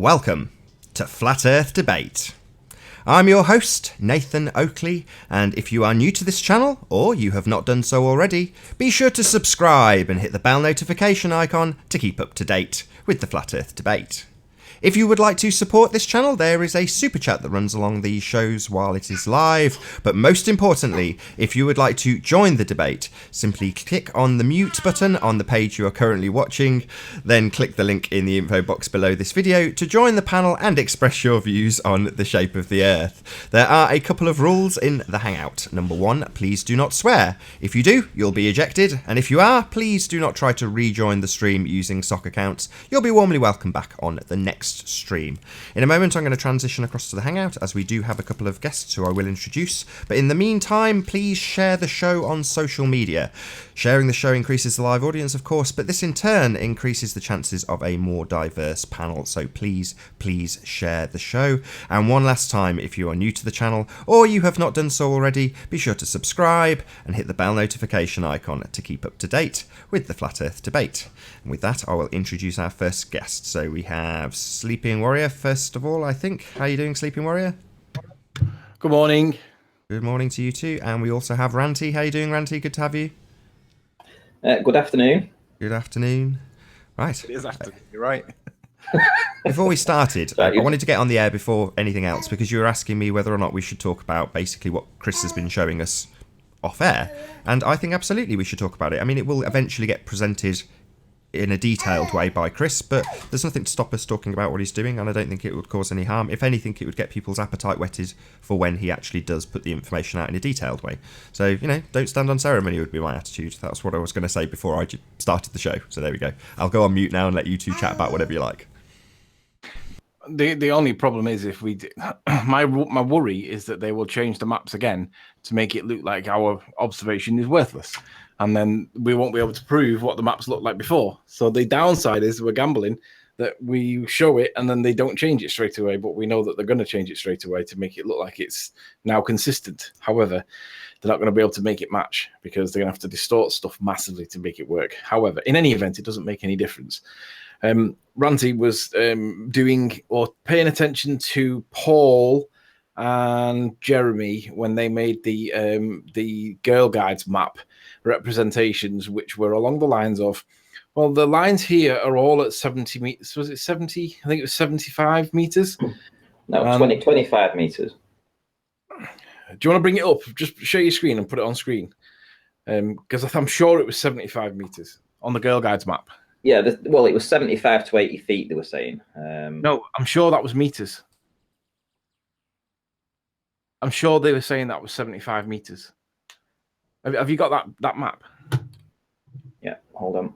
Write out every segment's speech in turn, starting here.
Welcome to Flat Earth Debate. I'm your host, Nathan Oakley, and if you are new to this channel, or you have not done so already, be sure to subscribe and hit the bell notification icon to keep up to date with the Flat Earth Debate. If you would like to support this channel, there is a super chat that runs along these shows while it is live. But most importantly, if you would like to join the debate, simply click on the mute button on the page you are currently watching, then click the link in the info box below this video to join the panel and express your views on the shape of the Earth. There are a couple of rules in the Hangout. Number one, please do not swear. If you do, you'll be ejected, and if you are, please do not try to rejoin the stream using sock accounts. You'll be warmly welcome back on the next stream. In a moment I'm going to transition across to the Hangout as we do have a couple of guests who I will introduce, but in the meantime please share the show on social media. Sharing the show increases the live audience of course, but this in turn increases the chances of a more diverse panel, so please share the show. And one last time, if you are new to the channel or you have not done so already, be sure to subscribe and hit the bell notification icon to keep up to date with the Flat Earth Debate. And with that I will introduce our first guest. So we have Sleeping Warrior first of all, I think. How are you doing, Sleeping Warrior? Good morning. Good morning to you too. And we also have Ranty. How are you doing, Ranty? Good to have you. Good afternoon. Good afternoon. Right. It is afternoon, you're right. Before we started, I wanted to get on the air before anything else because you were asking me whether or not we should talk about basically what Chris has been showing us off air. And I think absolutely we should talk about it. I mean, it will eventually get presented in a detailed way by Chris, but there's nothing to stop us talking about what he's doing, and I don't think it would cause any harm. If anything, it would get people's appetite whetted for when he actually does put the information out in a detailed way. So, you know, don't stand on ceremony would be my attitude. That's what I was going to say before I started the show. So there we go. I'll go on mute now and let you two chat about whatever you like. The only problem is if we my worry is that they will change the maps again to make it look like our observation is worthless, and then we won't be able to prove what the maps looked like before. So the downside is we're gambling that we show it and then they don't change it straight away, but we know that they're going to change it straight away to make it look like it's now consistent. However, they're not going to be able to make it match because they're going to have to distort stuff massively to make it work. However, in any event, it doesn't make any difference. Ranty was doing or paying attention to Paul and Jeremy when they made the Girl Guides map representations, which were along the lines of, well, the lines here are all at 70 meters. Was it 70? I think it was 75 meters. No, 25 meters. Do you want to bring it up? Just share your screen and put it on screen. Because I'm sure it was 75 meters on the Girl Guides map. Yeah, well, it was 75 to 80 feet, they were saying. No, I'm sure that was meters. I'm sure they were saying that was 75 meters. Have you got that map? Yeah, hold on.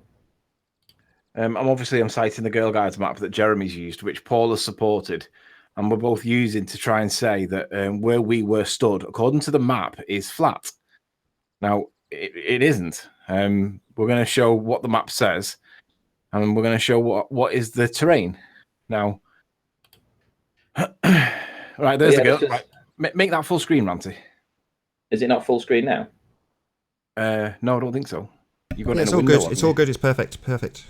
I'm citing the Girl Guides map that Jeremy's used, which Paul has supported, and we're both using to try and say that where we were stood, according to the map, is flat. Now, it isn't. We're going to show what the map says, and we're going to show what is the terrain. Now, right, there's the girl. Just... Right. Make that full screen, Ranty. Is it not full screen now? No, I don't think so. You got it's all good. It's all good. It's perfect. Perfect.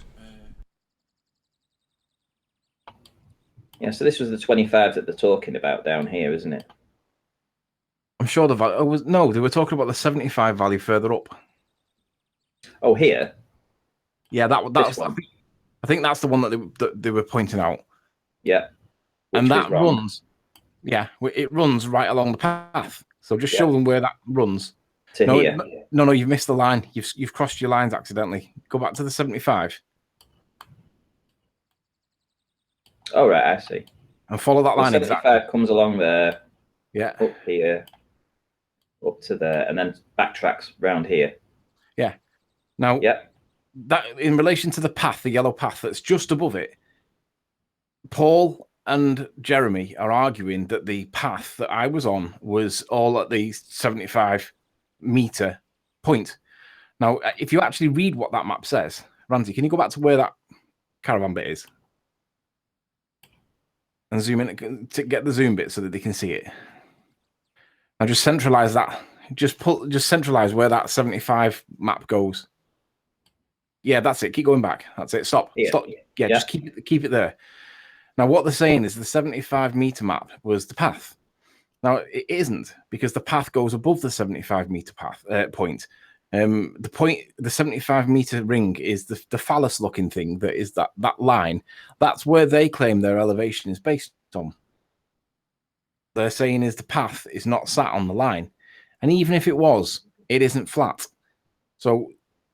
Yeah, so this was the 25 that they're talking about down here, isn't it? I'm sure the value was no. They were talking about the 75 value further up. Oh, here. Yeah, that's. I think that's the one that they were pointing out. Yeah, and that runs. Yeah, it runs right along the path. So just show them where that runs. To here. No, you've missed the line. You've crossed your lines accidentally. Go back to the 75. Oh, right, I see. And follow that line. 75 exactly. Comes along there. Yeah. Up here. Up to there, and then backtracks round here. Yeah. Now. Yeah. That in relation to the path, the yellow path that's just above it, Paul and Jeremy are arguing that the path that I was on was all at the 75 meter point. Now, if you actually read what that map says, Randy, can you go back to where that caravan bit is? And zoom in to get the zoom bit so that they can see it. Now just centralize that. Just centralize where that 75 map goes. Yeah, that's it. Keep going back. That's it. Stop. Yeah. Stop. Yeah, just keep it there. Now, what they're saying is the 75-meter map was the path. Now, it isn't, because the path goes above the 75-meter point. The 75-meter ring is the phallus-looking thing that is that line. That's where they claim their elevation is based on. They're saying is the path is not sat on the line, and even if it was, it isn't flat. So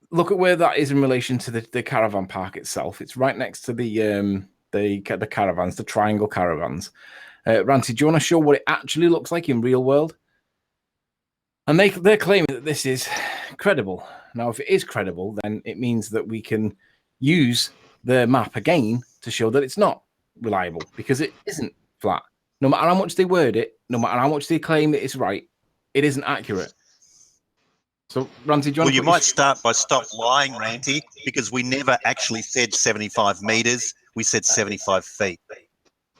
look at where that is in relation to the caravan park itself. It's right next to the caravans, the triangle caravans. Ranty, do you want to show what it actually looks like in real world? And they're claiming that this is credible. Now, if it is credible, then it means that we can use the map again to show that it's not reliable, because it isn't flat. No matter how much they word it, no matter how much they claim that it's right, it isn't accurate. So, Ranty, do you want Well, you might start by stop lying, Ranty, because we never actually said 75 meters. We said 75 feet.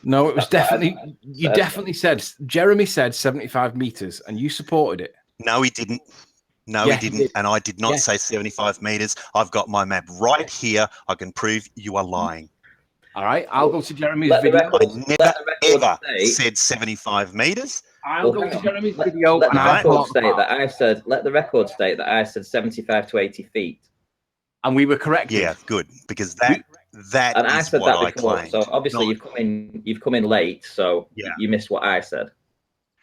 No, it was definitely, you definitely said, Jeremy said 75 meters, and you supported it. No, he didn't. No, Yeah, he didn't. he did. And I did not say 75 meters. I've got my map right here. I can prove you are lying. All right, I'll go to Jeremy's Let the video. record- I never, let the record ever state- said 75 meters. I'll go hang to on. Jeremy's Let- video, let and the I'll record pull out the state map. that I said. Let the record state that I said 75 to 80 feet. And we were corrected. Yeah, good, because that And I is said what that I before. claimed. So obviously you've come in late. So Yeah. you missed what I said.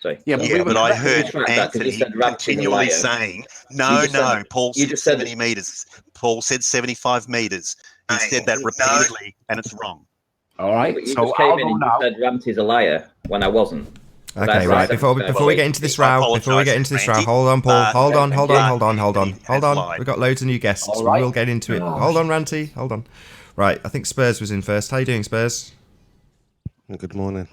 Sorry. Yeah, so- but Yeah, we were but I correct. heard Retract that, 'cause you Anthony said Ranty's a continually liar. saying, You no, just said- Paul you said just said- 70 meters. Paul said 75 meters. He said that repeatedly, and it's wrong. All right, But you so just came I'll in go and you now. said Ranty's a liar when I wasn't. But I Okay, said right. 75 Before we to get into 80 this feet. I row, before we get into this row, apologise, hold on, Paul. Hold on, hold on, Yeah. hold on, hold on, Anthony hold has on. lied. We've got loads of new guests. All We right. will get into it. Hold on, Ranty. Hold on. Right, I think Spurs was in first. How you doing, Spurs? Good morning.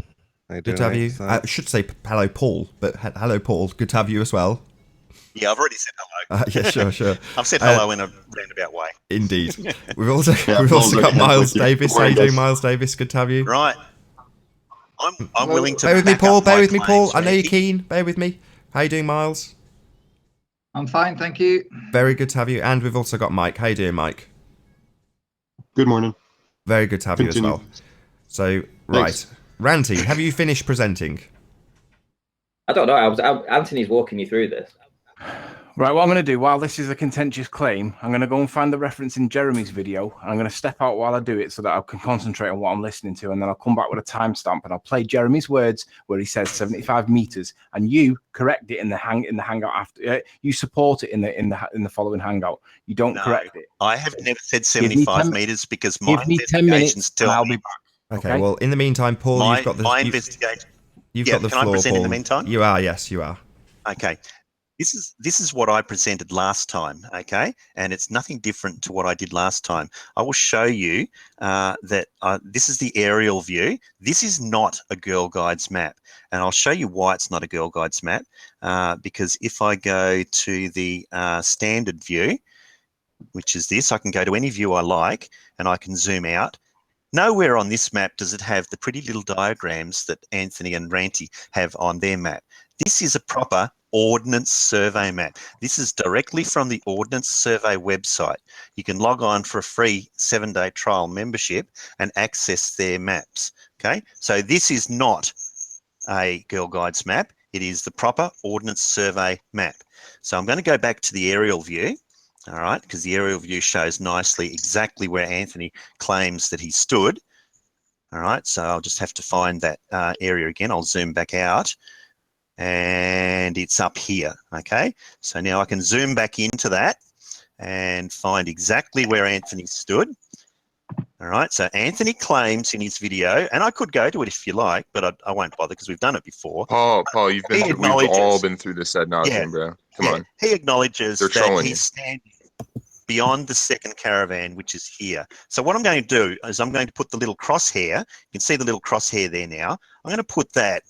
How you Good doing, to have mate? you. So- I should say hello, Paul, but hello, Paul. Good to have you as well. Yeah, I've already said hello. Yeah, sure, sure. I've said hello in a roundabout way. Indeed. We've also Paul's got okay. Miles Thank you. Davis. Good How you morning, doing, guys. Miles Davis? Good to have you. Right. I'm willing to Bear with me, back Paul. up Bear my with me, Paul. claims, I know you're Ranty. keen. Bear with me. How you doing, Miles? I'm fine, thank you. Very good to have you. And we've also got Mike. How you doing, Mike? Good morning. Very good to have you Continue. as well. So, right. Ranty, have you finished presenting? I don't know. Anthony's walking you through this. Right, what I'm going to do, while this is a contentious claim, I'm going to go and find the reference in Jeremy's video. And I'm going to step out while I do it so that I can concentrate on what I'm listening to. And then I'll come back with a timestamp and I'll play Jeremy's words where he says 75 meters, and you correct it in the hangout after. You support it in the following hangout. You don't No, correct it. I have never said Give me 75 10 meters because my Give me 10 investigations minutes tell and I'll me be back. Okay, Okay. well, in the meantime, Paul, my, you've got the my investigation. you've Yeah, got the can I floor, present Paul. in the meantime? You are, yes, you are. Okay. This is what I presented last time, okay? And it's nothing different to what I did last time. I will show you that this is the aerial view. This is not a Girl Guides map. And I'll show you why it's not a Girl Guides map. Because if I go to the standard view, which is this, I can go to any view I like and I can zoom out. Nowhere on this map does it have the pretty little diagrams that Anthony and Ranty have on their map. This is a proper Ordnance Survey map. This is directly from the Ordnance Survey website. You can log on for a free 7-day trial membership and access their maps. Okay, so this is not a Girl Guides map. It is the proper Ordnance Survey map. So I'm going to go back to the aerial view. All right, because the aerial view shows nicely exactly where Anthony claims that he stood. All right, so I'll just have to find that area again. I'll zoom back out and it's up here. Okay, so now I can zoom back into that and find exactly where Anthony stood. All right, so Anthony claims in his video, and I could go to it if you like, but I won't bother because we've done it before. Paul, He we've all acknowledges- been through this ad nauseum, Yeah. bro. Come on. He acknowledges They're that trolling he's standing beyond the second caravan, which is here. So what I'm going to do is I'm going to put the little crosshair. You can see the little crosshair there now. I'm going to put that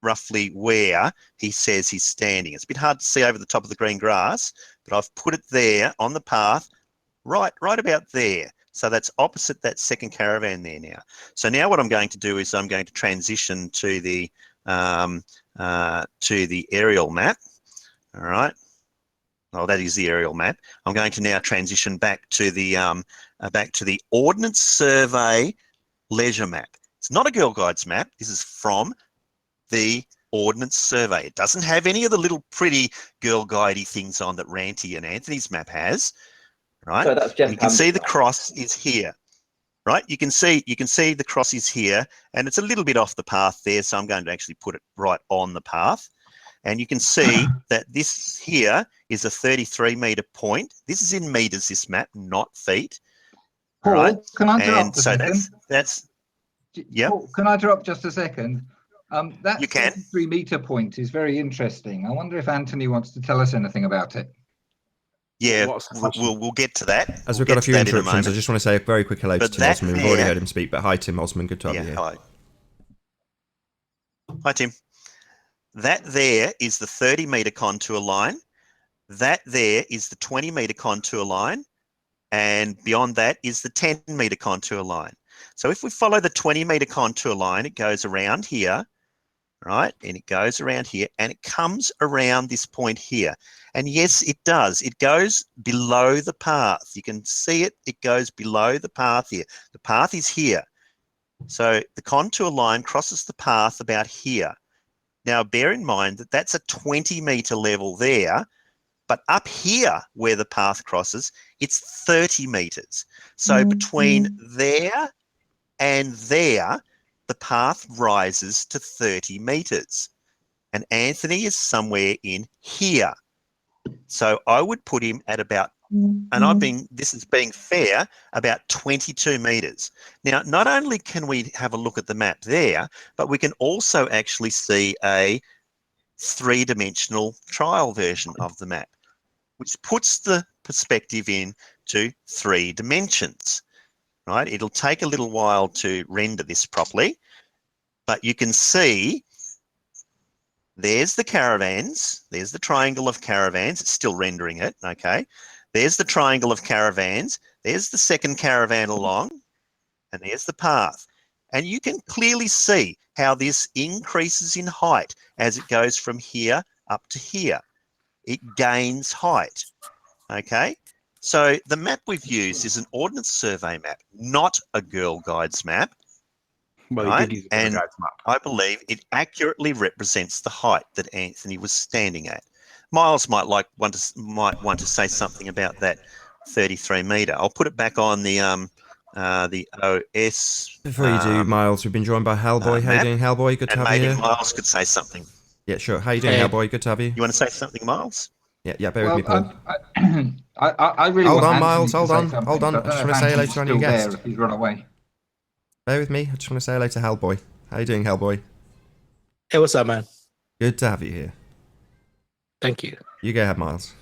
roughly where he says he's standing. It's a bit hard to see over the top of the green grass, but I've put it there on the path, right about there. So that's opposite that second caravan there now. So now what I'm going to do is I'm going to transition to the aerial map. All right. Oh, that is the aerial map. I'm going to now transition back to the Ordnance Survey leisure map. It's not a Girl Guides map. This is from the Ordnance Survey. It doesn't have any of the little pretty Girl Guidey things on that Ranty and Anthony's map has, right? So that's And you can see the cross is here, right? You can see the cross is here, and it's a little bit off the path there, so I'm going to actually put it right on the path. And you can see that this here is a 33-meter point. This is in meters, this map, not feet. Paul, Right? can I interrupt And a so second? that's yeah. Paul, can I interrupt just a second? That You can. 33-meter point is very interesting. I wonder if Anthony wants to tell us anything about it. Yeah, What's the question? we'll get to that. As We'll we've got get a to few that in interruptions, I moment. just want to say a very quick hello to But Tim that Osman. We've already there- heard him speak, but hi, Tim Osman. Good to have Yeah, you here. hello. Hi, Tim. That there is the 30-meter contour line. That there is the 20-meter contour line. And beyond that is the 10-meter contour line. So if we follow the 20-meter contour line, it goes around here, right? And it goes around here, and it comes around this point here. And yes, it does. It goes below the path. You can see it. It goes below the path here. The path is here. So the contour line crosses the path about here. Now, bear in mind that that's a 20-meter level there, but up here where the path crosses, it's 30 meters. So between there and there, the path rises to 30 meters. And Anthony is somewhere in here. So I would put him at about, and this is being fair, about 22 meters. Now, not only can we have a look at the map there, but we can also actually see a three-dimensional trial version of the map, which puts the perspective into 3 dimensions, right? It'll take a little while to render this properly, but you can see there's the caravans. There's the triangle of caravans. It's still rendering it, okay? There's the triangle of caravans. There's the second caravan along, and there's the path. And you can clearly see how this increases in height as it goes from here up to here. It gains height, okay? So the map we've used is an Ordnance Survey map, not a Girl Guides map. Well, right? he did use a And guide's map. I believe it accurately represents the height that Anthony was standing at. Miles might want to say something about that 33 meter. I'll put it back on the OS. Before you do, Miles, we've been joined by Hellboy. How you map, doing, Hellboy? Good to and have you maybe here. Miles could say something. Yeah, sure. How you doing, Hey. Hellboy? Good to have you. You want to say something, Miles? Yeah, bear with me, Paul. I really Hold want on, Anthony Miles, to hold say on, something, hold on. but I just don't know want to if say hello Anthony's to our new still guest. there if he's run away. Bear with me. I just want to say hello to Hellboy. How you doing, Hellboy? Hey, what's up, man? Good to have you here. Thank you. You go ahead, Miles.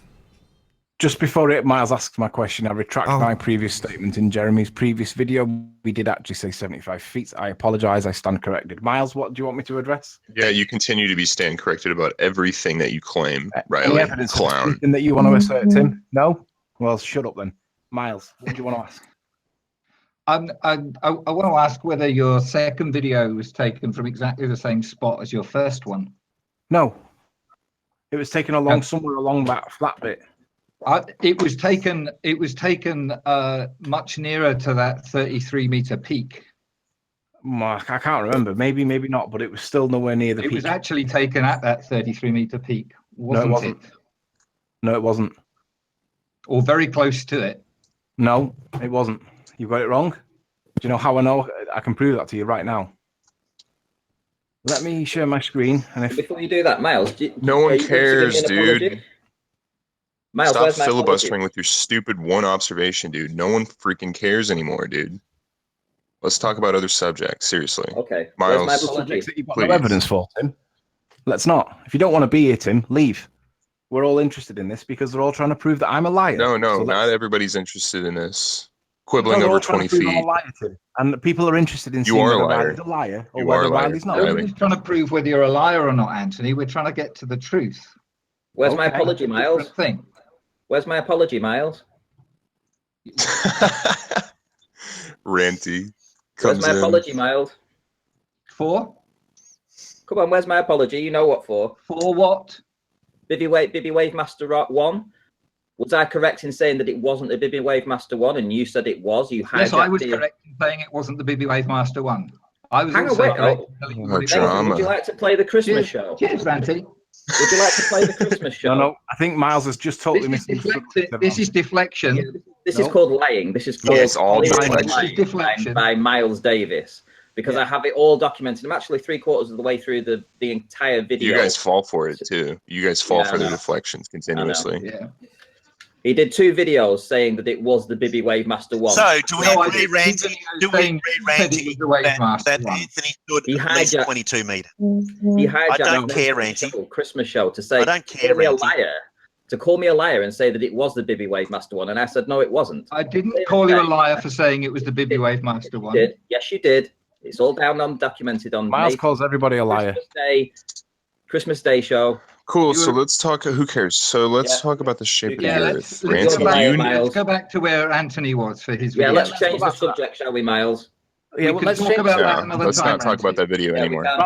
Just before Miles asks my question, I retract Oh. my previous statement in Jeremy's previous video. We did actually say 75 feet. I apologize. I stand corrected. Miles, what do you want me to address? Yeah, you continue to be stand corrected about everything that you claim, Any Riley. evidence of Clown. anything that you want to assert, Tim? No? Well, shut up then. Miles, what do you want to ask? I want to ask whether your second video was taken from exactly the same spot as your first one. No. It was taken along somewhere along that flat bit. It was taken much nearer to that 33-meter peak. I can't remember. Maybe not, but it was still nowhere near the It peak. was actually taken at that 33-meter peak, wasn't wasn't. it? No, it wasn't. Or very close to it. No, it wasn't. You got it wrong. Do you know how I know? I can prove that to you right now. Let me share my screen. And if Before you do that, Miles, No one are you going to give me cares, an apology? dude. Miles, Stop where's my filibustering apology? with your stupid one observation, dude. No one freaking cares anymore, dude. Let's talk about other subjects. Seriously. Okay, Miles, where's my apology? subjects that you've got please. no evidence for, Tim. Let's not. If you don't want to be here, Tim, leave. We're all interested in this because they're all trying to prove that I'm a liar. No, So not everybody's interested in this. No, Quibbling they're all over trying 20 to prove I'm a feet. liar, Tim. And people are interested in You seeing are a whether liar. Riley's a liar or You whether are a liar, Riley's not. Riley. Nobody's trying to prove whether you're a liar or not, Anthony. We're trying to get to the truth. Where's my Okay. apology, Miles? Different thing. Where's my apology, Miles? Ranty Where's comes my in. apology, Miles? For? Come on, where's my apology? You know what for? For what? Bibby Wave Master Rock 1. Was I correct in saying that it wasn't the Bibby Wave Master 1 and you said it was? You hijacked Yes, I was the... correct in saying it wasn't the Bibby Wave Master 1. I was Hang on, also wait, correct oh. in telling you Oh, what it drama. Would you like to play the Christmas Cheers, show? cheers, Ranty. Would you like to play the Christmas show? No, I think Miles has just totally This is misunderstood. deflecting. This is deflection. This No. is called lying. This is called It's all lying deflection. This is deflection. by Miles Davis. Because Yeah. I have it all documented. I'm actually 3/4 of the way through the entire video. You guys fall for it too. You guys fall Yeah, for I the know. deflections continuously. Yeah. He did 2 videos saying that it was the Bibby Wave Master 1. So do we No, I agree, didn't. Ranty? Do we Saying- agree, said it Ranty, was the Wave Master that one. Anthony stood He at least hijacked- 22 metres? He hijacked I don't the care, Christmas Ranty. show, Christmas show to say I don't care, call me a Ranty. liar. To call me a liar and say that it was the Bibby Wave Master 1. And I said, no, it wasn't. I didn't call you a liar for saying it was the Bibby Wave Master You 1. did. Yes, you did. It's all down on documented on Miles Nathan calls everybody a liar. Christmas Day show. Cool. You So were- let's talk. Who cares? So let's Yeah. talk about the shape Yeah, of the let's earth. go Ranty, back- do you, Miles. let's go back to where Anthony was for his Yeah, video. let's change the subject, shall we, Miles? Yeah, We well, can let's talk change about that yeah, another let's time, not talk about Ranty. that video Yeah, we anymore. can.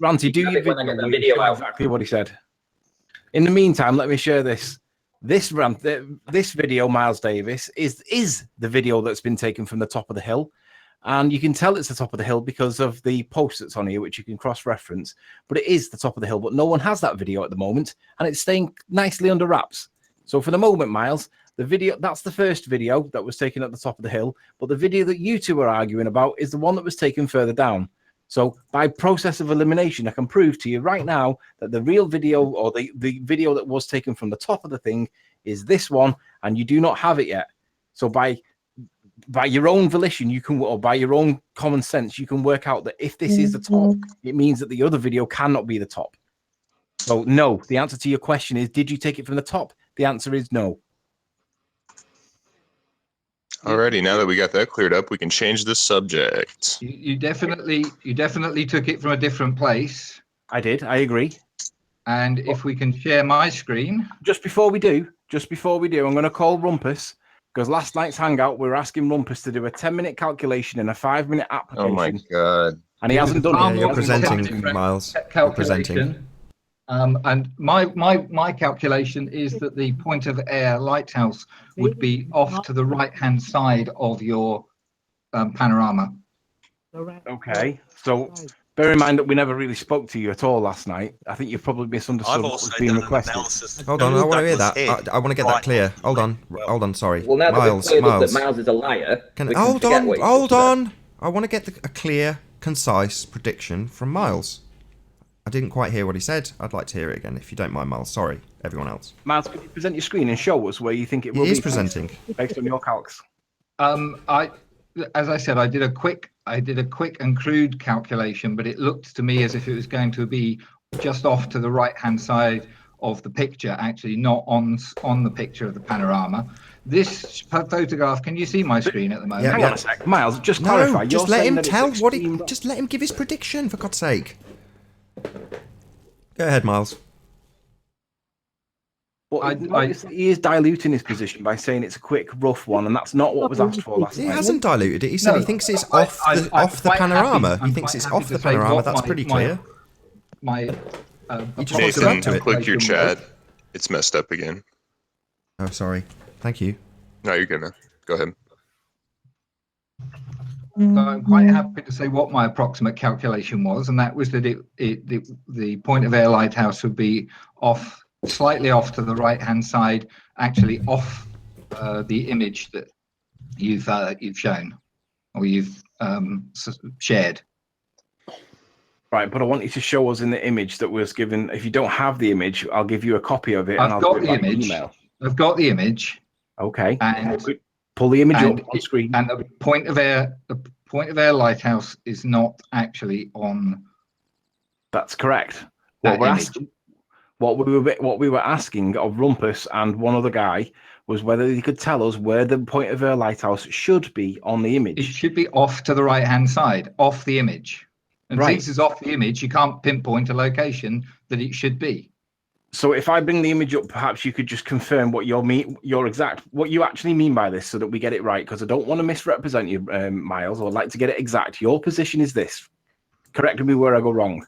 Ranty, do Have your it when I video. get the where you video show out. exactly what he said. In the meantime, let me share this. This video, Miles Davis, is the video that's been taken from the top of the hill. And you can tell it's the top of the hill because of the post that's on here, which you can cross-reference. But it is the top of the hill, but no one has that video at the moment, and it's staying nicely under wraps. So for the moment, Miles, the video, that's the first video that was taken at the top of the hill, but the video that you two are arguing about is the one that was taken further down. So by process of elimination, I can prove to you right now that the real video, or the video that was taken from the top of the thing, is this one, and you do not have it yet. So by your own volition, you can, or by your own common sense, you can work out that if this is the top, it means that the other video cannot be the top. So no, the answer to your question is, did you take it from the top? The answer is no. Alrighty, now that we got that cleared up, we can change the subject. You definitely took it from a different place. I did. I agree. And if we can share my screen, Just before we do, I'm going to call Rumpus, because last night's hangout, we were asking Rumpus to do a 10-minute calculation and a 5-minute application. Oh my god. And he hasn't done Yeah, it. you're He hasn't presenting, done it. Miles. You're calculation. presenting. And my calculation is that the point of air lighthouse would be off to the right-hand side of your panorama. Okay, so bear in mind that we never really spoke to you at all last night. I think you've probably misunderstood I've what also was being done an requested. analysis. Hold on, I want to hear that. Douglas Head. I want to get that Right. clear. Hold on, sorry. Well, now that we've Miles, cleared up Miles. that Miles is a liar, we can Hold forget on, what he hold just said. on. I want to get a clear, concise prediction from Miles. I didn't quite hear what he said. I'd like to hear it again, if you don't mind, Miles. Sorry, everyone else. Miles, could you present your screen and show us where you think it will He be? is presenting. Based on your calcs. As I said, I did a quick and crude calculation, but it looked to me as if it was going to be just off to the right-hand side of the picture, actually not on the picture of the panorama. This photograph, can you see my screen at the moment? Yeah, Hang on a sec, Miles. Just No, clarify. just you're let saying him that it's tell what he. extreme- Just let him give his prediction, for God's sake. Go ahead, Miles. Well, I- notice that he is diluting his position by saying it's a quick, rough one, and that's not what was asked for last He night. hasn't diluted it. He said No, he thinks it's I- off I- the I'm off the quite happy- panorama. I'm He thinks quite it's happy off to the say panorama. what That's my- pretty my- clear. My You just want to go Nathan, to it. click your calculation chat. It's messed up again. Oh, sorry. Thank you. No, you're good, man. Go ahead. So I'm quite happy to say what my approximate calculation was, and that was that the point of air lighthouse would be off, slightly off to the right-hand side, actually off the image that you've shown or you've shared. Right, but I want you to show us in the image that was given. If you don't have the image, I'll give you a copy of it. and I've I'll got do it the by image. Email. I've got the image, Okay. and Pull the image and up on screen. and the point of air lighthouse is not actually on That's correct. that What we're image. asking, what we were asking of Rumpus and one other guy was whether he could tell us where the point of air lighthouse should be on the It image. should be off to the right-hand side, off the image. And Right. since it's off the image, you can't pinpoint a location that it should be. So if I bring the image up, perhaps you could just confirm what what you actually mean by this, so that we get it right. Because I don't want to misrepresent you, Miles. I'd like to get it exact. Your position is this. Correct me where I go wrong.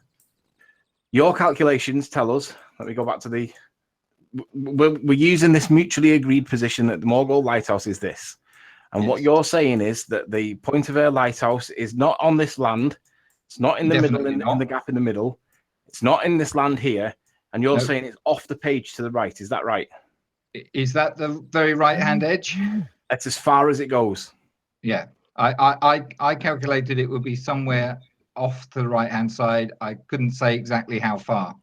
Your calculations tell us. Let me go back to the we're using this mutually agreed position that the Morgul Lighthouse is this. And what you're saying is that the Point of Air Lighthouse is not on this land. It's not in the middle, in the gap in the middle. It's not in this land here. And you're saying it's off the page to the right. Is that right? Is that the very right-hand edge? That's as far as it goes. Yeah. I calculated it would be somewhere off to the right-hand side. I couldn't say exactly how far.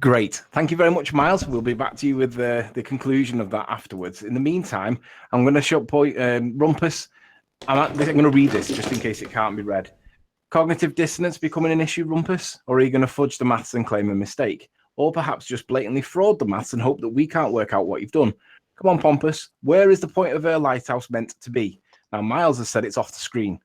Great. Thank you very much, Miles. We'll be back to you with the conclusion of that afterwards. In the meantime, I'm going to show Rumpus. I'm going to read this just in case it can't be read. Cognitive dissonance becoming an issue, Rumpus? Or are you going to fudge the maths and claim a mistake? Or perhaps just blatantly fraud the maths and hope that we can't work out what you've done? Come on, Pompous. Where is the Point of Air Lighthouse meant to be? Now, Miles has said it's off the screen.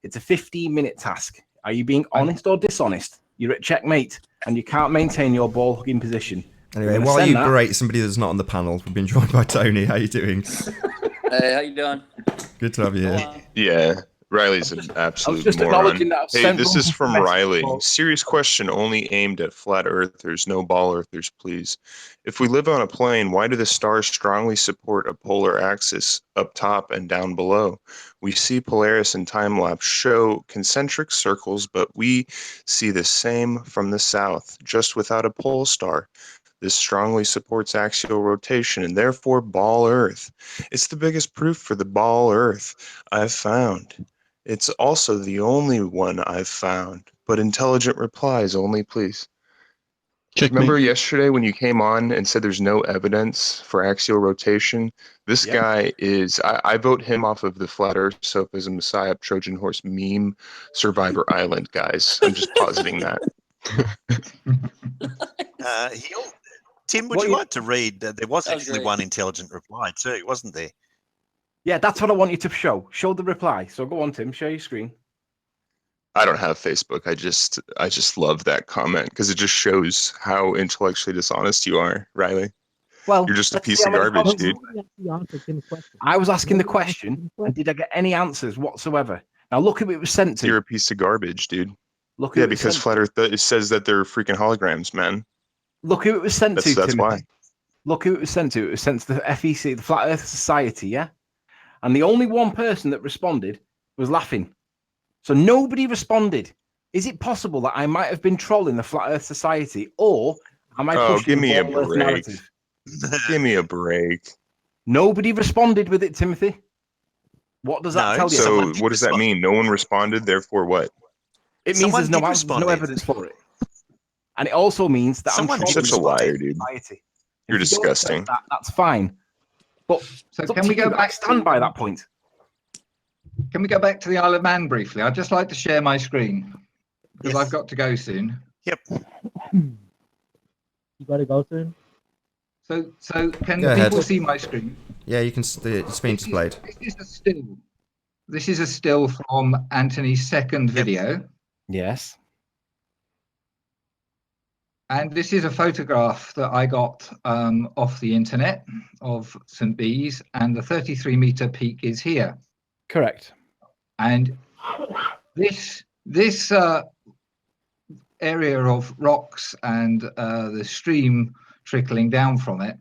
It's a 15-minute task. Are you being honest or dishonest? You're at checkmate, and you can't maintain your ball-hugging position. Anyway, while you berate somebody that's not on the panel, we've been joined by Tony. How you doing? Hey, how you doing? Good to have you here. Yeah, Riley's an absolute just moron. acknowledging that I've Hey, sent this is Rumpus from a message Riley. for- Serious question only aimed at flat earthers, no ball earthers, please. If we live on a plane, why do the stars strongly support a polar axis up top and down below? We see Polaris and time-lapse show concentric circles, but we see the same from the south, just without a pole star. This strongly supports axial rotation and therefore ball Earth. It's the biggest proof for the ball Earth I've found. It's also the only one I've found, but intelligent replies only, please. Remember yesterday when you came on and said there's no evidence for axial rotation? This guy is, I vote him off of the Flat Earth Sophism Messiah Trojan Horse meme Survivor Island, guys. I'm just positing that. Tim, would you like to read? There was actually one intelligent reply too, wasn't there? Yeah, that's what I want you to show. Show the reply. So go on, Tim. Share your screen. I don't have Facebook. I just love that comment because it just shows how intellectually dishonest you are, Riley. Well, you're just a let's piece see of how many garbage, comments- dude. I was asking the question, and did I get any answers whatsoever? Now look who it was sent to. You're a piece of garbage, dude. Look who Yeah, it was because sent Flat Earth it says that they're freaking holograms, man. Look who it was sent to. That's Timothy. why. Look who it was sent to. It was sent to the FEC, the Flat Earth Society, yeah? And the only one person that responded was laughing. So nobody responded. Is it possible that I might have been trolling the Flat Earth Society, or am I pushing give me the a Ball Earth break. narrative? Give me a break. Nobody responded with it, Timothy. What does that tell you? So what does that mean? No one responded, therefore what? It means there's no answer, there's no evidence for it. And it also means that I'm You're trolling such a the liar, dude. society. You're If you don't accept disgusting. That's fine. But So it's up can to we go you. I back? stand by that point. Can we go back to the Isle of Man briefly? I'd just like to share my screen because Yes. I've got to go soon. Yep. You gotta go soon. So can Go ahead. people see my screen? Yeah, you can. It's being displayed. This is a still. This is a still from Anthony's second video, Yes. and this is a photograph that I got off the internet of St. Bees, and the 33-meter peak is here. Correct. And this area of rocks and the stream trickling down from it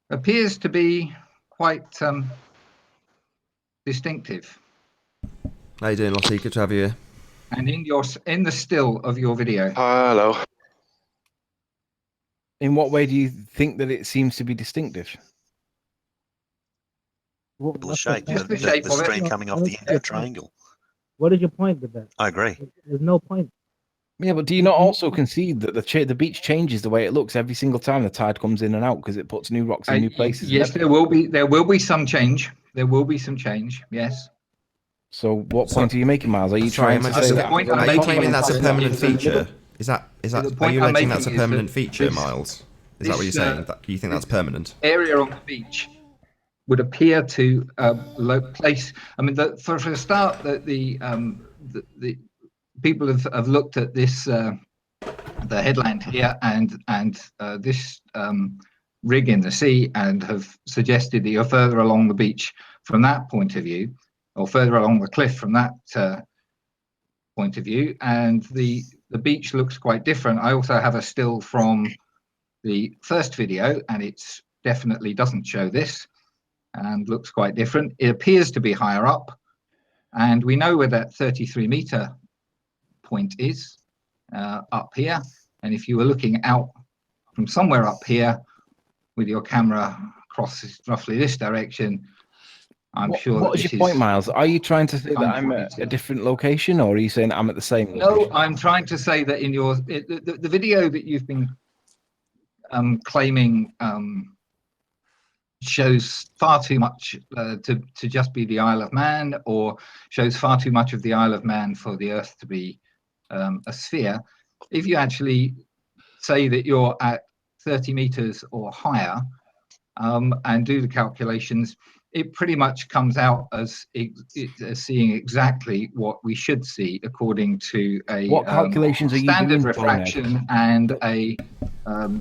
appears to be quite distinctive. How you doing, Lottie? Good to have you here. And in the still of your video, Hello. In what way do you think that it seems to be distinctive? The shape, Just the, the shape the of it. stream coming off the end of the triangle. What is your point with that? I agree. There's no point. Yeah, but do you not also concede that the beach changes the way it looks every single time the tide comes in and out because it puts new rocks in new places? Yes, there will be some change. There will be some change. Yes. So what point are you making, Miles? Are you trying to say that? Are you claiming that's a permanent feature? Is that? The Are point you I'm alleging that's a making is permanent that feature, this- Miles? Is that what you're saying? That you think that's permanent? Area on the beach would appear to place. I mean, for a start, the people have looked at this the headland here and this rig in the sea and have suggested that you're further along the beach from that point of view, or further along the cliff from that point of view, and the the beach looks quite different. I also have a still from the first video, and it's definitely doesn't show this and looks quite different. It appears to be higher up, and we know where that 33-meter point is, up here. And if you were looking out from somewhere up here with your camera across roughly this direction, I'm sure. What is your point, Miles? Are you trying to say that I'm at a different location, or are you saying I'm at the same location? No, I'm trying to say that in your the video that you've been claiming shows far too much to just be the Isle of Man, or shows far too much of the Isle of Man for the Earth to be a sphere. If you actually say that you're at 30 meters or higher and do the calculations, it pretty much comes out as seeing exactly what we should see according to a what calculations are you standard doing, refraction and a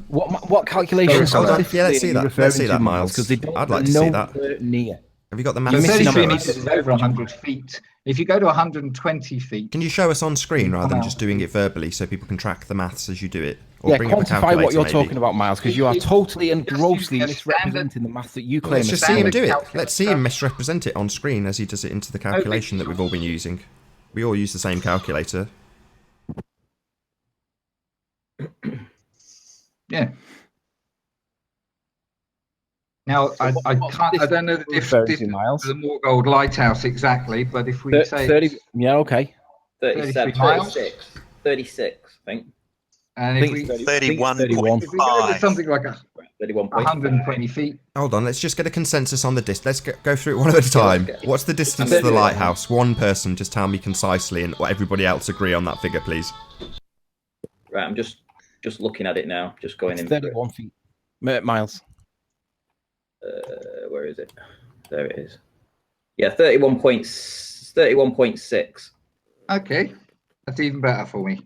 what calculations? Hold on. Yeah, let's see that. Let's see that, Miles. Because I'd like to see that. Near. Have you got the So maths? 33 meters is over 100 feet. If you go to 120 feet, Can you show us on screen rather than just doing it verbally so people can track the maths as you do it? Yeah, bring up a quantify calculator, what you're maybe. talking about, Miles, because you are totally and Just grossly using a misrepresenting the math that you Well, claim. let's just is see him valid. do it. Let's see him misrepresent it on screen as he does it into the calculation that we've all been using. We all use the same calculator. yeah. Now I don't know the difference Miles. to the Moorgold Lighthouse exactly, but if we say 30, yeah, okay. 37, 33 miles? 36, I think. and I if think we it's 31.5. if we go to something like 31.5. 120 feet, Hold on, let's just get a consensus on the distance. Let's go through it one at a time. What's the distance to the lighthouse? One person, just tell me concisely, and everybody else agree on that figure, please. Right, I'm just looking at it now. Just going It's in. 31 feet. Miles. Where is it? There it is. Yeah, 31.6. okay, that's even better for me.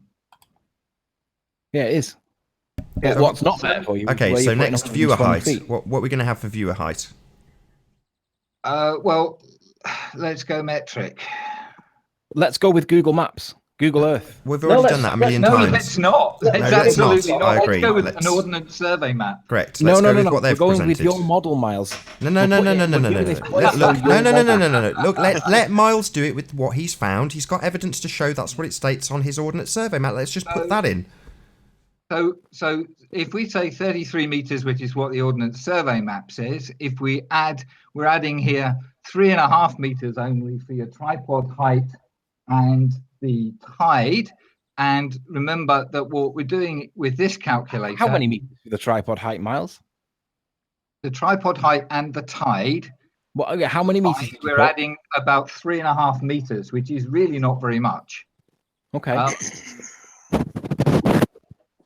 Yeah, it is. But what's not better for you? Okay, where so you're putting next viewer 120 height. feet. What are we going to have for viewer height? Well, let's go metric. Let's go with Google Maps, Google Earth. We've already done that a million No, times. let's not. Let's let's not. absolutely not. I agree. Let's go with Let's- an ordnance survey map. Correct. No, Let's no, go no, with no. what We're they've going presented. with your model, Miles. No, no, no, no, no, no, no, no. Look, no, no, no, no, no, no, no. Look, let Miles do it with what he's found. He's got evidence to show that's what it states on his ordnance survey map. Let's just put that in. So if we say 33 meters, which is what the ordnance survey map says, if we're adding here 3.5 meters only for your tripod height and the tide. And remember that what we're doing with this calculator, How many meters for the tripod height, Miles? the tripod height and the tide, Well, okay, how many meters? did you we're put? adding about 3.5 meters, which is really not very much. Okay.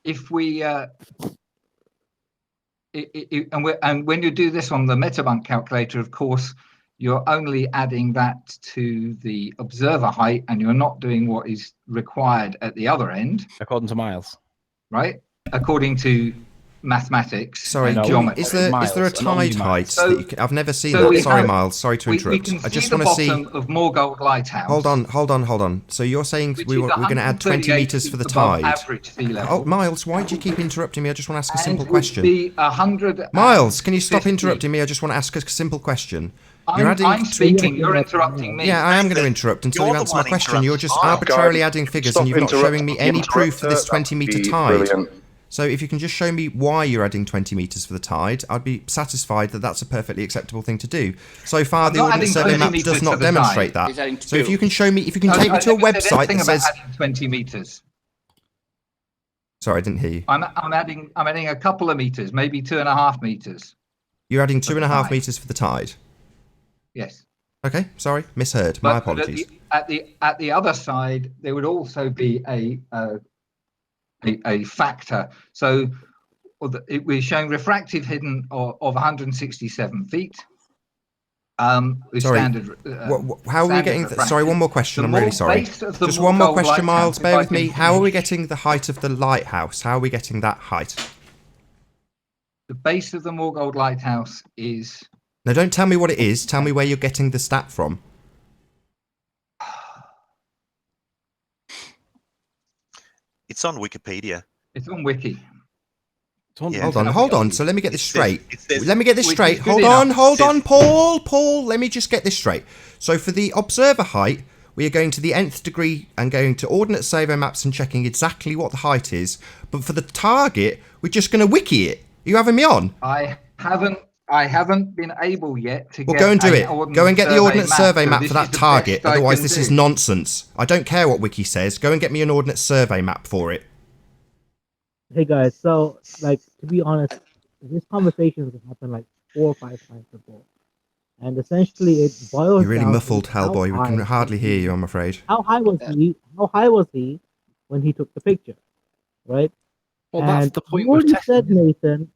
If we and when you do this on the Metabunk calculator, of course, you're only adding that to the observer height, and you're not doing what is required at the other end, According to Miles. right? According to mathematics. Sorry, and No, geometry. is there a Miles, tide and only height? miles. That you can, I've never seen So that. we Sorry, have- Miles. Sorry to we interrupt. can I just see the want to see. bottom of Moorgold Lighthouse. Hold on. So you're saying which we're is going to add 20 138 meters for the feet above tide? Average sea level. Oh, Miles, why do you keep interrupting me? I just want to ask a simple And would question. be 100. Miles, can you stop interrupting me? I just want to ask a simple question. I'm speaking. You're interrupting me. Yeah, I am going to interrupt until you You're the answer my one question. You're just interrupting. arbitrarily God, adding figures stop and you're not showing me any interrupt- proof for this that would 20 meter be tide. brilliant. So if you can just show me why you're adding 20 meters for the tide, I'd be satisfied that that's a perfectly acceptable thing to do. So far, the not ordnance adding survey 20 map meters does for not the demonstrate tide. He's that. adding So if 2. you can show me, if you can No, take me I to a never said website anything that about says, adding 20 meters. sorry, I didn't hear you. I'm adding a couple of meters, maybe 2.5 meters. You're adding For the 2.5 tide. meters for the tide. Yes. Okay, sorry, misheard. My But apologies. At the other side, there would also be a factor. So we're showing refractive hidden of 167 feet. With Sorry, standard. how are we standard getting? refraction. Sorry, one more question. The I'm really more sorry. base of the Just one more Moorgold question, Lighthouse, Miles. if Bear I with can me. How are we finish. getting the height of the lighthouse? How are we getting that height? The base of the Moorgold Lighthouse is. Now, don't tell me what it is. Tell me where you're getting the stat from. It's on Wikipedia. It's on Wiki. Yeah. Hold on. So let me get this straight. Let me get this Which straight. is Hold good on, enough. hold on, Paul. Let me just get this straight. So for the observer height, we are going to the nth degree and going to ordinate survey maps and checking exactly what the height is. But for the target, we're just going to wiki it. Are you having me on? I haven't been able yet to Well, get go and do it. Go and get the ordnate survey so map this for that is the target. best I Otherwise, can this do. is nonsense. I don't care what Wiki says. Go and get me an ordinate survey map for it. Hey guys, so like to be honest, this conversation has happened like 4 or 5 times before, and essentially it boils You're really down muffled, to how Hellboy. We can high hardly was hear he- you, I'm afraid. How high was he? How high was he when he took the picture? Right. Well, that's And the point you we're already testing. said, Nathan,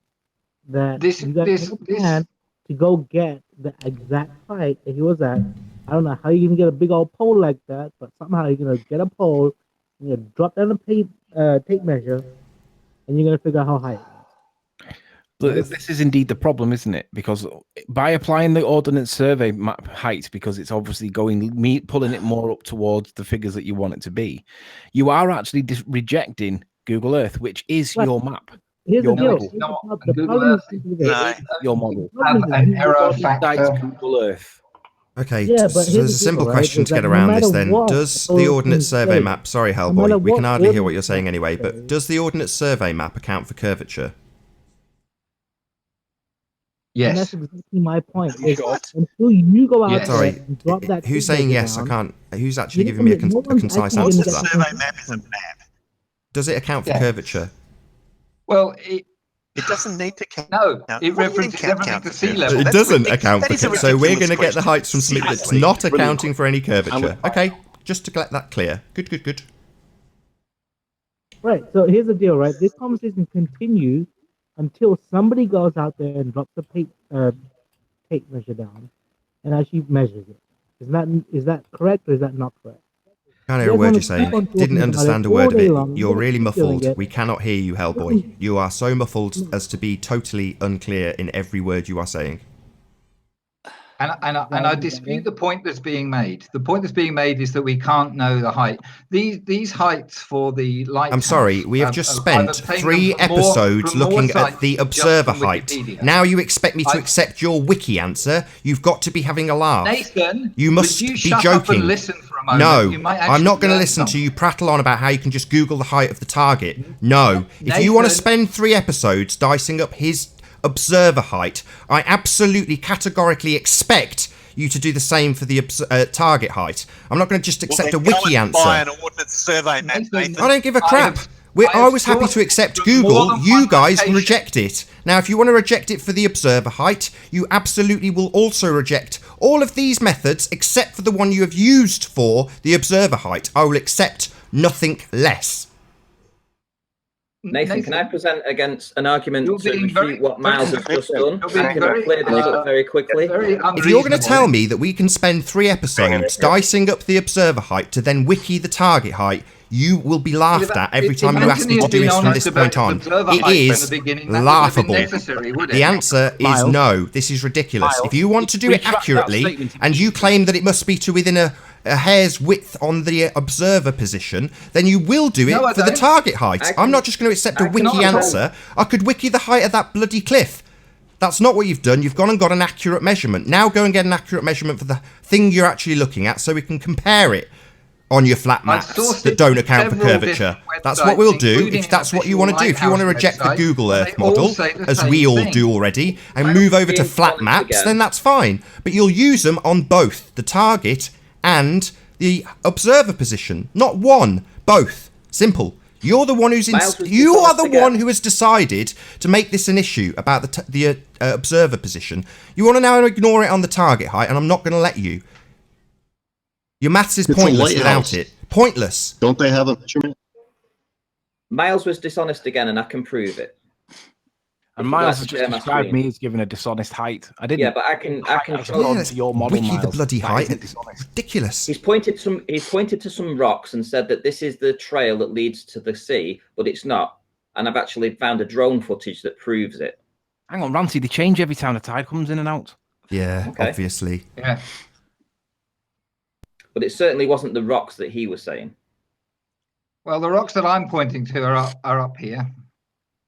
that This- you got this- no plan to go get the exact height that he was at. I don't know how you can get a big old pole like that, but somehow you're gonna get a pole, you're gonna drop down a tape measure, and you're gonna figure out how high it is. But this is indeed the problem, isn't it? Because by applying the ordnance survey map height, because it's obviously pulling it more up towards the figures that you want it to be, you are actually rejecting Google Earth, which is Right. your map. Here's Your the deal. model. Here's No, the Google problem Earth is is- simply this. Your model. The problem Have is an error That's factor. Google Earth. Okay, Yeah, so but here's there's the a simple deal, right, question is to get that no around this matter then. what Does those the ordnate things survey say, map, sorry no Hellboy, matter we can what hardly hear what you're ordnance saying map anyway, but says- does the ordnate survey map account for curvature? And Yes. that's exactly my point. Is What? until you go out Yes. there Sorry, and drop that who's tape saying measure yes? I down, can't. Who's actually you're giving me a, gonna- no a one's concise actually answer gonna to get that? the Survey map is a map. Does it account for Yeah. curvature? Well, It doesn't need to count. no, Now, it what do you mean references everything count to for sea curvature? level. It That's doesn't ridiculous. account That for is a curvature. So we're ridiculous going to get the question. heights from something that's Seriously. not Brilliant accounting for any curvature. Brilliant. Okay, just to get that clear. Good. right? So here's the deal, right? This conversation continues until somebody goes out there and drops the tape measure down and actually measures it. Is that correct or is that not correct? Can't You hear a guys word wanna you're saying. keep on talking Didn't about understand it a word all of day it. long. You're really Keep doing muffled. it. We cannot hear you, Hellboy. You are so muffled as to be totally unclear in every word you are saying. And I dispute the point that's being made. The point that's being made is that we can't know the height. These heights for the light. I'm sorry, we have just spent 3 episodes looking at the observer height. Now you expect me to accept your wiki answer? You've got to be having a laugh. Nathan, You must would you be shut up joking. and listen for a moment? No, You might I'm actually not going to learn listen to something. you prattle on about how you can just Google the height of the target. No. If you want to Nathan- spend 3 episodes dicing up his observer height, I absolutely categorically expect you to do the same for the target height. I'm not going to just accept a wiki answer. Buy an ordnance survey map, Nathan. I don't give a crap. I was happy to accept on more Google. than You one guys location. reject it. Now, if you want to reject it for the observer height, you absolutely will also reject all of these methods except for the one you have used for the observer height. I will accept nothing less. Nathan, can I present against an argument You're to being very- refute what Miles has just done? You're being I can very, clear this up very quickly. very If you're going to unreasonable. tell me that we can spend 3 episodes dicing up the observer height to then wiki the target height, you will be laughed at every time you ask me to do this from this point on. It is laughable. The answer is no. This is ridiculous. If you want to do it accurately, and you claim that it must be to within a hair's width on the observer position, then you will do it No, I for the don't. target height. I'm not just going to accept a wiki cannot at all. answer. I could wiki the height of that bloody cliff. That's not what you've done. You've gone and got an accurate measurement. Now go and get an accurate measurement for the thing you're actually looking at so we can compare it on your flat maps sourced that it don't from account for several curvature. different That's what we'll websites, do including if that's an what you want to do. official If you want to Lighthouse reject the website, Google and Earth they all model, say the as same we all thing. do already, and Why move don't over we to be flat honest maps, again? then that's fine. But you'll use them on both the target and the observer position. Not one, both. Simple. You're the one who's Miles was you are dishonest the one again. who has decided to make this an issue about the observer position. You want to now ignore it on the target height, and I'm not going to let you. Your maths is It's a pointless without lighthouse. it. Pointless. Don't they have a measurement? Miles was dishonest again, and I can prove it. And If you'd Miles like has to just share my described screen. me as giving a dishonest height. I didn't. Yeah, but I can According show. Yeah, to your model, wiki the Miles, bloody that height. isn't dishonest. Ridiculous. He's pointed to some rocks and said that this is the trail that leads to the sea, but it's not. And I've actually found a drone footage that proves it. Hang on, Ranty, they change every time the tide comes in and out. Yeah, Okay. obviously. Yeah. But it certainly wasn't the rocks that he was saying. Well, the rocks that I'm pointing to are up here.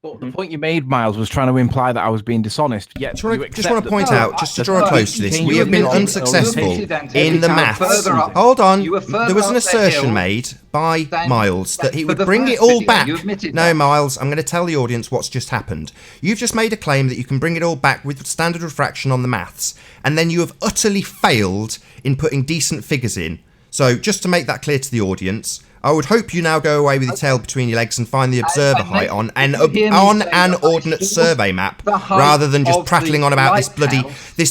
But the point you made, Miles, was trying to imply that I was being dishonest. Yet Just want accept to point No, out, just to I- draw no, a close to this, you we have been admitted- unsuccessful you admitted, Anthony, in the you were maths. further up- Hold on, you were further there was up an the assertion hill made by than- Miles that he for would the bring it first all video. back. You admitted No, that. Miles, I'm going to tell the audience what's just happened. You've just made a claim that you can bring it all back with standard refraction on the maths, and then you have utterly failed in putting decent figures in. So just to make that clear to the audience, I would hope you now go away with your tail between your legs and find the observer height on an ordnate survey map, rather than just prattling on about this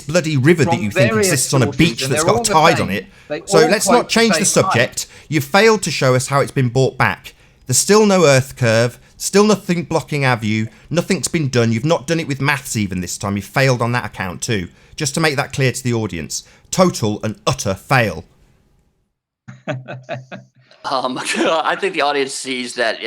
bloody river that you think exists on a beach that's got a tide on it. So let's not change the subject. You've failed to show us how it's been brought back. There's still no Earth curve, still nothing blocking our view, nothing's been done. You've not done it with maths even this time. You've failed on that account too. Just to make that clear to the audience. Total and utter fail. I think the audience sees that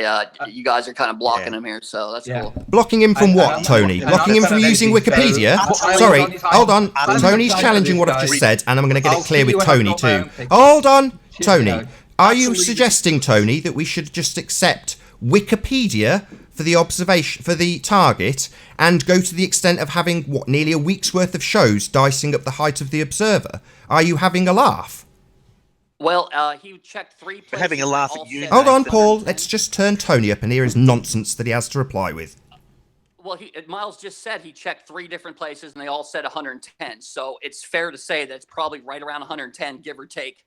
you guys are kind of blocking him here, so that's cool. Blocking him from what, Tony? Blocking him from using Wikipedia? Sorry, hold on. Tony's challenging what I've just said, and I'm going to get it clear with Tony too. Hold on, Tony. Are you suggesting, Tony, that we should just accept Wikipedia for the observation, for the target, and go to the extent of having, what, nearly a week's worth of shows dicing up the height of the observer? Are you having a laugh? Well, he checked 3 places. Having a laugh at you. Hold on, Paul. Let's just turn Tony up and hear his nonsense that he has to reply with. Well, Miles just said he checked 3 different places, and they all said 110. So it's fair to say that it's probably right around 110, give or take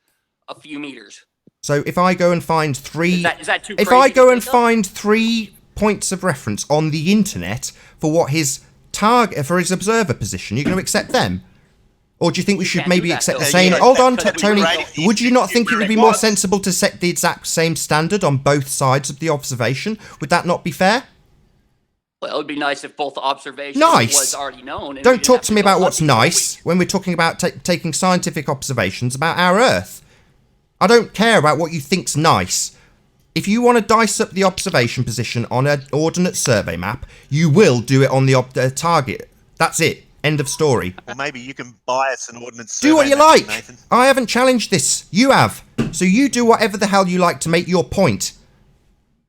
a few meters. So if I go and find three... Is that too If crazy I to go think and of? find 3 points of reference on the internet for what his target, for his observer position, you're going to accept them? Or do you think we should can't maybe do that, accept though. the same... Yeah, Hold on, because Tony. we- Would you not think it would be more sensible to set the exact same standard on both sides of the observation? Would that not be fair? Well, it would be nice if both observations Nice. was already known. and we Don't didn't talk have to me go about what's looking for a nice week. when we're talking about taking scientific observations about our Earth. I don't care about what you think's nice. If you want to dice up the observation position on an ordnate survey map, you will do it on the target. That's it. End of story. Well, maybe you can buy us an ordnance. Do what you survey map, like. Nathan. I haven't challenged this. You have. So you do whatever the hell you like to make your point.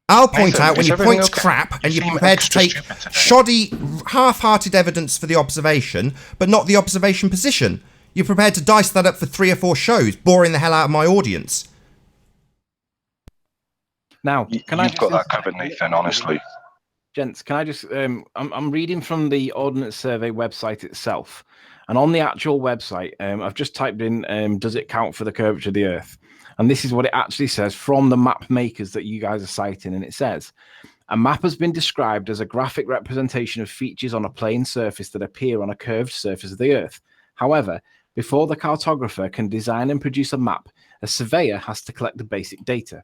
I'll point Nathan, out when is your everything point's okay? crap and You you're seem prepared to extra take stupid today. shoddy, half-hearted evidence for the observation, but not the observation position. You're prepared to dice that up for 3 or 4 shows, boring the hell out of my audience. Now, can I You've got that covered, Nathan, honestly. Gents, can I just I'm reading from the Ordnance Survey website itself, and on the actual website, I've just typed in does it count for the curvature of the Earth? And this is what it actually says from the map makers that you guys are citing, and it says a map has been described as a graphic representation of features on a plane surface that appear on a curved surface of the Earth. However, before the cartographer can design and produce a map, a surveyor has to collect the basic data.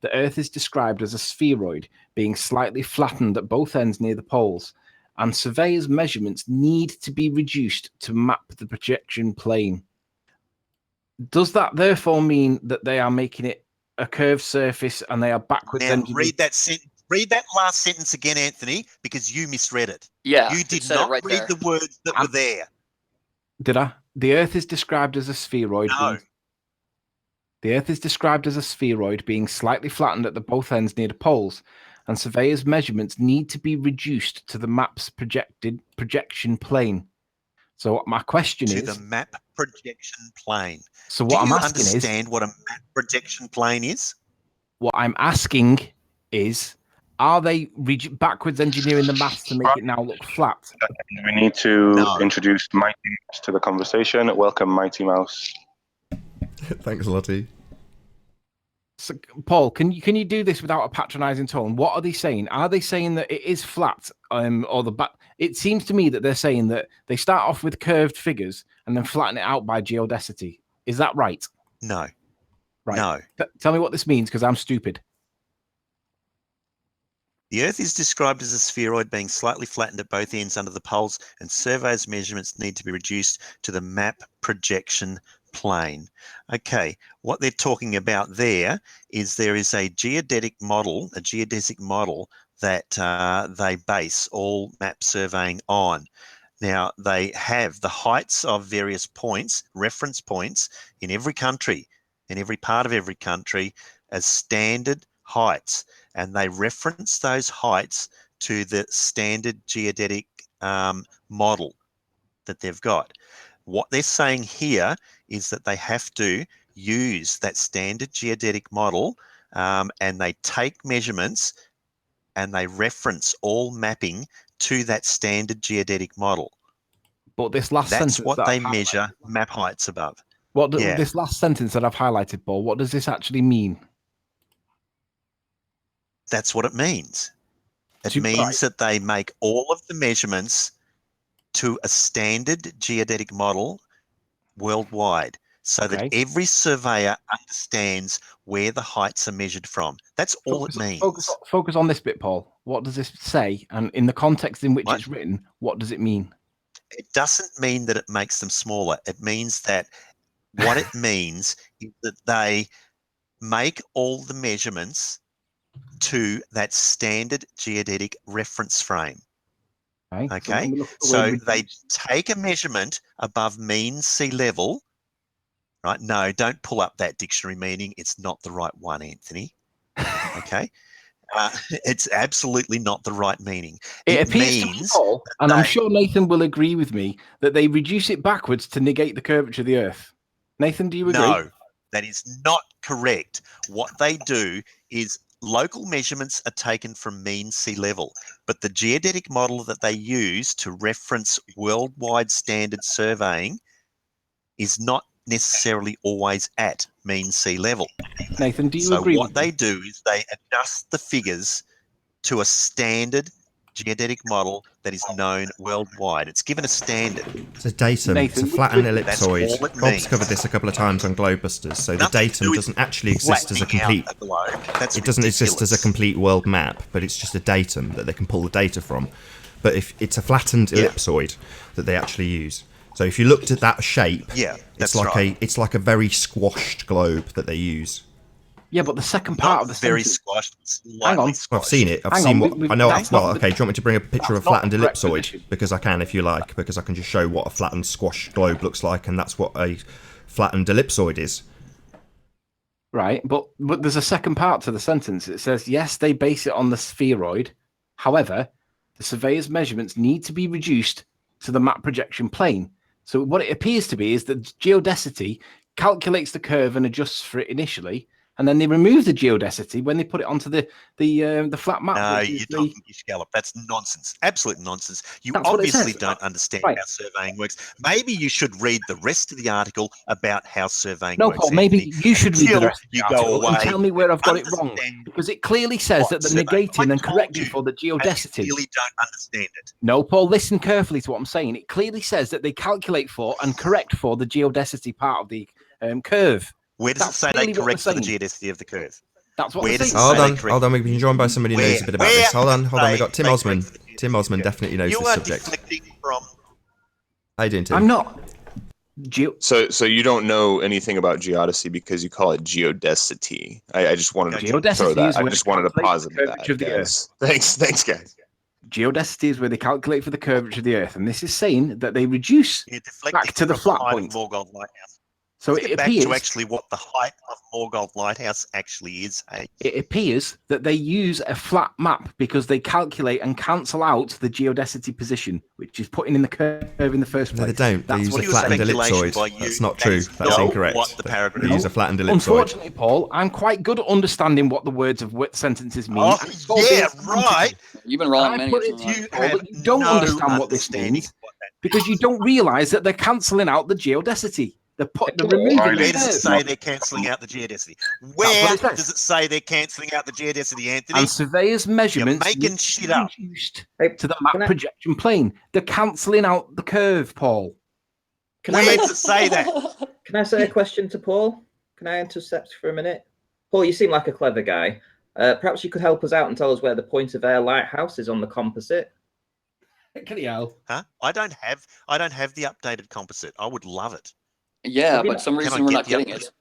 The Earth is described as a spheroid, being slightly flattened at both ends near the poles, and surveyors' measurements need to be reduced to map the projection plane. Does that therefore mean that they are making it a curved surface and they are backwards Now, engineered? read that last sentence again, Anthony, because you misread it. Yeah, You it did said it not right read there. the words that were there. Did I? The Earth is described as a spheroid. No. The Earth is described as a spheroid being slightly flattened at the both ends near the poles, and surveyors' measurements need to be reduced to the map's projection plane. So my question To is, the map projection plane. so Do what I'm you asking is, understand what a map projection plane is? what I'm asking is, are they backwards engineering the maths to make it now look flat? We need to No. introduce Mighty Mouse to the conversation. Welcome, Mighty Mouse. Thanks, Lottie. So, Paul, can you do this without a patronising tone? What are they saying? Are they saying that it is flat, or the back? It seems to me that they're saying that they start off with curved figures and then flatten it out by geodesity. Is that right? No. Right. No. Tell me what this means, because I'm stupid. The Earth is described as a spheroid being slightly flattened at both ends under the poles, and surveyors' measurements need to be reduced to the map projection plane. Okay, what they're talking about there is a geodetic model, that they base all map surveying on. Now, they have the heights of various points, reference points, in every country, in every part of every country, as standard heights, and they reference those heights to the standard geodetic model that they've got. What they're saying here is that they have to use that standard geodetic model, and they take measurements and they reference all mapping to that standard geodetic model. But this last That's sentence what that they I've measure map heights above. This last sentence that I've highlighted, Paul, what does this actually mean? That's what it means. It means that they make all of the measurements to a standard geodetic model worldwide, so that every surveyor understands where the heights are measured from. That's all it means. Focus on this bit, Paul. What does this say? And in the context in which it's written, what does it mean? It doesn't mean that it makes them smaller. It means that what it means is that they make all the measurements to that standard geodetic reference frame. Okay, so they take a measurement above mean sea level, right? No, don't pull up that dictionary meaning. It's not the right one, Anthony. Okay, it's absolutely not the right meaning. It appears to me, Paul, and I'm sure Nathan will agree with me, that they reduce it backwards to negate the curvature of the Earth. Nathan, do you agree? No, that is not correct. What they do is local measurements are taken from mean sea level, but the geodetic model that they use to reference worldwide standard surveying is not necessarily always at mean sea level. Nathan, do you agree? So what they do is they adjust the figures to a standard geodetic model that is known worldwide. It's given a standard. It's a datum. Nathan, it's a flattened ellipsoid. That's all it Bob's means. covered this a couple of times on Globebusters. So the datum doesn't actually exist as a complete. It doesn't exist as a complete world map, but it's just a datum that they can pull the data from. But if it's a flattened ellipsoid that they actually use. So if you looked at that shape, it's like a very squashed globe that they use. Yeah, but the second part of the very sentence, squashed. Hang on. I've seen it. I've seen what I know. Well, okay. Do you want me to bring a picture of a flattened ellipsoid? Because I can, if you like. Because I can just show what a flattened squashed globe looks like, and that's what a flattened ellipsoid is. Right, but there's a second part to the sentence. It says, yes, they base it on the spheroid. However, the surveyor's measurements need to be reduced to the map projection plane. So what it appears to be is that geodesity calculates the curve and adjusts for it initially, and then they remove the geodesity when they put it onto the flat map. No, you're talking scallop. That's nonsense. Absolute nonsense. You obviously don't understand how surveying works. Maybe you should read the rest of the article about how surveying works. No, Paul, maybe you should read the rest of the article away and tell me where I've got it wrong. Because it clearly says that they're negating and correcting for the geodesity. I really don't understand it. No, Paul, listen carefully to what I'm saying. It clearly says that they calculate for and correct for the geodesity part of the curve. Where does it say they correct for the geodesity of the curve? That's what Where does it Hold say on, hold on. We've been joined by somebody who knows a bit about this. Hold on. We've got Tim Osman. Tim Osman definitely knows this subject. How you doing, Tim? I'm not. So you don't know anything about geodesy because you call it geodesity. I just wanted to throw that. I just wanted to posit that. Guys. Thanks, guys. Geodesity is where they calculate for the curvature of the Earth, and this is saying that they reduce back to the flat point. So it appears to actually what the height of Morgold Lighthouse actually is. It appears that they use a flat map because they calculate and cancel out the geodesity position, which is putting in the curve in the first place. No, they don't. They use a flattened ellipsoid. That's not true. That's incorrect. They use a flattened ellipsoid. Unfortunately, Paul, I'm quite good at understanding what the words of sentences mean. Oh, yeah, right. You've been wrong many times. You don't understand what this means because you don't realise that they're cancelling out the geodesity. They're removing Where does it say they're cancelling out the geodesity? Where does it say they're cancelling out the geodesity, Anthony? And surveyors' measurements You're making shit up to the map projection plane. They're cancelling out the curve, Paul. Where does it say that? Can I say a question to Paul? Can I intercept for a minute? Paul, you seem like a clever guy. Perhaps you could help us out and tell us where the Point of Air Lighthouse is on the composite. Can you help? Huh? I don't have the updated composite. I would love it. Yeah, but some reason we're not getting it.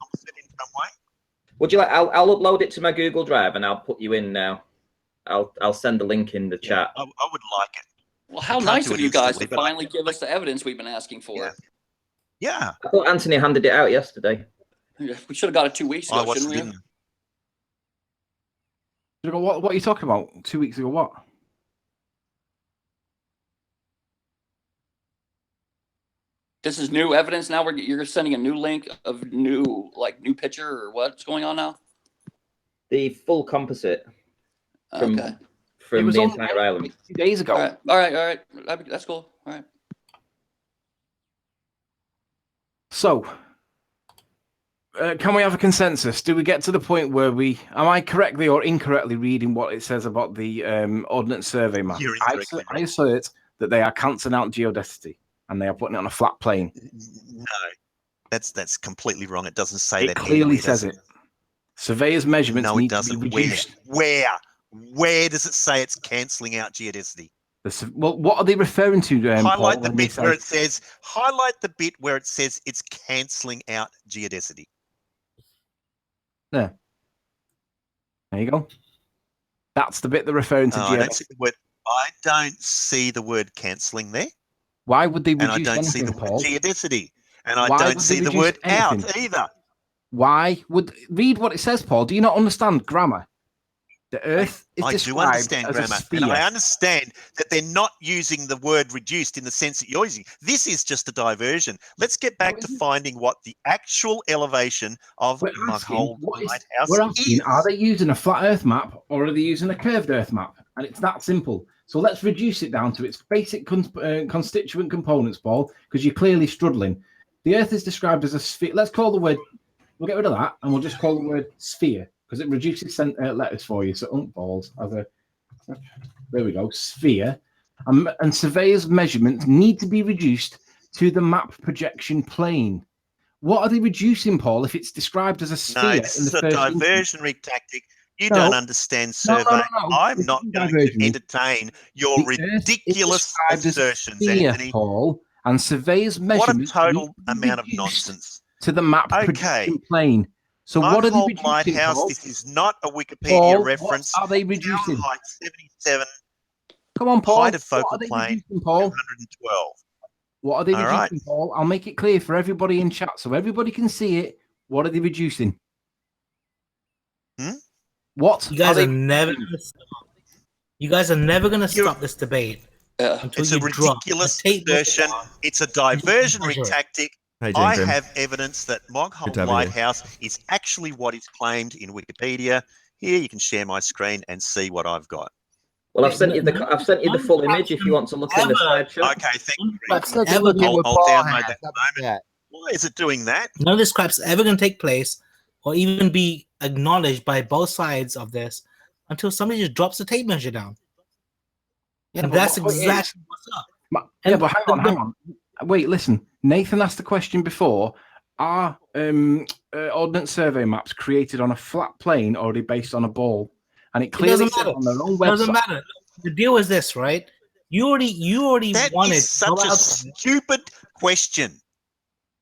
Would you like? I'll upload it to my Google Drive and I'll put you in now. I'll send the link in the chat. I would like it. Well, how nice of you guys to finally give us the evidence we've been asking for. Yeah. I thought Anthony handed it out yesterday. We should have got it 2 weeks ago, shouldn't we? What are you talking about? 2 weeks ago, what? This is new evidence now. You're sending a new link of new picture or what's going on now? The full composite from Okay. It was the on entire island. 2 days ago. All right. That's cool. All right. So, can we have a consensus? Do we get to the point where am I correctly or incorrectly reading what it says about the Ordnance Survey map? You're I incorrectly assert that they are cancelling out geodesity and they are putting it on a flat plane. No, that's completely wrong. It doesn't say It that. clearly anywhere, says does it. Surveyors' measurements No, it need to doesn't. be reduced. Where does it say it's cancelling out geodesity? Well, what are they referring to? Highlight Paul, the when they bit say- where it says. Highlight the bit where it says it's cancelling out geodesity. There you go. That's the bit they're referring to. I don't see the word. I don't see the word cancelling there, Why would they and reduce I don't see anything, the word Paul? geodesity, and I Why don't would they see the reduce word anything? out either. Why would read what it says, Paul? Do you not understand grammar? The Earth is I do described understand as a grammar, sphere. and I understand that they're not using the word reduced in the sense that you're using. This is just a diversion. Let's get back to finding what the actual elevation of Mughold Lighthouse We're asking, is. are they using a flat Earth map or are they using a curved Earth map? And it's that simple. So let's reduce it down to its basic constituent components, Paul, because you're clearly struggling. The Earth is described as a sphere. Let's call the word, we'll get rid of that, and we'll just call the word sphere, because it reduces letters for you. So balls as a, there we go, sphere. And surveyors' measurements need to be reduced to the map projection plane. What are they reducing, Paul, if it's described as a sphere? No, this is a diversionary tactic. You No. don't understand survey. No. I'm This not isn't going to diversionary. entertain your The Earth is ridiculous described as a assertions, sphere, Anthony. Paul, and surveyors' What a measurements total need to be amount of reduced nonsense. to the map Okay. projection plane. So what are they Mughold reducing, Lighthouse, Paul? this is not a Wikipedia Paul, reference. what are they reducing? Town height 77, Come on, Paul. height of What focal are they plane reducing, Paul? 112. What are they All reducing, right. Paul? I'll make it clear for everybody in chat so everybody can see it. What are they reducing? What You guys are are they never reducing? gonna stop. You guys are never gonna stop this debate until It's a you drop ridiculous a tape measure assertion. down. It's a diversionary measure it. tactic. How you doing, I Grim? have evidence that Good Mughold to have you. Lighthouse is actually what is claimed in Wikipedia. Here, you can share my screen and see what I've got. Well, I've sent you the full image if you want to look in the side chat. Okay, thank you. Crap's Greg. ever gonna- I'll download that in a moment. Why is it doing that? None of this crap's ever going to take place or even be acknowledged by both sides of this until somebody just drops the tape measure down. Yeah, And but that's my point is- exactly what's up. Yeah, but hang on. Wait, listen. Nathan asked the question before. Are Ordnance Survey maps created on a flat plane or are they based on a ball? And it It clearly doesn't says matter. on their own It doesn't website. matter. The deal is this, right? You already That wanted is such to go a out- stupid question.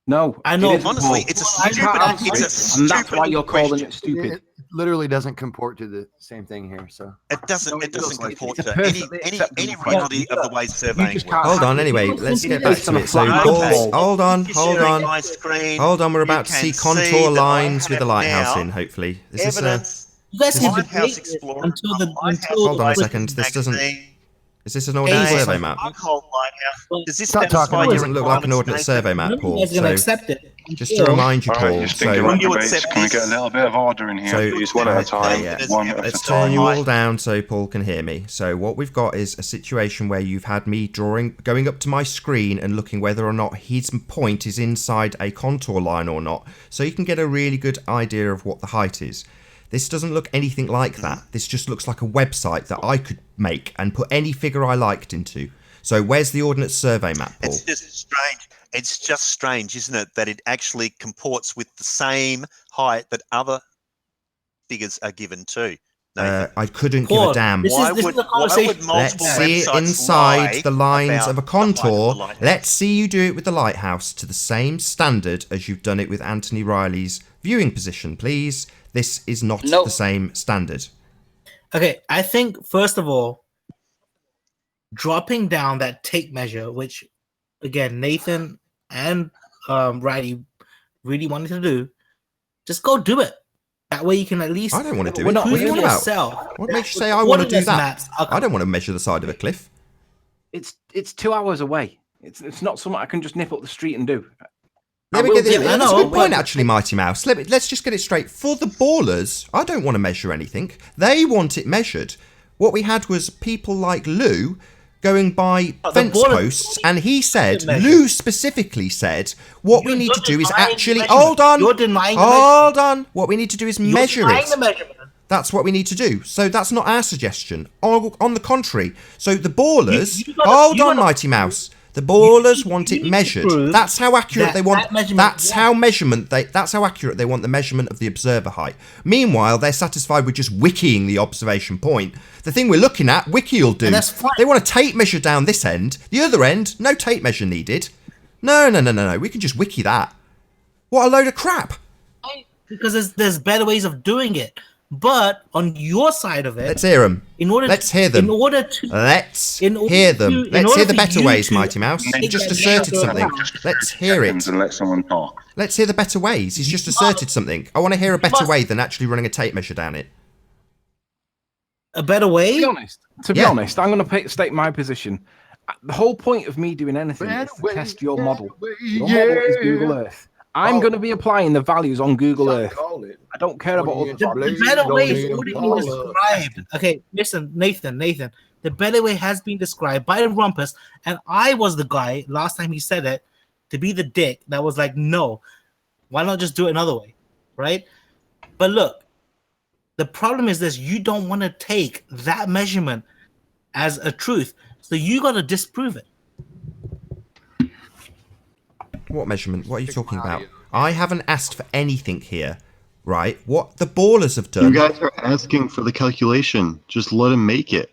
No, I know. it isn't, Honestly, Paul. it's a You stupid. can't answer It's a it, stupid and that's why you're calling question. it stupid. It literally doesn't comport to the same thing here. So It doesn't. No, It doesn't feels like comport it's a to any perfectly acceptable reality question. of the way surveying just works. can't Hold on, hack it. anyway, It's let's get based back on to a it. So, flat balls, ball. hold on, If hold you're sharing on. my screen, Hold on, we're you about to can see see contour that I lines with the have lighthouse now in, hopefully. Is this a... evidence. You guys can Lighthouse debate it Explorer until from Lighthouse Hold on a Light second, this doesn't... magazine. Is this an ordnance Hey, survey listen. map? Mughold Lighthouse. Does this Stop talking satisfy about It your doesn't look like an requirements, ordnance Nathan? survey map, None of you Paul. guys are going to So, accept it. just to remind you, All right, Paul, you so... stinking Will you debates. accept Can we get a this? little bit of order in here, So, please? One at a time. yeah. One at a Let's time. turn you all down so Paul can hear me. So what we've got is a situation where you've had me going up to my screen and looking whether or not his point is inside a contour line or not, so you can get a really good idea of what the height is. This doesn't look anything like that. This just looks like a website that I could make and put any figure I liked into. So where's the Ordnance Survey map, Paul? It's just strange. It's just strange, isn't it, that it actually comports with the same height that other figures are given to. Nathan. I couldn't Paul, give a damn. this is the conversation. multiple Let's see it websites inside lie the lines about of a the height of the contour. lighthouse? Let's see you do it with the lighthouse to the same standard as you've done it with Anthony Riley's viewing position, please. This is not Nope. the same standard. Okay, I think first of all, dropping down that tape measure, which again Nathan and Riley really wanted to do, just go do it. That way you can at least. I don't want to do We're it. not- What are you prove on to about? yourself What makes you that say I want to do coordinates that? maps are I don't want to measure the side of a cliff. It's 2 hours away. It's not something I can just nip up the street and do. Let I me will get this. do it. I That's a know, good point, but- actually, Mighty Mouse. Let's just get it straight. For the ballers, I don't want to measure anything. They want it measured. What we had was people like Lou going by The fence ballers- posts, and he said, measure. Lou specifically said, what we You're need to do is denying actually. the Hold measurement. on. You're denying the Hold on. What we need to do is You're measure denying it. the measurement. That's what we need to do. So that's not our suggestion. On the contrary. So the ballers. You gotta- Hold you on, gotta- Mighty Mouse. The ballers want you it need to measured. prove That's how accurate that they want. that measurement That's works. how measurement they. That's how accurate they want the measurement of the observer height. Meanwhile, they're satisfied with just wikiing the observation point. The thing we're looking at, Wiki will do. And that's fine. They want a tape measure down this end. The other end, no tape measure needed. No. We can just wiki that. What a load of crap. Because there's better ways of doing it. But on your side of it, Let's hear them. Let's hear them. In order to Let's in order hear them. to- in Let's order hear the for better you ways, to Mighty Mouse. He make just that asserted measure something. out. Let's hear it. And let someone talk. Let's hear the better ways. He's just asserted something. I want to hear a better way than actually running a tape measure down it. a better way. To be honest, I'm going to state my position. The whole point of me doing anything is to test your model. Your model is Google Earth. I'm going to be applying the values on Google Earth. I don't care about other The better way is already been described. Okay, listen, Nathan. The better way has been described by Rumpus, and I was the guy last time he said it to be the dick that was like, no, why not just do it another way, right? But look, the problem is this: you don't want to take that measurement as a truth, so you got to disprove it. What measurement? What are you talking about? I haven't asked for anything here, right? What the ballers have done. You guys are asking for the calculation. Just let him make it.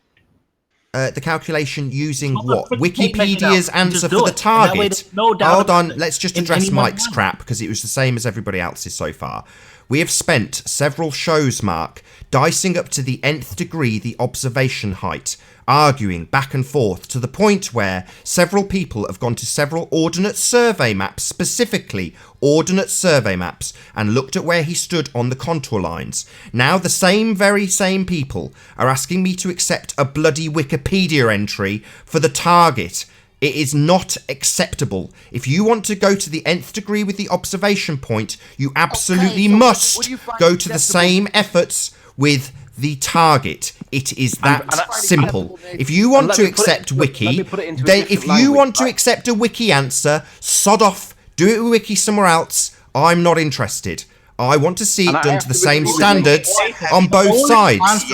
The calculation using what? put the tape measure down Wikipedia's and just answer do for the it. And that way target. there's no doubt Hold about on, it let's just in address anyone's Mike's mind. crap because it was the same as everybody else's so far. We have spent several shows, Mark, dicing up to the nth degree the observation height, arguing back and forth to the point where several people have gone to several ordnance survey maps, specifically ordnance survey maps, and looked at where he stood on the contour lines. Now the very same people are asking me to accept a bloody Wikipedia entry for the target. It is not acceptable. If you want to go to the nth degree with the observation point, you absolutely must go to the same efforts with the target. It is that simple. If you want to accept Wiki, then if you want to accept a Wiki answer, sod off, do it with Wiki somewhere else. I'm not interested. I want to see it done to the same standards on both sides.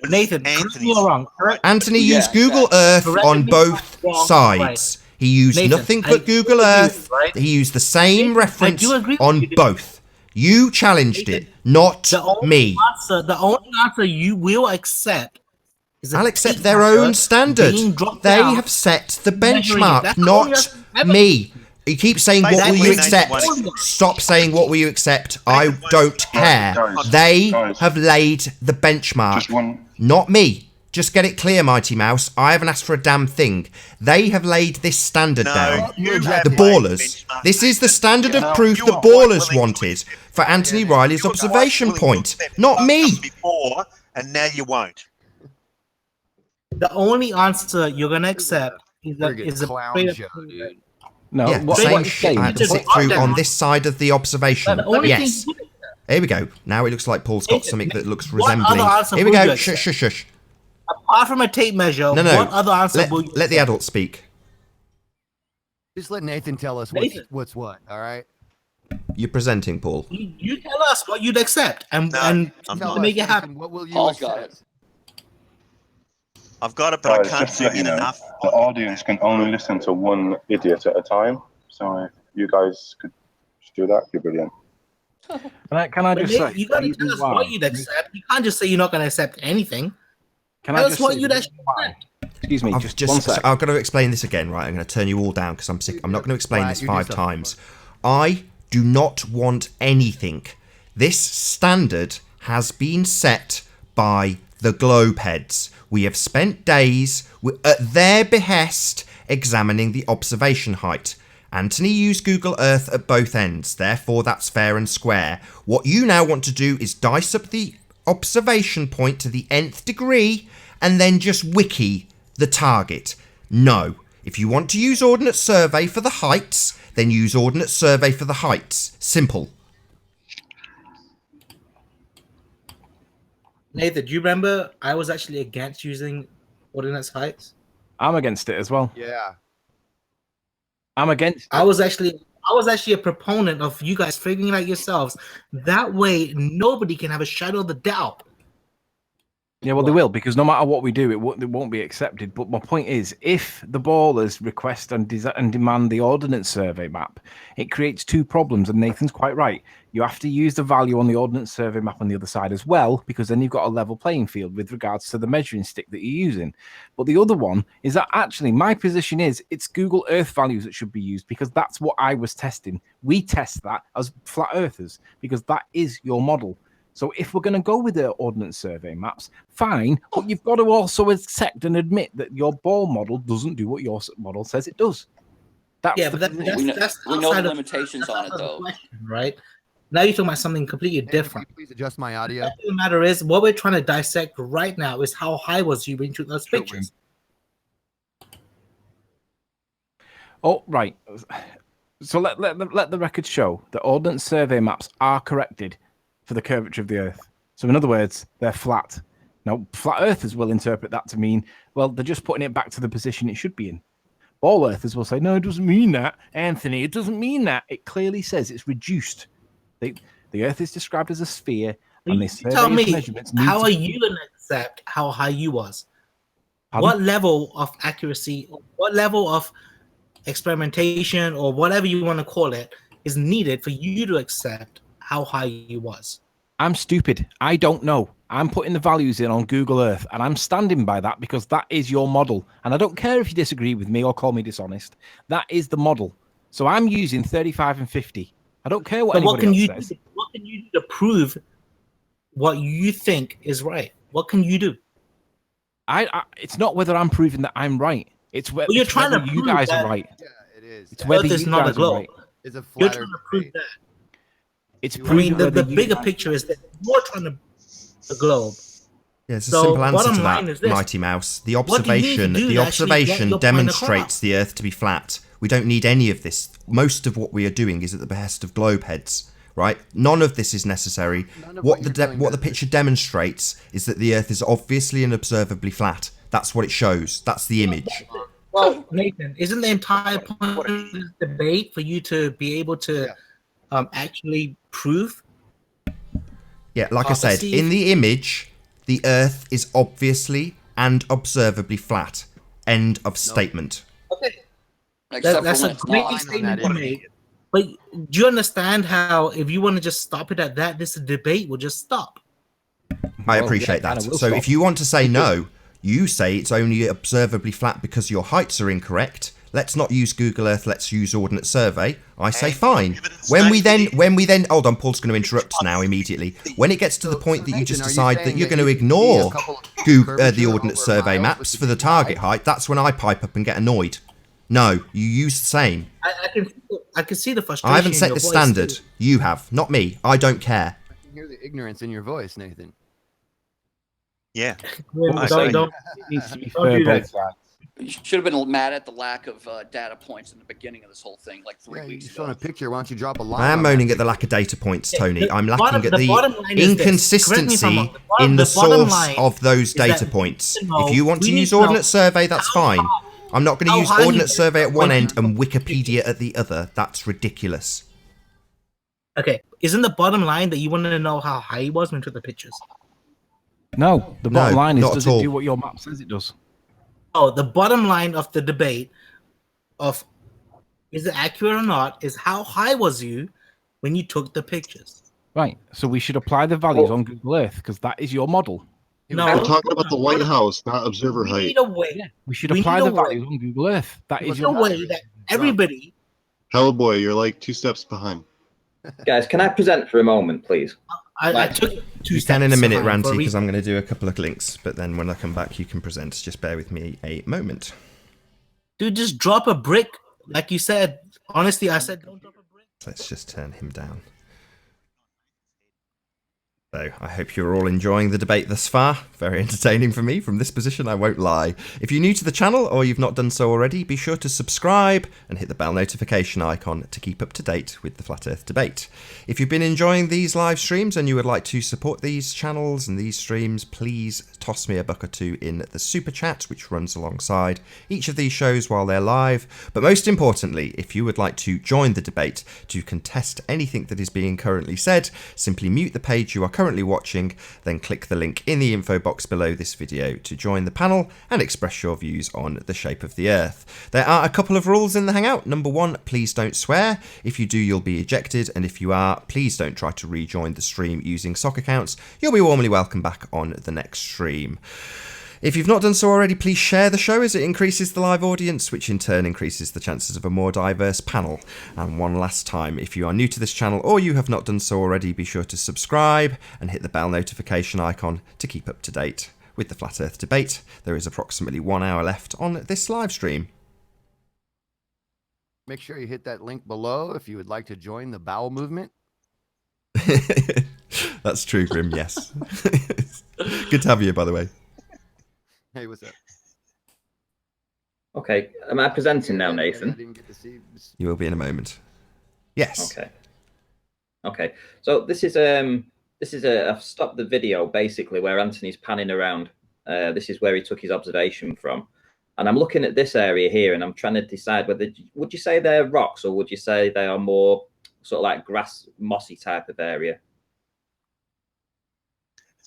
Nathan, correct me or wrong. Anthony used Google Earth on both sides. He used Nathan, nothing I but Google agree with Earth. you, right? He used the same reference do agree with on you. both. You challenged it, not me. The only answer you will accept is I'll accept their own standard. They have set the benchmark, not me. You keep saying, what will you accept? Stop saying, what will you accept? I don't care. They have laid the benchmark, not me. Just get it clear, Mighty Mouse. I haven't asked for a damn thing. They have laid this standard down. The ballers. This is the standard of proof the ballers wanted for Anthony Riley's observation point, not me. Before, and now you won't. The only answer you're gonna accept is a clown show, dude. No, Yeah, the same shit I had to sit through on this side of the observation. The only Yes. thing- Here we go. Now it looks like Paul's got something that looks what resembling. other answer Here we would go. you Shush, shush, shush. Apart from a tape measure, No. what other answer will you Let the adults speak. Just let Nathan tell us Nathan. what's what. All right. You're presenting, Paul. You tell us what you'd accept and I'm to make it happen. What will you Paul's got accept? it. I've got it, but I Guys, can't just to let zoom you in know, enough. the audience can only listen to one idiot at a time. So if you guys could just do that, it'd be brilliant. Can I just say? You gotta tell us what you'd accept. You can't just say you're not gonna accept anything. Can Tell I us just what say you'd the actually reason why? Excuse me, I've just one sec. I've got to explain this again, right? I'm going to turn you all down because I'm sick. I'm not going to explain Right, this you do 5 stuff. times. I do not want anything. This standard has been set by the globeheads. We have spent days at their behest examining the observation height. Anthony used Google Earth at both ends, therefore that's fair and square. What you now want to do is dice up the observation point to the nth degree and then just wiki the target. No. If you want to use Ordnance Survey for the heights, then use Ordnance Survey for the heights. Simple. Nathan, do you remember I was actually against using Ordnance Heights? I'm against it as well. Yeah. I'm against it. I was actually a proponent of you guys figuring it out yourselves. That way, nobody can have a shadow of the doubt. Yeah, well, they will, because no matter what we do, it won't be accepted. But my point is, if the ballers request and demand the Ordnance Survey map, it creates two problems, and Nathan's quite right. You have to use the value on the Ordnance Survey map on the other side as well, because then you've got a level playing field with regards to the measuring stick that you're using. But the other one is that actually my position is it's Google Earth values that should be used, because that's what I was testing. We test that as flat earthers, because that is your model. So if we're going to go with the Ordnance Survey maps, fine, but you've got to also accept and admit that your ball model doesn't do what your model says it does. That's we know the limitations on it, though. Right? Now you're talking about something completely different. Please adjust my audio. The matter is, what we're trying to dissect right now is how high was you when you took those pictures. Oh, right. So let the record show that Ordnance Survey maps are corrected for the curvature of the Earth. So in other words, they're flat. Now, flat earthers will interpret that to mean, well, they're just putting it back to the position it should be in. Ball earthers will say, no, it doesn't mean that, Anthony, it doesn't mean that. It clearly says it's reduced. The Earth is described as a sphere, and this Tell me, measurements how are you going to accept how high you was? Pardon? What level of accuracy, what level of experimentation, or whatever you want to call it, is needed for you to accept how high you was? I'm stupid. I don't know. I'm putting the values in on Google Earth, and I'm standing by that because that is your model. And I don't care if you disagree with me or call me dishonest. That is the model. So I'm using 35 and 50. I don't care what anybody else says. What can you do to prove what you think is right? What can you do? It's not whether I'm proving that I'm right. It's whether you're trying to you guys are right. Yeah, it is. It's whether Earth is you not a guys are globe. right. It's a You're flatter trying to prove that. It's I mean, proving the bigger picture is that you're trying to the globe. Yeah, it's a So, simple answer bottom to line that, is this. Mighty Mouse. The What do you need to observation, do the to actually get observation your point demonstrates across? the Earth to be flat. We don't need any of this. Most of what we are doing is at the behest of globe heads, right? None of this is necessary. What the picture demonstrates is that the Earth is obviously and observably flat. That's what it shows. That's the image. Well, Nathan, isn't the entire point of this debate for you to be able to actually prove? Yeah, like I said, in the image, the Earth is obviously and observably flat. End of statement. Okay. Except That's for a when it's great not. statement to make. But do you understand how, if you want to just stop it at that, this debate will just stop? I appreciate that. So if you want to say no, you say it's only observably flat because your heights are incorrect. Let's not use Google Earth, let's use Ordnance Survey. I say fine. When we then hold on, Paul's going to interrupt now immediately. When it gets to the point that you just decide that you're going to ignore the Ordnance Survey maps for the target height, that's when I pipe up and get annoyed. No, you use the same. I can see the frustration. I haven't in set your the voice, standard. too. You have, not me. I don't care. I can hear the ignorance in your voice, Nathan. Yeah. Don't do that. You should have been mad at the lack of data points in the beginning of this whole thing, like 3 Yeah, you weeks just ago. want a picture. Why don't you drop a line? I am on moaning that at the lack of data points, Tony. I'm bottom- lacking at the bottom the line is this. Correct me if I'm inconsistency wrong. The in the bottom source line of those is that data we points. need to know- If you want we to need use to know Ordnance Survey, that's how fine. I'm not going to how use high Ordnance you- Survey at one when end you- and Wikipedia at the other. That's ridiculous. Okay, isn't the bottom line that you wanted to know how high he was when you took the pictures? No, the bottom No, line is, not does at it all. do what your map says it does? Oh, the bottom line of the debate of is it accurate or not is how high was you when you took the pictures? Right. So we should apply the values on Google Earth because that is your model. No, We're talking about the lighthouse, not observer we height. need a way. Yeah, we should We apply need the a way. values on Google Earth. That is There's your a way that everybody. Hellboy, you're like 2 steps behind. Guys, can I present for a moment, please? I took two You steps can in a minute, behind for Ranty, a because reason. I'm going to do a couple of links. But then when I come back, you can present. Just bear with me a moment. Dude, just drop a brick, like you said. Honestly, I said don't drop a brick. Let's just turn him down. So I hope you're all enjoying the debate thus far. Very entertaining for me from this position, I won't lie. If you're new to the channel or you've not done so already, be sure to subscribe and hit the bell notification icon to keep up to date with the Flat Earth debate. If you've been enjoying these live streams and you would like to support these channels and these streams, please toss me a buck or two in the super chat, which runs alongside each of these shows while they're live. But most importantly, if you would like to join the debate to contest anything that is being currently said, simply mute the page you are currently watching, then click the link in the info box below this video to join the panel and express your views on the shape of the Earth. There are a couple of rules in the Hangout. Number one, please don't swear. If you do, you'll be ejected, and if you are, please don't try to rejoin the stream using sock accounts. You'll be warmly welcome back on the next stream. If you've not done so already, please share the show as it increases the live audience, which in turn increases the chances of a more diverse panel. And one last time, if you are new to this channel or you have not done so already, be sure to subscribe and hit the bell notification icon to keep up to date with the Flat Earth debate. There is approximately 1 hour left on this live stream. Make sure you hit that link below if you would like to join the bowel movement. That's true, Grim, yes. Good to have you, by the way. Hey, what's up? Okay, am I presenting now, Nathan? I didn't get to see. You will be in a moment. Yes. Okay. Okay. So this is I've stopped the video basically where Anthony's panning around. This is where he took his observation from, and I'm looking at this area here, and I'm trying to decide whether would you say they're rocks or would you say they are more sort of like grass, mossy type of area?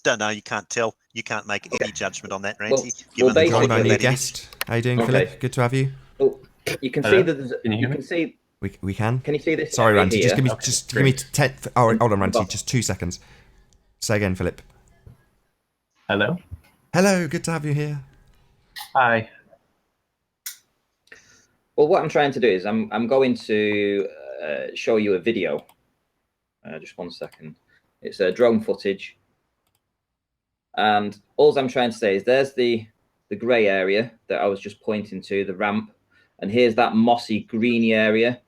Don't know. You can't tell. You can't make any judgment on that, Ranty. Well, given the Joined by content new that it is. guest. How you doing, Okay. Philip? Good to have you. Well, you can Hello? see that there's, Can you hear me? can see. We can. Can you see this? Sorry, area Ranty. here? Just give me Okay, give me great. 10. Oh, hold on, Ranty. Just 2 seconds. Say again, Philip. Hello. Hello. Good to have you here. Hi. Well, what I'm trying to do is I'm going to show you a video. Just 1 second. It's drone footage. And all I'm trying to say is there's the grey area that I was just pointing to, the ramp. And here's that mossy, greeny area.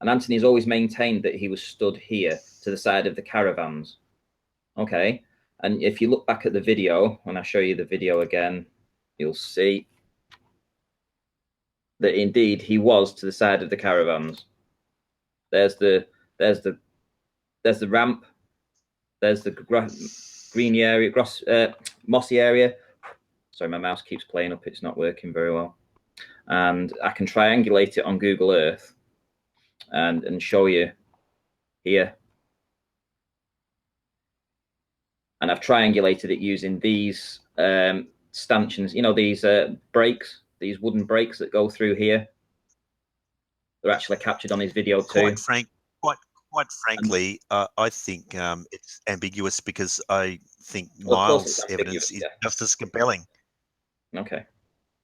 And Anthony's always maintained that he was stood here to the side of the caravans. Okay. And if you look back at the video, when I show you the video again, you'll see that indeed he was to the side of the caravans. There's the ramp. There's the greeny area, mossy area. Sorry, my mouse keeps playing up. It's not working very well. And I can triangulate it on Google Earth and show you here. And I've triangulated it using these stanchions, you know, these brakes, these wooden brakes that go through here. They're actually captured on his video too. Quite frankly, I think it's ambiguous because I think Well, of course Miles' it's evidence ambiguous, is yeah. just as compelling. Okay.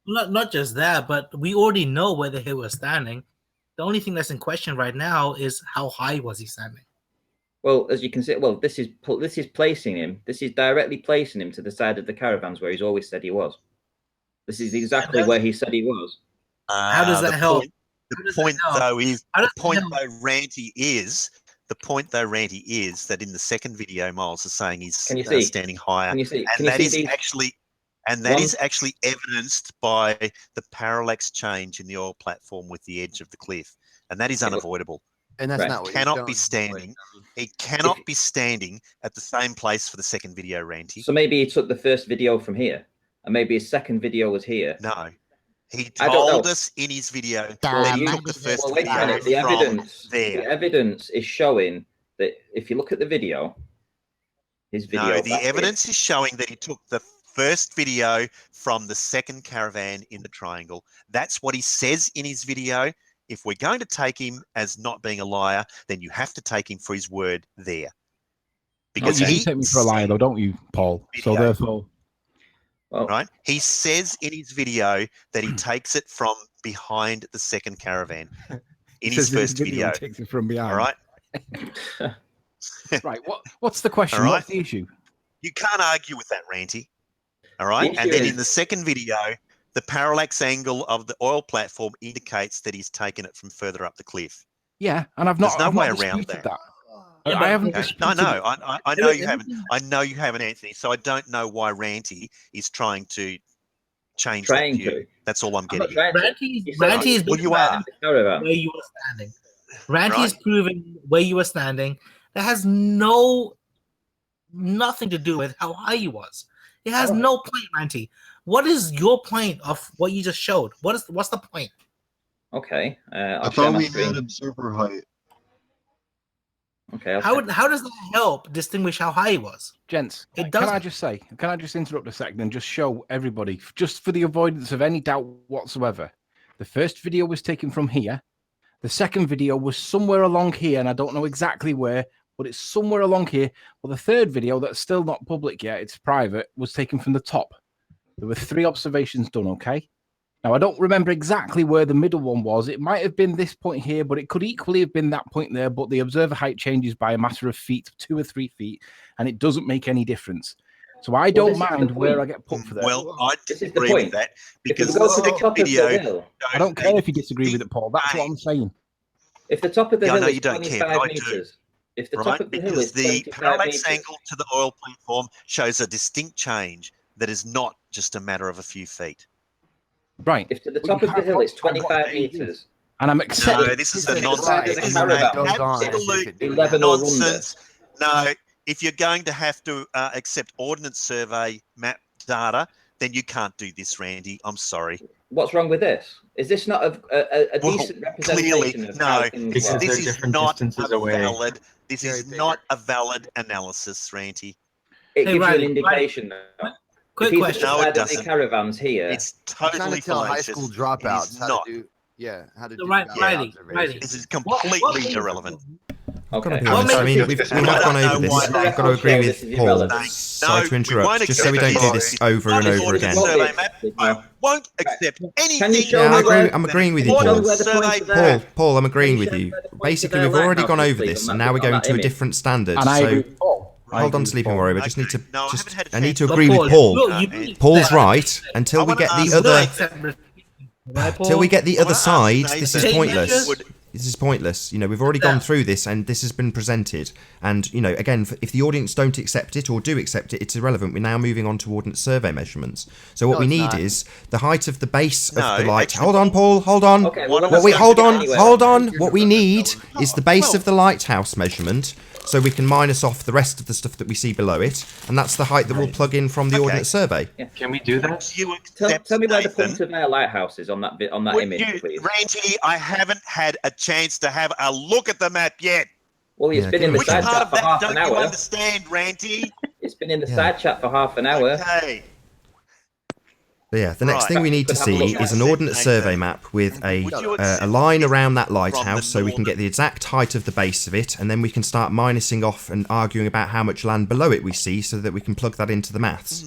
Not just that, but we already know where the hill was standing. The only thing that's in question right now is how high was he standing? Well, as you can see, well, this is placing him. This is directly placing him to the side of the caravans where he's always said he was. This is exactly where he said he was. How does that help? The point, Ranty, is that in the second video, Miles is saying he's standing higher. Can you see? And that is actually evidenced by the parallax change in the oil platform with the edge of the cliff, and that is unavoidable. And that's not what you're cannot be showing. standing. He cannot be standing at the same place for the second video, Ranty. So maybe he took the first video from here, and maybe his second video was here. No, he told us in his video that he took the first wait a video minute. The from there. The evidence is showing that if you look at the video, his video. No, the evidence is showing that he took the first video from the second caravan in the triangle. That's what he says in his video. If we're going to take him as not being a liar, then you have to take him for his word there. Because you do take me for a liar, though, don't you, Paul? So therefore, right? He says in his video that he takes it from behind the second caravan in his first video. Takes it from behind. All right. Right. What's the question? All right. What's the issue? You can't argue with that, Ranty. All right. And then in the second video, the parallax angle of the oil platform indicates that he's taken it from further up the cliff. Yeah, and I've not. There's no I've not way around disputed that. Yeah, I haven't Okay. disputed. No, I know you haven't. I know you haven't, Anthony. So I don't know why Ranty is trying to change that view. That's all I'm getting. Ranty is Well, you are. where you were standing. Ranty is proving where you were standing. That has nothing to do with how high you was. It has no point, Ranty. What is your point of what you just showed? What's the point? Okay. I thought we had observer height. Okay. How does that help distinguish how high he was? Gents, It can doesn't. I just say, can I just interrupt a second and just show everybody, just for the avoidance of any doubt whatsoever, the first video was taken from here. The second video was somewhere along here, and I don't know exactly where, but it's somewhere along here. Well, the third video that's still not public yet, it's private, was taken from the top. There were 3 observations done, okay? Now, I don't remember exactly where the middle one was. It might have been this point here, but it could equally have been that point there, but the observer height changes by a matter of feet, 2 or 3 feet, and it doesn't make any difference. So I don't mind where I get put for that. Well, I disagree with that because the second video. I don't care if you disagree with it, Paul. That's what I'm saying. If the top of the Yeah, hill no, is you don't care, 25 but I do. meters, if the Right? top of the hill Because is the 25 parallax meters, angle to the oil platform shows a distinct change that is not just a matter of a few feet. Right. if to the top of the hill it's 25 meters, And I'm accepting. No, this is the nonsense. Right. This is Caravan. absolute 11 or under. nonsense. No, if you're going to have to accept Ordnance Survey map data, then you can't do this, Randy. I'm sorry. What's wrong with this? Is this not a Well, decent clearly, representation of no. how things This, work? this is not a valid. This is not a valid analysis, Ranty. It gives you an Riley, indication. though. Quick if he's question. at the No, it side of the doesn't. caravans here, It's I'm trying totally to tell high fallacious. school It is dropouts how not. to do, how to So do Riley, observations. This is completely irrelevant. I've got to Okay. be What honest. I makes mean, it we different? have gone I don't over know this. why I've got to agree this is with Paul. irrelevant. Sorry to we interrupt. won't Just so we don't do accept this over and Ordnance over again. Survey map. I won't accept anything. show Yeah, me where- I'm agreeing with you, Can you show Paul. me where the points are Paul, there? Paul, I'm agreeing Can you with show me you. where the points Basically, are there? we've already gone Lighthouses, over please, this, on and that- now we're on going that to a image. different standard. And I agree So with Paul. hold on, Sleeping Warrior. We just need to No, I just. haven't had a I need to chance. agree with Paul, Paul. look, you- Paul's right until we wanna get ask the other. Right, Paul? Till we get the I other wanna ask side, Nathan this is Take pointless. measures. This is pointless. You know, we've already gone through this, and this has been presented. And you know, again, if the audience don't accept it or do accept it, it's irrelevant. We're now moving on to Ordnance Survey measurements. So what No, we it's need not. is the height of the base No, of the light. actually- Hold on, Paul. Hold on. Okay, One of What us we don't hold get on. anywhere. Hold on. What we need is the base of the lighthouse measurement, so we can minus off the rest of the stuff that we see below it, and that's the height that we'll plug in from the Okay. Ordnance Survey. Can we do that? Would you Tell accept, me where the Nathan, point of our lighthouse is on that bit, on that would image, you, please. Ranty, I haven't had a chance to have a look at the map yet. Well, it's Yeah, been give in me the a Which side chance. part chat of for that half an don't you hour. understand, Ranty? It's been in the Yeah. side chat for half an hour. Okay. But yeah, the next Right. thing we need to Could have a see look is at an it. Ordnance Survey map with a Would you accept a line around that from the lighthouse, so we can get the exact height of the base of it, and then we can start minusing off and arguing about how much land below it we see, so that we can plug that into the maths.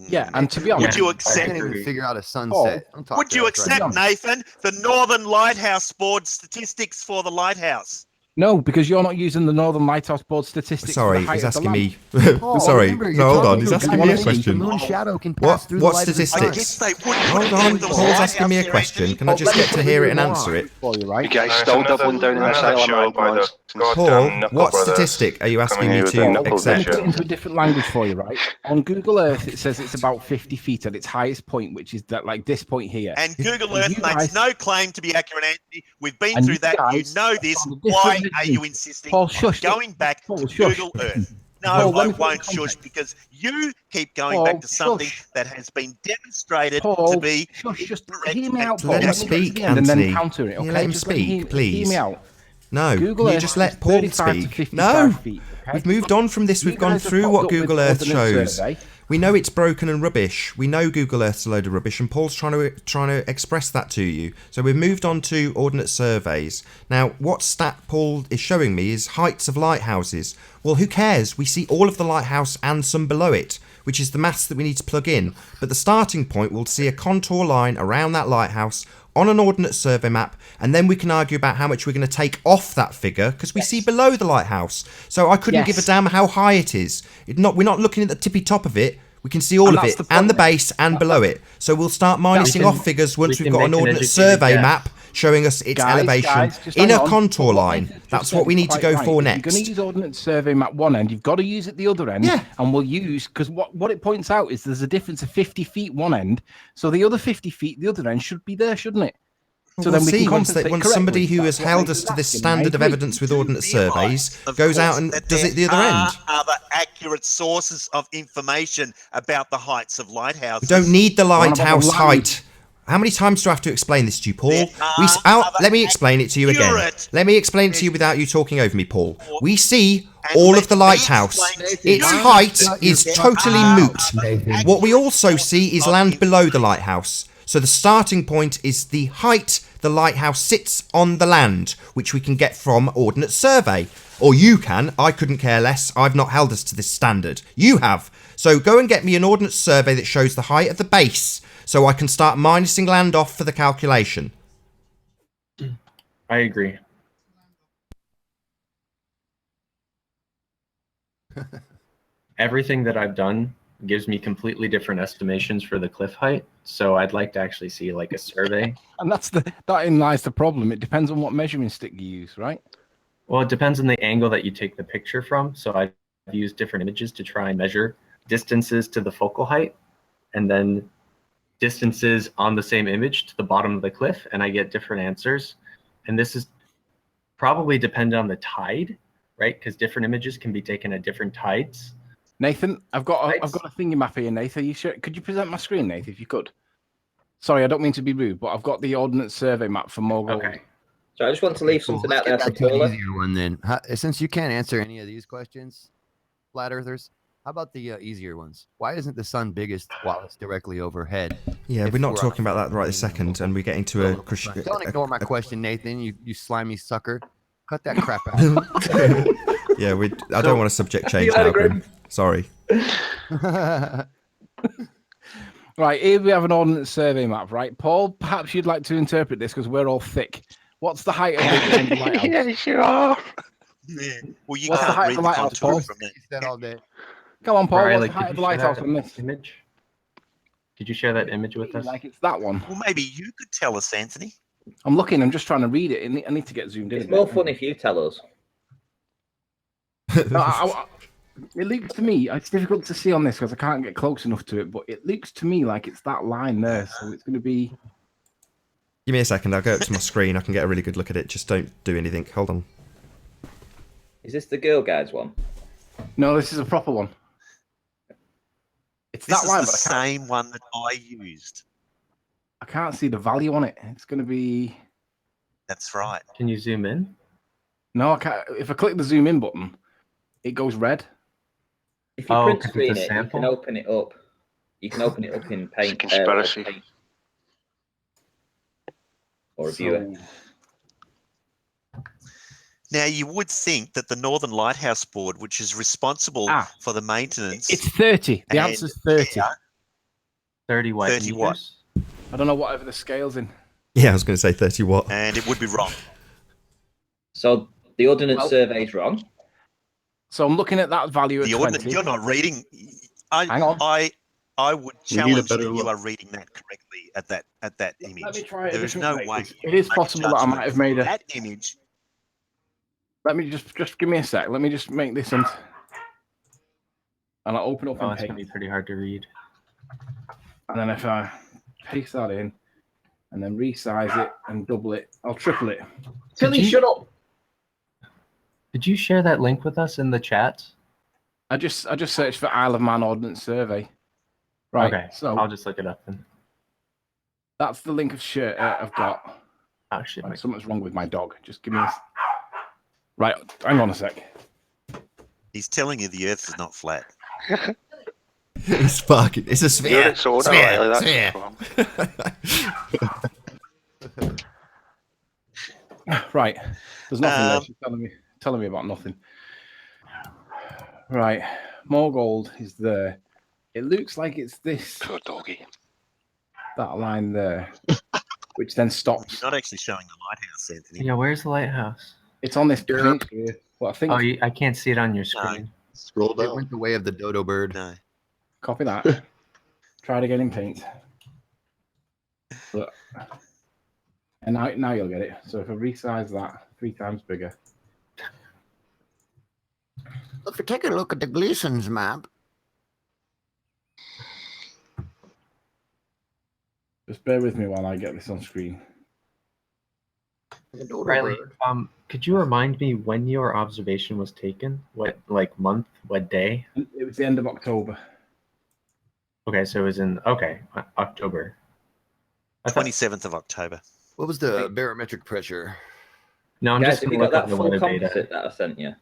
Yeah, and to be Would honest, you I accept? can't even figure out a sunset. Don't talk Would to you us right accept, now. Nathan, the Northern Lighthouse Board statistics for the lighthouse? no, because you're not using the Northern Lighthouse Board statistics. for Sorry, the height he's of the asking land. me. Paul, Sorry, remember, no, you're hold on. talking He's to asking guy me a who thinks question. The moon shadow can pass through the What light of the sun. I statistics? guess they would. Hold if on, there was Paul's a asking me a lighthouse question. here, Can I just get to hear it and answer it? For you, right? You guys stole that one down in the cell. show by the Paul, what statistic are you asking me to Let me accept? put it into a different language for you, right? On Google Earth, it says it's about 50 feet at its highest point, which is that, like this point here. And Google And Earth you makes guys- no claim to be accurate, Anthony. We've been And through you that. You guys know this. found a different Why are measurement. you insisting Paul, on shush. going back Paul, to shush. Google Earth? No, Paul, let I me put won't it in shush context. because you keep going Paul, back to something shush. that has been demonstrated Paul, to be shush, just correct hear me and out, Paul. Let him me get to speak, the end and Anthony. then counter it, Yeah, okay? let him Just speak, hear please. me out. No, Google can you Earth just is let Paul 35 to speak? 55 No, feet, okay? we've moved on from this. You We've gone guys have through popped what up with Google Earth Ordnance shows. Survey. We know it's broken and rubbish. We know Google Earth's a load of rubbish, and Paul's trying to express that to you. So we've moved on to Ordnance Surveys. Now, what stat Paul is showing me is heights of lighthouses. Well, who cares? We see all of the lighthouse and some below it, which is the maths that we need to plug in. But the starting point, we'll see a contour line around that lighthouse on an Ordnance Survey map, and then we can argue about how much we're going to take off that figure, because we see below the lighthouse. So I couldn't give a damn how high it is. We're not looking at the tippy top of it. We can see all And of that's it, the and the point. base, and below it. So we'll start minusing off figures once we we've can got an make an ordnance educated survey guess. map showing us its elevation just in hang a on. contour But what line. Nathan just That's said what we is need to quite go right. for If next. you're going to use ordnance survey map one end, you've got to use it the other end. Yeah. And we'll use, because what it points out is there's a difference of 50 feet one end. So the other 50 feet, the other end should be there, shouldn't it? So we'll then we see can once, compensate once somebody correctly. who has That's what held Nathan's us to this asking, and I standard of agree. evidence with Do ordnance realise, surveys of goes out course, and that does there it the other are end. other accurate sources of information about the heights of We lighthouses. don't need the What about the lighthouse land? height. How many times do I have to explain this to you, Paul? Let me explain it to you again. accurate Let me explain it to you without you talking over me, Paul. We see And all let of the me lighthouse. explain to Its you height Shut is your totally mouth, moot. Nathan. What we also see is land below the lighthouse. So the starting point is the height the lighthouse sits on the land, which we can get from Ordnance Survey. Or you can. I couldn't care less. I've not held us to this standard. You have. So go and get me an Ordnance Survey that shows the height of the base, so I can start minusing land off for the calculation. I agree. Everything that I've done gives me completely different estimations for the cliff height. So I'd like to actually see like a survey. And that in lies the problem. It depends on what measuring stick you use, right? Well, it depends on the angle that you take the picture from. So I've used different images to try and measure distances to the focal height and then distances on the same image to the bottom of the cliff, and I get different answers. And this is probably dependent on the tide, right? Because different images can be taken at different tides. Nathan, I've got a thingy map here, Nathan. Could you present my screen, Nathan, if you could? Sorry, I don't mean to be rude, but I've got the Ordnance Survey map for Mogul. Okay. So I just want to leave something out there Let's for get back to an Paula. easier one then. Since you can't answer any of these questions, flat earthers, how about the easier ones? Why isn't the sun biggest while it's directly overhead? Yeah, If we're not on a talking about that right this plane second, and we get into a... Don't ignore my question, Nathan. You slimy sucker. Cut that crap out. Yeah, I don't want to subject change now, Grim. Sorry. Right, here we have an Ordnance Survey map, right? Paul, perhaps you'd like to interpret this because we're all thick. What's the height of the lighthouse? Yes, you are. Yeah. Well, you What's the can't height read of the the lighthouse, contour Paul? from that. Said all day. Come on, Paul. Riley, What's the height could of the you share lighthouse that on this? image? Could you share that image with us? Like it's that one. Well, maybe you could tell us, Anthony. I'm looking. I'm just trying to read it. I need to get zoomed in. It's more fun if you tell us. No, it looks to me, it's difficult to see on this because I can't get close enough to it, but it looks to me like it's that line there. So it's going to be. Give me a second. I'll go up to my screen. I can get a really good look at it. Just don't do anything. Hold on. Is this the Girl Guides one? No, this is a proper one. It's This that is line, the but same one that I used. I can't see the value on it. It's going to be. That's right. Can you zoom in? No, I can't. If I click the zoom in button, it goes red. If you Oh, print 'cause screen it's a it, you sample? can open it up. You can open it up in Paint. Conspiracy. Paint. Or a viewer. Now, you would think that the Northern Lighthouse Board, which is responsible for the maintenance... It's 30. The and answer's 30. care- 30 what? 30 what? meters? I don't know whatever the scale's in. Yeah, I was going to say 30 watt. And it would be wrong. So the Ordnance Well- Survey is wrong. So I'm looking at that value at The 20. You're not reading... Hang on. I would We need a challenge better that you look. are reading that correctly at that image. Let me try it a There is different no way, way. 'cause it is you make a possible that I judgment might have made a- that image. Let me just give me a sec. Let me just make this and I'll open up Oh, in it's going to Paint. be pretty hard to read. And then if I paste that in and then resize it and double it, I'll triple it. Tilly, shut up. Did you share that link with us in the chat? I just searched for Isle of Man Ordnance Survey. Right. Okay, So I'll just look it up then. that's the link of shirt I've got. Oh, shit. Right, something's wrong with my dog. Just give me a... Right, hang on a sec. He's telling you the Earth is not flat. It's fucking... It's a sphere. You're so Sphere. that's Sphere. wrong. Right. There's nothing there. She's telling me about nothing. Right. More gold is there. It looks like it's this, Poor doggy. that line there, which then stops. You're not actually showing the lighthouse, Anthony. Yeah, where's the lighthouse? It's on this paint here. Well, I think Oh, I can't see it on your screen. Scroll It down. went the way of the dodo bird. No. Copy that. Try it again in Paint. Look. And now you'll get it. So if I resize that 3 times bigger. If you take a look at the Gleason's map. Just bear with me while I get this on screen. Riley, could you remind me when your observation was taken? What, like, month? What day? It was the end of October. Okay, so it was in October. 27th of October. What was the barometric pressure? No, I'm Guys, just have going you to got look that up the full weather data. composite that I sent you?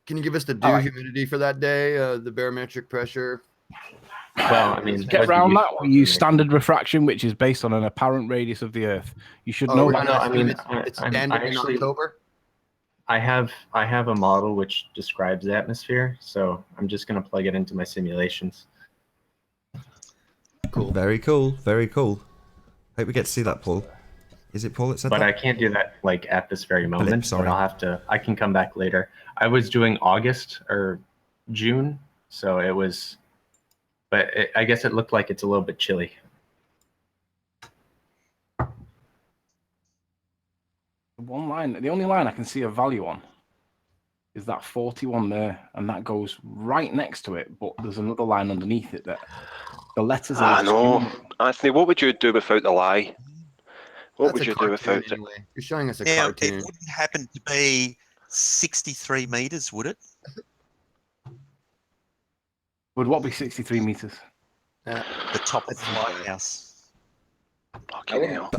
Can you give us the dew humidity for that day? The barometric pressure. Well, I mean, Get around that. We use standard refraction, which is based on an apparent radius of the Earth. You should know that. No, I mean, it's standard in October. I have a model which describes the atmosphere, so I'm just going to plug it into my simulations. Cool. Very cool. Very cool. Hope we get to see that, Paul. Is it Paul that said But that? I can't do that like at this very moment. sorry. But I'll have to. I can come back later. I was doing August or June, so it was. But I guess it looked like it's a little bit chilly. The only line I can see a value on is that 41 there, and that goes right next to it. But there's another line underneath it that the letters are. I know, Anthony. What would you do without the lie? What would you do without it? Anyway. You're showing us a Now, cartoon. it wouldn't happen to be 63 meters, would it? Would what be 63 meters? The top of the lighthouse.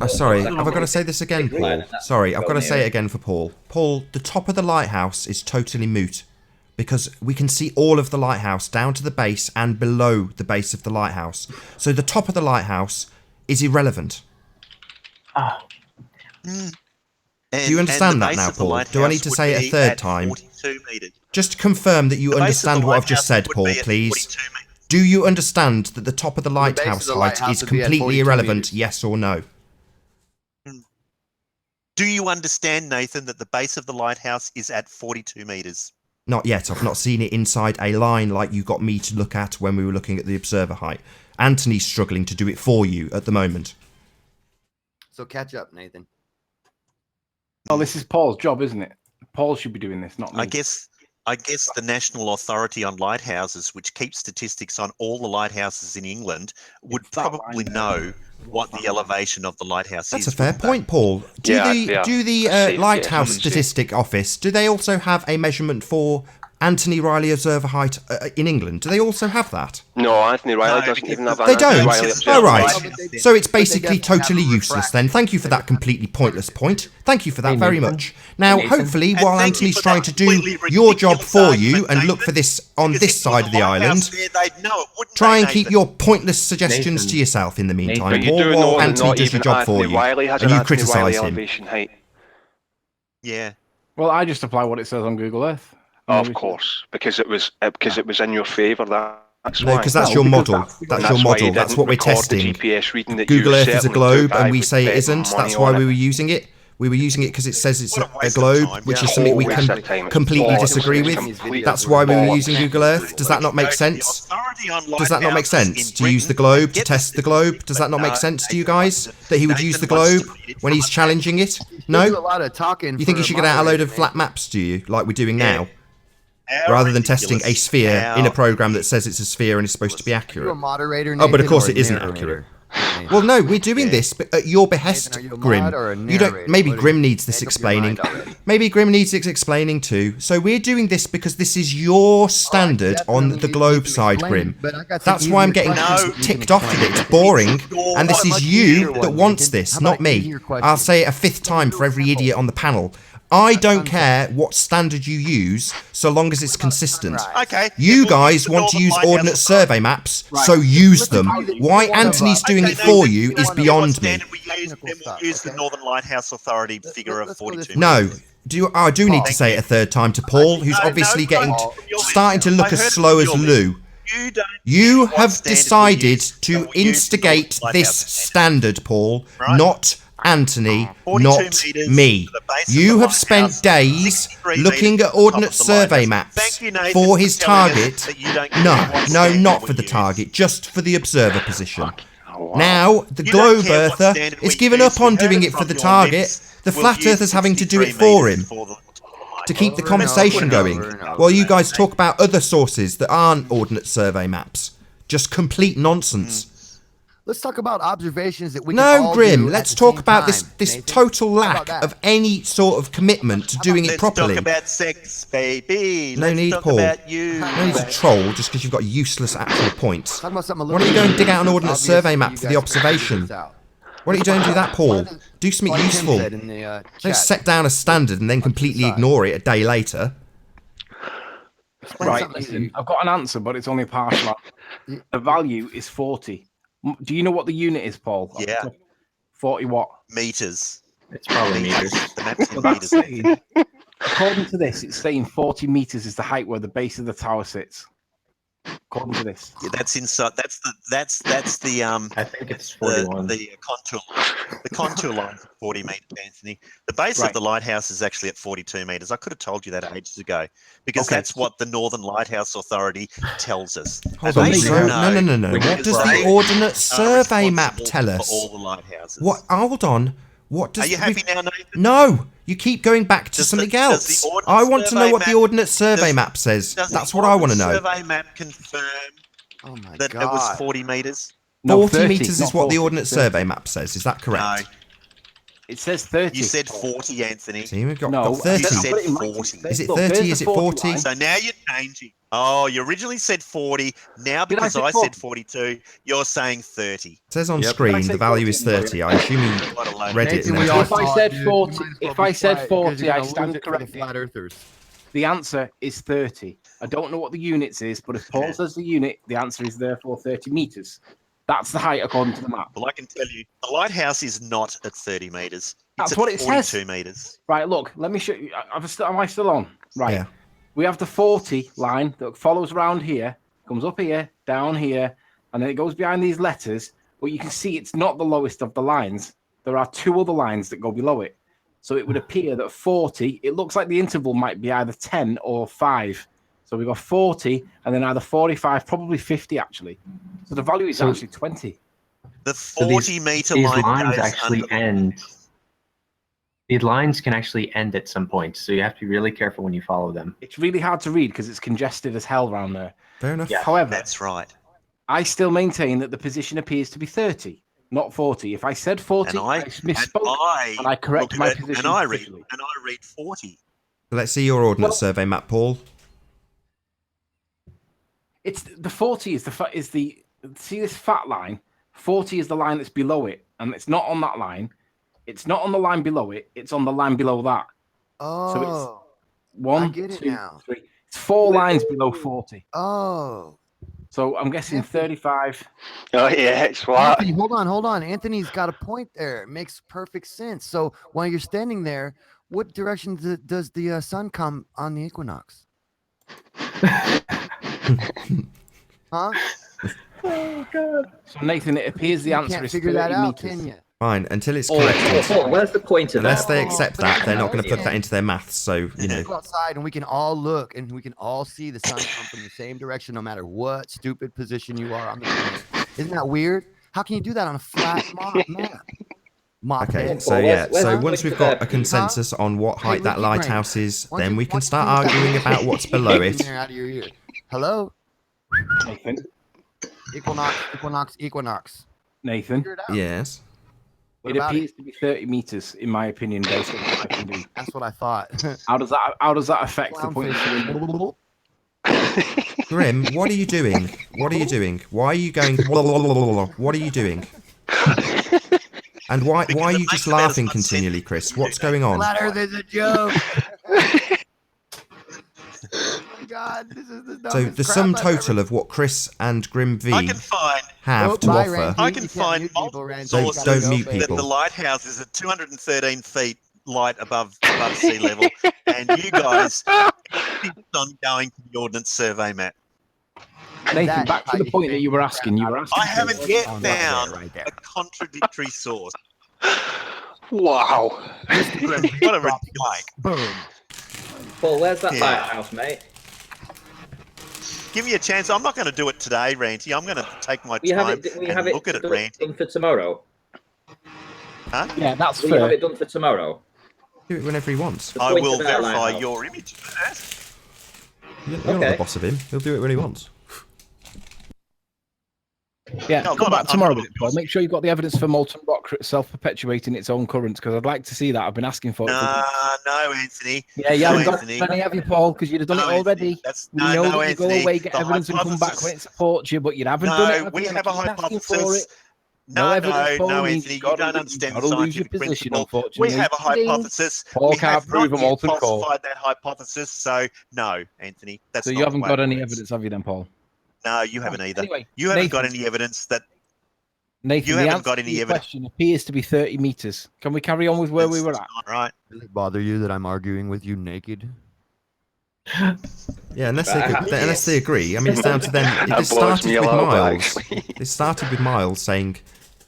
Sorry, have I got to say this again, Paul? Sorry, I've got to say it again for Paul. Paul, the top of the lighthouse is totally moot because we can see all of the lighthouse down to the base and below the base of the lighthouse. So the top of the lighthouse is irrelevant. Mm. Do you understand that now, Paul? Do I need to say it a third time? Just to confirm that you understand what I've just said, Paul, please. Do you understand that the top of the lighthouse height is completely irrelevant, yes or no? Do you understand, Nathan, that the base of the lighthouse is at 42 meters? Not yet. I've not seen it inside a line like you got me to look at when we were looking at the observer height. Anthony's struggling to do it for you at the moment. So catch up, Nathan. Oh, this is Paul's job, isn't it? Paul should be doing this, not me. I guess the National Authority on Lighthouses, which keeps statistics on all the lighthouses in England, would probably know what the elevation of the lighthouse is. That's a fair point, Paul. Do the Lighthouse Statistic Office, do they also have a measurement for Anthony Riley observer height in England? Do they also have that? No, Anthony Riley doesn't even have They an don't? Anthony Riley observer Oh, right. height. So it's basically totally useless then. Thank you for that completely pointless point. Thank you for that very much. Now, hopefully, while Anthony's trying to do your job for you and look for this on this side of the island, try and keep your pointless suggestions to yourself in the meantime, Paul, while Anthony does the job for you and you criticise him. Yeah. Well, I just apply what it says on Google Earth. Of course, because it was in your favour. That's No, why. because that's your model. That's your model. That's what we're testing. Google Earth is a globe, and we say it isn't. That's why we were using it. We were using it because it says it's a globe, which is something we can completely disagree with. That's why we were using Google Earth. Does that not make sense? Does that not make sense? To use the globe, to test the globe? Does that not make sense to you guys? That he would use the globe when he's challenging it? No? You do a lot of talking. You think he should get out a load of flat maps, do you? Like we're doing now? Rather than testing a sphere in a program that says it's a sphere and is supposed to be accurate. You're a moderator, Oh, but of Nathan, course or it a isn't narrator? accurate. Well, no, we're doing this at your behest, Nathan, are you a Grim. mod or a You don't. narrator? Maybe What Grim needs this make up your mind explaining. already? Maybe Grim needs it explaining too. So we're doing this because this is your standard on the globe side, Grim. but I got That's some why I'm easier getting questions you ticked can off with it. It's explain. boring, and this is you that wants Nathan. this, How about not me. easier questions? I'll say it a fifth time for every idiot on the panel. I don't care what standard you use, so long as it's consistent. Okay. You guys want to use Ordnance Survey maps, so use them. Why Anthony's doing it for you is beyond me. Use the Northern Lighthouse Authority figure of 42. No. I do need to say it a third time to Paul, who's obviously starting to look as slow as Lou. You have decided to instigate this standard, Paul, not Anthony, 42 not metres me. to the base of You the have spent lighthouse, days 63 looking metres at to the top Ordnance of the lighthouse. Survey maps Thank you, Nathan, for his telling us target. that you don't No, care what no, standard not we for the use. target, just for the observer position. Wow. Now, the You globe don't care what earther standard is we given use. up on We heard doing it it for from the your target. lips. The We'll flat use earther's having to do it 63 for metres him for the to keep the Over and conversation over going, and over. while you guys talk about other sources that aren't Ordnance Survey maps. Just complete nonsense. Let's talk about observations that we can No, all Grim, do let's at the talk same about time, this Nathan. total How about lack that? of any sort of commitment to doing it Let's properly. talk about sex, baby. No Let's need, talk Paul. about you. No need to troll just because you've got useless actual points. Talk about something a Why don't you little go and dig out an easier. Ordnance Obviously, Survey map you for the guys can figure observation? this out. Why don't you don't do that, Paul? Do something Like Tim useful. said in the, Don't chat. set down a standard and then completely ignore it a day later. Right, listen, I've got an answer, but it's only a partial answer. The value is 40. Do you know what the unit is, Paul? Yeah. 40 what? Meters. It's probably meters. The map's in Well, that's meters. saying, according to this, it's saying 40 meters is the height where the base of the tower sits. According to this. Yeah, that's inside. That's the I think it's 41. The contour line. The contour line is 40 meters, Anthony. The base of the lighthouse is actually at 42 meters. I could have told you that ages ago because that's what the Northern Lighthouse Authority tells us. Hold And on, they so, should no. know What because does they the Ordnance are Survey map responsible tell for us? all the lighthouses. What? Hold on. What does? Are you happy now, Nathan? No, you keep going back to something else. I want to know what the Ordnance Survey map says. That's what I want to know. Does the Survey map confirm that it was 40 meters? 40 meters is what the Ordnance Survey map says. Is that correct? No. It says 30. You said 40, Anthony. See, we've got, No, got 30. You said 40. Is it 30? Is it 40? So now you're changing. Oh, you originally said 40. Now Did I because say I 40? said 42, you're saying 30. It says on Did I screen say the value 40? is 30. I assume you read it. Nathan, And we then all If I saw said it, dude. 40, You might as well if I be said quiet 40, because you're I gonna stand lose it for the corrected. flat earthers. The answer is 30. I don't know what the units is, but if Paul says the unit, the answer is therefore 30 meters. That's the height according to the map. Well, I can tell you, the lighthouse is not at 30 meters. That's It's what at it 42 says. meters. Right, look, let me show you. Am I still on? Right. Yeah. We have the 40 line that follows around here, comes up here, down here, and then it goes behind these letters. But you can see it's not the lowest of the lines. There are two other lines that go below it. So it would appear that 40, it looks like the interval might be either 10 or 5. So we've got 40 and then either 45, probably 50 actually. So the value is actually 20. The So 40 meter these line lines goes actually under end. These lines can actually end at some point, so you have to be really careful when you follow them. It's really hard to read because it's congested as hell around there. Fair enough. Yeah. However, That's right. I still maintain that the position appears to be 30, not 40. If I said 40, And I misspoke, and I correct look my at it, position. and I read officially. 40. Let's see your Ordnance Survey map, Paul. It's the 40 is the see this fat line. 40 is the line that's below it, and it's not on that line. It's not on the line below it. It's on the line below that. Oh, So it's 1, I get it 2, now. 3. It's 4 lines below 40. Oh. So I'm guessing 35. Oh yeah, it's what? Anthony, hold on. Anthony's got a point there. It makes perfect sense. So while you're standing there, what direction does the sun come on the equinox? Huh? Oh god. So Nathan, it appears the You answer can't is figure 30 that out, meters. can you? Fine, until it's Paul, corrected. where's the point of Unless that? they accept that, they're not going to put that into their maths. So, you know. Go outside and we can all look and we can all see the sun come from the same direction no matter what stupid position you are on the planet. Isn't that weird? How can you do that on a flat map? Okay, head. so yeah, where's so the once point we've of got that? a consensus on what Hey, height that Leaky Brain. lighthouse is, Why don't then you- we why can don't start you put that arguing about what's below in it. there out of your ear. Hello? Nathan. Equinox. Nathan. Figure it out. Yes. What It about appears to be 30 meters, in my opinion, based on what I can do. That's what I thought. How does that affect the point? Grim, what are you doing? What are you doing? Why are you going? What are you doing? And why are you just laughing continually, Chris? What's going on? Flat Earth is a joke. Oh my God, this is the dumbest So the crap sum I've total ever- of what Chris and Grim V I can find have to bye, offer. Randy. I can You can't find mute people, multiple Randy. sources Don't mute that people. the lighthouse is at 213 feet light above sea level, and you guys insist on going to the Ordnance Survey map. Nathan, That's back to how the you point that think you were crap asking. You out were of asking. I haven't yet Oh, right there, found right there. a contradictory source. Wow. What a like. Boom. Paul, where's that Yeah. lighthouse, mate? Give me a chance. I'm not going to do it today, Ranty. I'm going to take my We have time it. We and have it look at it, done, Ranty. done for tomorrow. Huh? Yeah, that's Will you have fair. it done for tomorrow? Do it whenever he wants. The I point will of our verify lighthouse. your image first. You're not Okay. the boss of him. He'll do it when he wants. Yeah, No, come no, back I'm tomorrow not with it, Paul. Make sure you've got the evidence for molten rock self-perpetuating its own currents, because I'd like to see that. I've been asking for it. No, Anthony. Yeah, you no, haven't got Anthony. many, have you, Paul? Because you'd have done No, it already. Anthony. That's We know no, that you go Anthony. away, get The evidence, and come back when hypothesis- it supports you, but you haven't done it. No, we and have I a keep asking for hypothesis. it. No evidence, Paul, no, means Anthony. you've You got to don't lose- understand you've the got to lose your scientific position, principle. We unfortunately. have a hypothesis. Paul we can't have prove a not yet molten core. falsified that hypothesis. So no, Anthony. That's So not you haven't the way got it any works. evidence, have you then, Paul? No, you haven't either. Anyway, you haven't Nathan. got any evidence that Nathan, you the haven't answer got to any your evidence. question appears to be 30 meters. Can we carry on with where we were at? All right. Does it bother you that I'm arguing with you naked? Yeah, unless they agree. I mean, it's down to them. That This blows started me a with little bit, Miles. actually. This started with Miles saying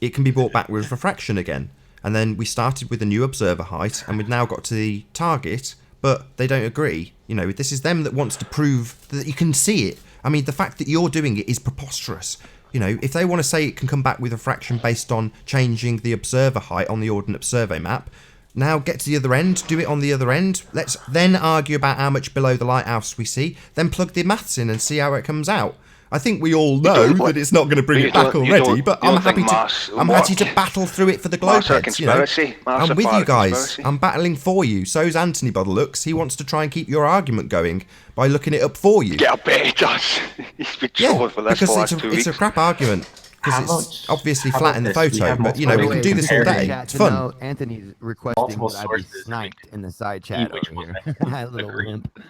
it can be brought back with refraction again, and then we started with a new observer height, and we've now got to the target, but they don't agree. You know, this is them that wants to prove that you can see it. I mean, the fact that you're doing it is preposterous. You know, if they want to say it can come back with refraction based on changing the observer height on the Ordnance Survey map, now get to the other end, do it on the other end. Let's then argue about how much below the lighthouse we see, then plug the maths in and see how it comes out. I think we all know that it's not going to bring it back already, but I'm happy to battle through it for the Mars are a globeheads. You know, conspiracy. Mars I'm are with part you of guys. conspiracy. I'm battling for you. So's Anthony by the looks. He wants to try and keep your argument going by looking it up for you. Yeah, I bet he does. He's been trolling for this for the last 2 weeks. it's a crap argument. Because it's obviously how flat about in the this? We photo, have but you know, we multiple can do this all Compare day. chat It's to fun. know Anthony's requesting Multiple that I be sources. sniped in the side chat which over was here. My little wimp.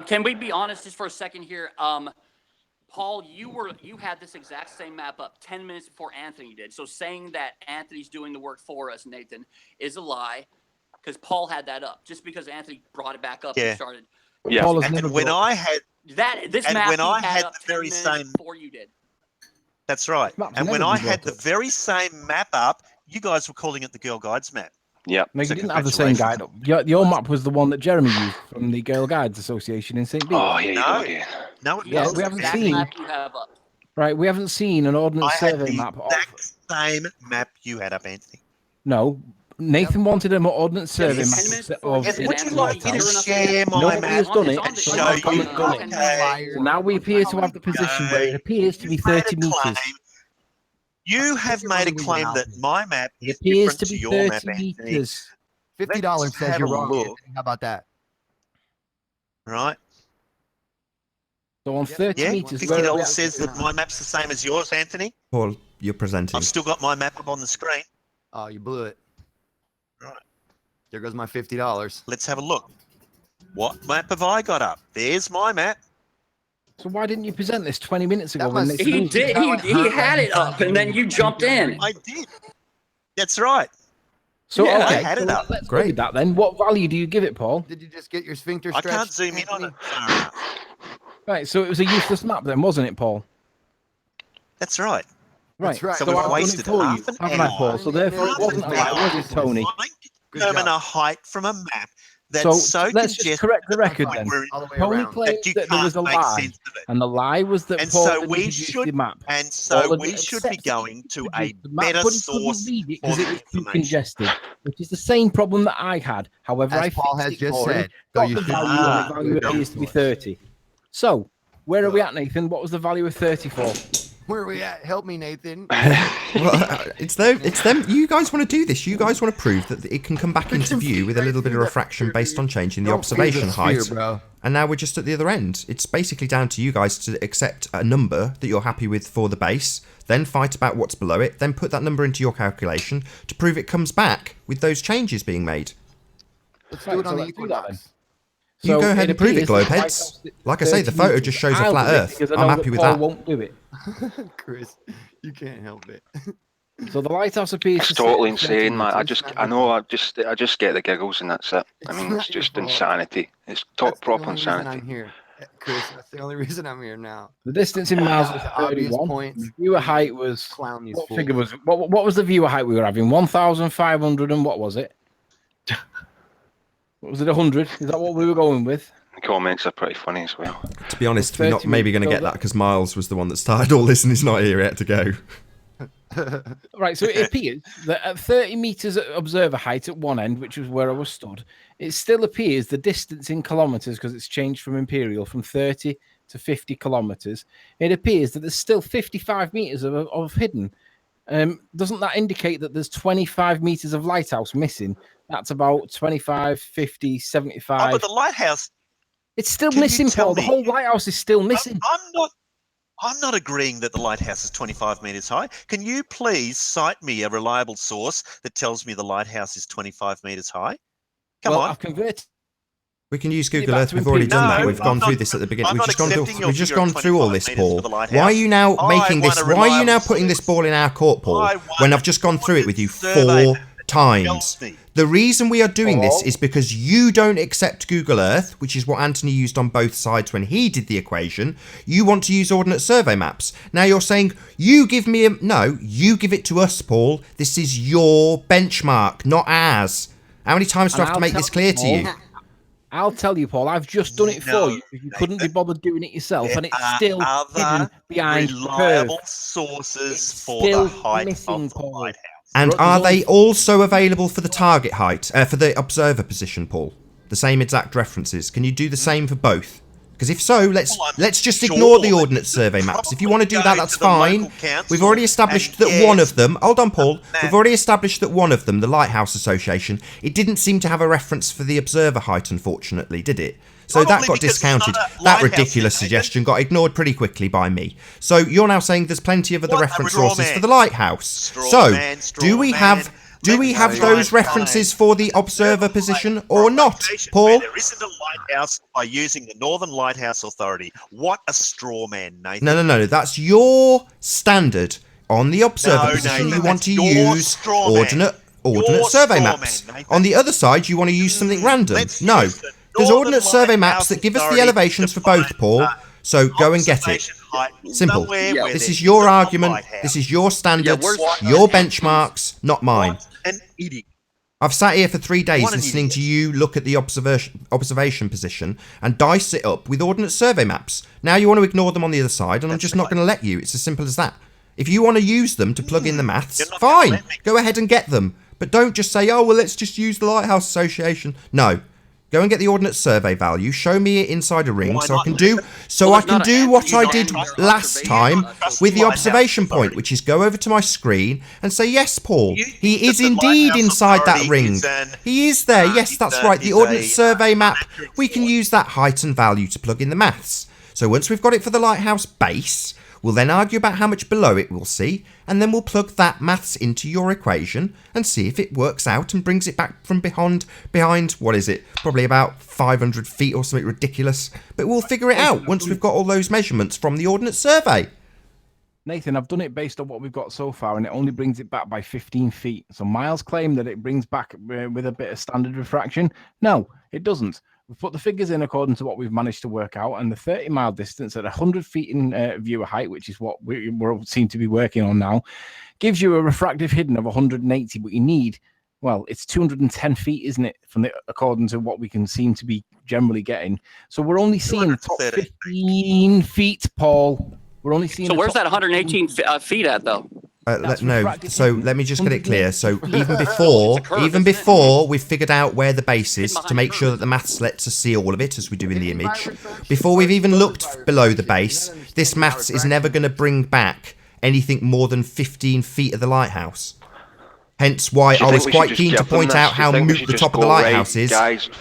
Can we be honest just for a second here? Paul, you had this exact same map up 10 minutes before Anthony did. So saying that Anthony's doing the work for us, Nathan, is a lie, because Paul had that up. Just because Anthony brought it back up and started. Yeah. Paul has And never when brought- I had This and map when he I had had up the 10 very minutes same before you did. That's right. Map's And when never I been had brought the up. very same map up, you guys were calling it the Girl Guides map. Yeah. No, you So didn't have the same guide up. Your map was the one that Jeremy used from the Girl Guides Association in St. Beat. Oh, here you go No. again. No, it Yeah, wasn't. we haven't That's the seen. map you have up. Right, we haven't seen an Ordnance I had Survey the map. exact same map you had up, Anthony. No, Nathan wanted an Ordnance Survey Yes. map 10 minutes of before Yes, Did would you Anthony like me to sure enough share my Nobody map has done it. and It's show on you? the comment. Okay. So now we appear to have the position where it appears to be You've made 30 a meters. claim. You have you're made a running with your claim mouth. that my map It is appears different to to be your 30 map, Anthony. meters. $50 Let's says have you're a wrong. look. Anthony. How about that? Right? So on 30 Yeah? meters, where are we $50 at? says that my map's the same as yours, Anthony. Paul, you're presenting. I've still got my map up on the screen. Oh, you blew it. Right. There goes my $50. Let's have a look. What map have I got up? There's my map. So why didn't you present this 20 minutes ago? That When must- they He moved did. He had it up, and then you jumped in. I did. That's right. So Yeah, I okay, had so it up. let's go Great. with that then. What value do you give it, Paul? Did you just get your sphincter I stretched? can't zoom in on Anthony? it far enough. Right, so it was a useless map then, wasn't it, Paul? That's right. Right. That's right. So So we've I've done it wasted for you, half an haven't I, hour. Paul? So therefore, it Half wasn't a an lie, hour. was it, Tony? Trying to Good determine job. a height from a map So that's so let's just congested correct the record Fine. then. we're- All the way Tony around. claimed that you that there was a can't make lie, sense of it. and the lie was that And Paul so didn't we produce should- the map. And so Paul we should be accepts that going he to a produced the map, better but he source couldn't read it for because the it was too information. congested, which is the same problem that I had. However, I As Paul fixed has it just for him, said, though got you the should value, not and the value go appears to be for it. 30. So, where are we at, Nathan? What was the value of 30 for? Where are we at? Help me, Nathan. Well, it's them. You guys want to do this. You guys want to prove that it can come back into view with a little bit of refraction based on changing the Don't feed observation the sphere, height. bro. And now we're just at the other end. It's basically down to you guys to accept a number that you're happy with for the base, then fight about what's below it, then put that number into your calculation to prove it comes back with those changes being made. Let's do it on the let's do that then. equinox. You go ahead and prove it, appears that Globeheads. Lighthouse Like I say, the 30 photo meters. just shows a I'll flat do it Earth. because I I'm know happy that with Paul that. won't do it. Chris, you can't help it. So the lighthouse appears It's to totally sit at 30 insane, man. meters. I know. I just get the giggles, and that's it. I mean, it's just insanity. It's That's the proper only reason I'm insanity. here. Chris, that's the only reason I'm here now. The distance in miles was Obvious 31. points. The viewer height was Clown these what fools. figure was it? What was the viewer height we were having? 1,500 and what was it? What was it? 100? Is that what we were going with? The comments are pretty funny as well. To be honest, we're not 30 maybe going to minutes get that over. because Miles was the one that started all this and he's not here yet to go. Right, so it appears that at 30 meters at observer height at one end, which was where I was stood, it still appears the distance in kilometers, because it's changed from imperial from 30 to 50 kilometers. It appears that there's still 55 meters of hidden. Doesn't that indicate that there's 25 meters of lighthouse missing? That's about 25, 50, 75. Oh, but the lighthouse. It's still Can you missing, tell Paul. The me- whole lighthouse is still missing. I'm not agreeing that the lighthouse is 25 meters high. Can you please cite me a reliable source that tells me the lighthouse is 25 meters high? Come on. I've converted. We can use Get Google back Earth. to We've already done imperial. that. No, We've I'm gone not- through this at the beginning. I'm We've not just gone accepting your we've just figure of gone through all 25 this, meters Paul. for the lighthouse. Why are you now I making want this? a Why are you now reliable putting this ball in our court, Paul? I want When I've just gone through it with you survey 4 times. me. The reason we are doing this is because you don't accept Google Earth, which is what Anthony used on both sides when he did the equation. You want to use Ordnance Survey maps. Now you're saying you give me no, you give it to us, Paul. This is your benchmark, not ours. How many times do I have to make this clear to you? I'll tell you, Paul. I've just done it for you. You couldn't be bothered doing it yourself, and it's still hidden behind reliable curve. sources for still the height missing, of the Paul. lighthouse. And are they also available for the target height, for the observer position, Paul? The same exact references. Can you do the same for both? Because if so, let's just ignore the Ordnance Survey maps. If you want to do that, that's fine. We've already established that one of them... Hold on, Paul. We've already established that one of them, the Lighthouse Association, it didn't seem to have a reference for the observer height, unfortunately, did it? So that got discounted. That ridiculous suggestion got ignored pretty quickly by me. So you're now saying there's plenty of other reference sources for the Lighthouse. So do we have those references for the observer position or not, Paul? There isn't a lighthouse by using the Northern Lighthouse Authority. What a straw man, Nathan. No. That's your standard on the observer position. You want to use ordnate survey maps. On the other side, you want to use something random. No. There's ordnate survey maps that give us the elevations for both, Paul. So go and get it. Simple. This is your argument. This is your standards, your benchmarks, not mine. An idiot. I've sat here for 3 days What an listening idiot. to you look at the observation position and dice it up with ordnance survey maps. Now you want to ignore them on the other side, and I'm just not going to let you. It's as simple as that. If you want to use them to plug in the maths, fine. Go ahead and get them. But don't just say, oh, well, let's just use the Lighthouse Association. No. Go and get the ordnance survey value. Show me it inside a ring so I can do what I did last time with the observation point, which is go over to my screen and say, yes, Paul, he is indeed inside that ring. He is there. Yes, that's right. The ordnance survey map. We can use that height and value to plug in the maths. So once we've got it for the lighthouse base, we'll then argue about how much below it we'll see, and then we'll plug that maths into your equation and see if it works out and brings it back from behind, what is it? Probably about 500 feet or something ridiculous. But we'll figure it out once we've got all those measurements from the Ordnance Survey. Nathan, I've done it based on what we've got so far, and it only brings it back by 15 feet. So Miles claimed that it brings back with a bit of standard refraction. No, it doesn't. We've put the figures in according to what we've managed to work out, and the 30-mile distance at 100 feet in viewer height, which is what we seem to be working on now, gives you a refractive hidden of 180, but you need, well, it's 210 feet, isn't it, according to what we can seem to be generally getting. So we're only seeing the top 15 feet, Paul. We're only seeing. So where's that 118 feet at, though? So let me just get it clear. So even before we've figured out where the base is to make sure that the maths lets us see all of it as we do in the image, before we've even looked below the base, this maths is never going to bring back anything more than 15 feet of the lighthouse. Hence why I was quite keen to point out how moot the top of the lighthouse is,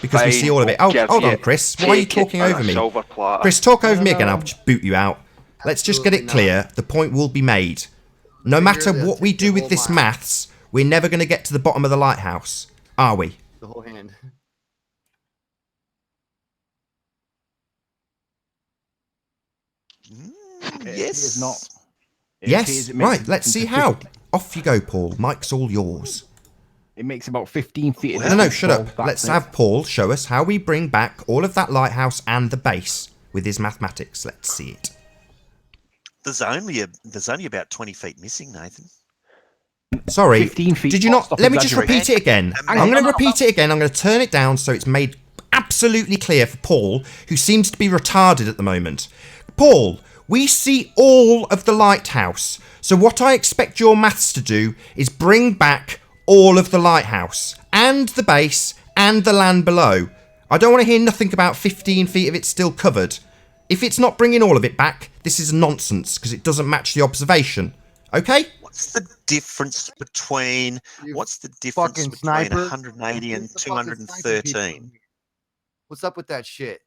because we see all of it. Oh, hold on, Chris. Why are you talking over me? Chris, talk over me again. I'll just boot you out. Let's just get it clear. The point will be made. No matter what we do with this maths, we're never going to get to the bottom of the lighthouse, are we? The whole hand. Yes. It's not. Yes. Right. Let's see how. Off you go, Paul. Mike's all yours. It makes about 15 feet. No, shut up. Let's have Paul show us how we bring back all of that lighthouse and the base. with his mathematics. Let's see it. There's only about 20 feet missing, Nathan. Sorry, 15 feet. did you not? Stop Let me just repeat it again. Hang I'm going to repeat it again. I'm going to turn it down so it's made absolutely clear for Paul, who seems to be retarded at the moment. Paul, we see all of the lighthouse. So what I expect your maths to do is bring back all of the lighthouse and the base and the land below. I don't want to hear nothing about 15 feet of it still covered. If it's not bringing all of it back, this is nonsense because it doesn't match the observation. Okay? What's the difference between You 180 and Who's the fucking sniper 213? What's up with that shit?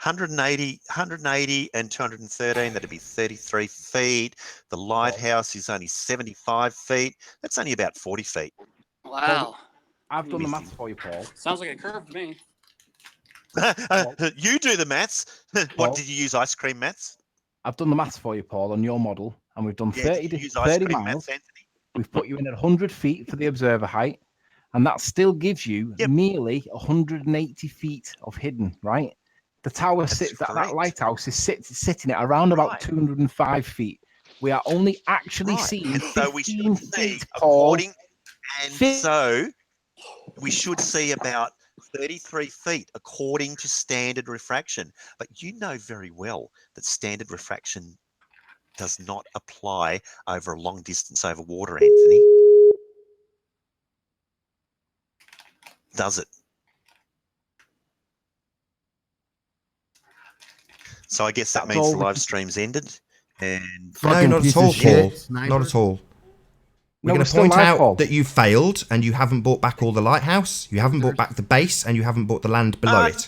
180 and 213, that'd be 33 feet. The lighthouse is only 75 feet. That's only about 40 feet. Wow. I've done the maths for you, Paul. Sounds like a curve to me. You do the maths. What, did you use ice cream maths? I've done the maths for you, Paul, on your model, and we've done Yeah, 30, did you use ice 30 cream miles. maths, Anthony? We've put you in at 100 feet for the observer height, and that still gives you nearly 180 feet of hidden, right? The tower sits, that lighthouse is sitting at around about 205 feet. We are only actually seeing 15 feet, Paul. So we should see about 33 feet according to standard refraction. But you know very well that standard refraction does not apply over a long distance over water, Anthony. Does it? So I guess that That's means all the we live can- stream's ended. And No, not at all, Paul. Not at all. We're going to point out that you failed and you haven't bought back all the lighthouse, you haven't bought back the base, and you haven't bought the land below it.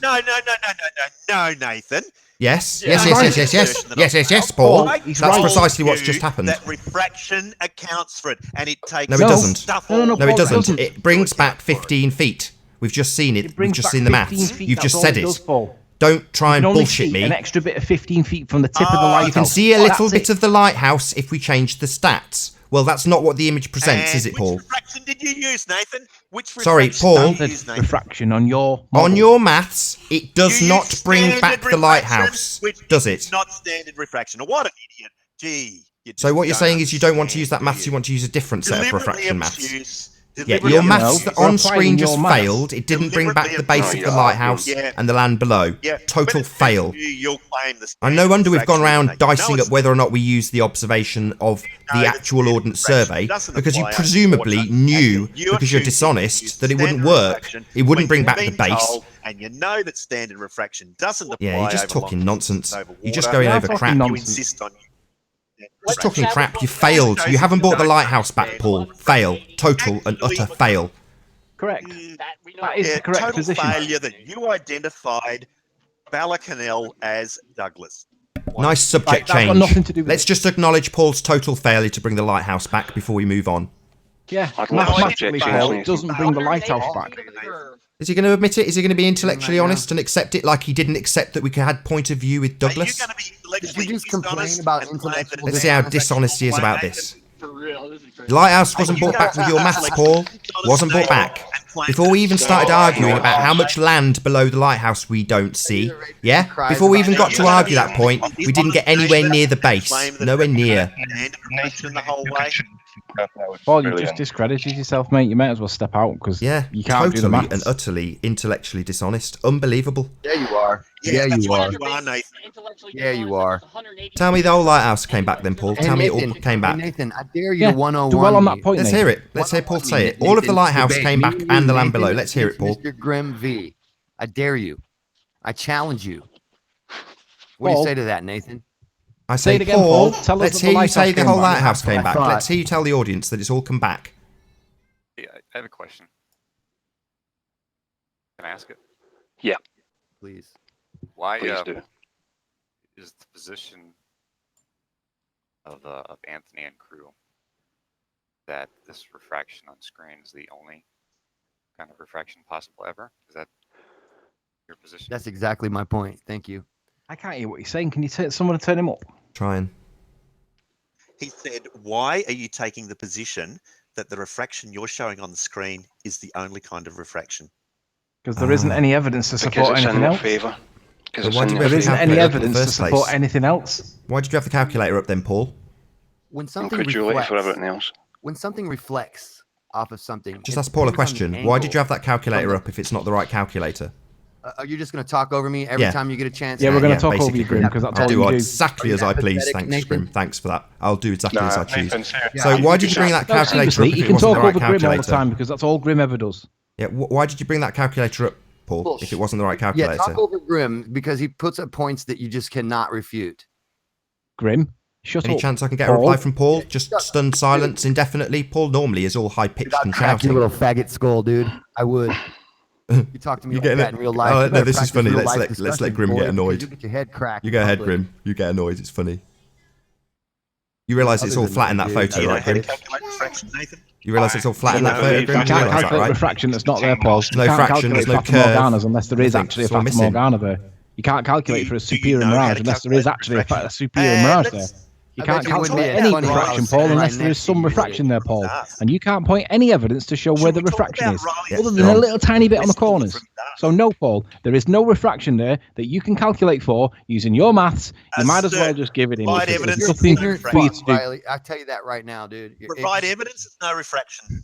No, Nathan. Yes, Yeah, yes, Paul. He's That's right. precisely what's just happened. That refraction accounts for it, and it takes No, it doesn't. stuff No, all it doesn't. It brings back 15 feet. We've just seen it. We've brings just back seen the 15 maths. feet, You've that's just all said it does, it. Paul. Don't try You and can only bullshit see me. an extra bit of 15 feet from the tip of the lighthouse. You can see a little That's bit it. of the lighthouse if we change the stats. Well, that's not what the image presents, is it, Paul? Which refraction did you use, Nathan? Which Sorry, refraction Paul. did you use, Nathan? Refraction on your On your maths, it does You not used bring standard back the refraction, lighthouse, which does is it? Not standard refraction. What an idiot. Gee. So what you're saying is you don't want to use that maths, you want to use a different set of Deliberately refraction obtuse, maths. Yeah, deliberately your maths obtuse. on screen just your maths. failed. It didn't bring back the base of the obtuse. lighthouse Yeah. and the land below. Yeah, Total but fail. you'll claim the And no wonder we've gone refraction, around Nathan. No, dicing it's up whether or not we use the observation of the actual ordnance survey, doesn't because you apply presumably knew, You're because you're choosing to dishonest, use that it wouldn't standard work. refraction It wouldn't when bring you've back the been base. told, and you know that standard refraction doesn't apply. Yeah, you're just over talking long nonsense. distances over You're just water. going over crap. You insist on Just talking crap. You failed. You haven't bought the lighthouse back, Paul. Fail. Total and utter fail. Correct. That is the correct total position. failure that you identified Balacanel as Douglas. Nice subject that's got change. nothing to do with Let's just acknowledge Paul's total failure to bring the lighthouse back before we move on. Yeah, I'd like mathematically, to Paul, change it doesn't bring the lighthouse back. Is he going to admit it? Is he going to be intellectually honest and accept it like he didn't accept that we had point of view with Douglas? Did you just complain about intellectual? Let's see how dishonest he is about this. The lighthouse wasn't bought back with your maths, Paul. Wasn't bought back. Before we even started arguing about how much land below the lighthouse we don't see, yeah? Before we even got to argue that point, we didn't get anywhere near the base. Nowhere near. Paul, you just discredited yourself, mate. You might as well step out because Yeah, you can't do the totally maths. and utterly intellectually dishonest. Unbelievable. Yeah, you are. Yeah, you are. Yeah, you are. Tell me the whole lighthouse came back then, Paul. Tell me it all came back. Nathan, I dare you Yeah, to 101. dwell on that point, Let's Nathan. hear it. Let's hear Paul say it. All of the lighthouse came back and the land below. Let's hear it, Paul. Mr. Grim V. I dare you. I challenge you. What do you Paul. say to that, Nathan? I Say say, it again, Paul, Paul. Tell us let's that the hear you lighthouse say the came whole back. lighthouse came I back. thought- Let's hear you tell the audience that it's all come back. Yeah, I have a question. Can I ask it? Yeah. Please. Why Please do. is the position of Anthony and crew that this refraction on screen is the only kind of refraction possible ever? Is that your position? That's exactly my point. Thank you. I can't hear what you're saying. Can you tell someone to turn him up? Trying. He said, why are you taking the position that the refraction you're showing on the screen is the only kind of refraction? Because there isn't any evidence to Because support it's in anything your else. favour. because But why did we There have the isn't any calculator up in the evidence to first support place? anything else. Why did you have the calculator up then, Paul? When something Incredulity for reflects, everything else. when something reflects off of something, Just it ask Paul a depends on the question. Why did angle you have that calculator from the- up if it's not the right calculator? Are you just going to talk over me every Yeah. time you get a chance? Yeah, we're going to talk over basically, you, Grim, because that's I'll all do you do. exactly Are you as I please. apathetic, Thanks, Nathan? Grim. Thanks for that. I'll do exactly as I choose. Nathan, seriously, So why did you bring that No, calculator up seriously, if you it can wasn't talk the right over Grim all the calculator? time because that's all Grim ever does. Yeah, why did you bring that calculator up, Paul, if it wasn't the right calculator? Yeah, talk over Grim because he puts up points that you just cannot refute. Grim, shut Any up. chance I can get a reply from Paul? Just stunned silence indefinitely. Paul normally is all high-pitched and Crack your shouting. little faggot skull, dude. I would. You talk to me You like getting that it? in real life. Oh, You no, better this is practice funny. real Let's life let discussion, Grim boy, get because annoyed. You get your head cracked. You go ahead, public. Grim. You get annoyed. It's funny. You realise it's all Others flat in that annoyed, dude. photo, You know right, how to Grim? Calculate refraction, Nathan. You realise it's all flat in that No, photo, you Grim? You You can't realise that, calculate right? refraction that's not there, Paul. There's no You can't fraction, calculate there's no Fata curve. Morganas unless there is actually a It's all Fata missing. Morgana there. You can't calculate for a superior know how mirage to unless there is calculate actually refraction? a superior And mirage let's- there. You I can't bet you wouldn't calculate be as any funny if I was refraction, sitting Paul, right unless there next is to some you, would refraction it? there, Paul. And you can't point any evidence to show where the we talk refraction about is, Riley's other than a little tiny bit on the corners. So no, Paul, there is no refraction there that you can calculate for using your maths. You might as well just give it in. Right Because evidence, there's nothing Ignorant for you fuck, to do. Riley. I tell you that right now, dude. Provide evidence of no refraction.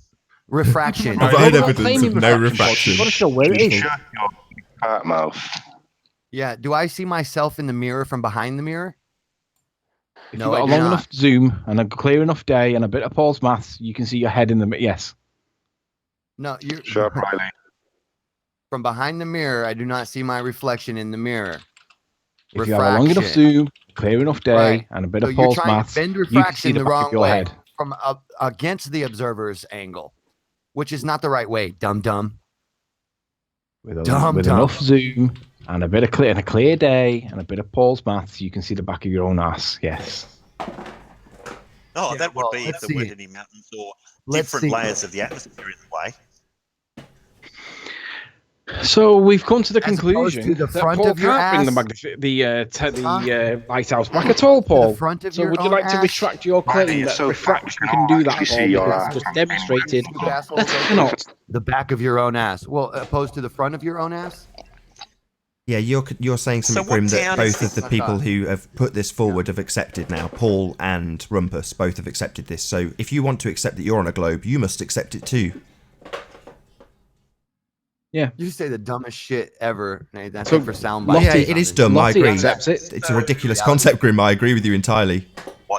Refraction. Provide We're not evidence claiming of no refraction, Paul. refraction. You've got to show where it is. Shut your fat mouth. Yeah. Do I see myself in the mirror from behind the mirror? If No, you've got I a do long not. enough zoom and a clear enough day and a bit of Paul's maths, you can see your head in the yes. No, you're Shut up, Riley. from behind the mirror. I do not see my reflection in the mirror. If you have a long enough Refraction. zoom, clear enough day, Right. and a bit So of you're Paul's trying maths, to bend you can see refraction the the back wrong of your way head. from against the observer's angle, which is not the right way. Dumb dumb. With, Dumb, with dumb. enough zoom and a bit of clear and a clear day and a bit of Paul's maths, you can see the back of your own ass. Yes. Oh, Yeah, that would well, be if let's there see. weren't any mountains or Let's different see. layers of the atmosphere in the way. So we've come to the As opposed conclusion to the that front Paul of your can't bring the lighthouse back at all, Paul. front of So your would you own like to ass? retract your claim Riley, you're that so refraction fat, can do that, actually Paul? see your Because ass it's just from demonstrated Stupid asshole. that it cannot. The back of your own ass. Well, opposed to the front of your own ass. Yeah, you're saying So something, what Grim, that town is both of this? the people who have put this forward have accepted now. Paul and Rumpus both have accepted this. So if you want to accept that you're on a globe, you must accept it too. Yeah. You say the dumbest shit ever, Nathan. I So, think for sound Lottie- bites. Yeah, it is dumb. I Lottie agree. accepts it. It's a ridiculous concept, Grim. I agree with you entirely.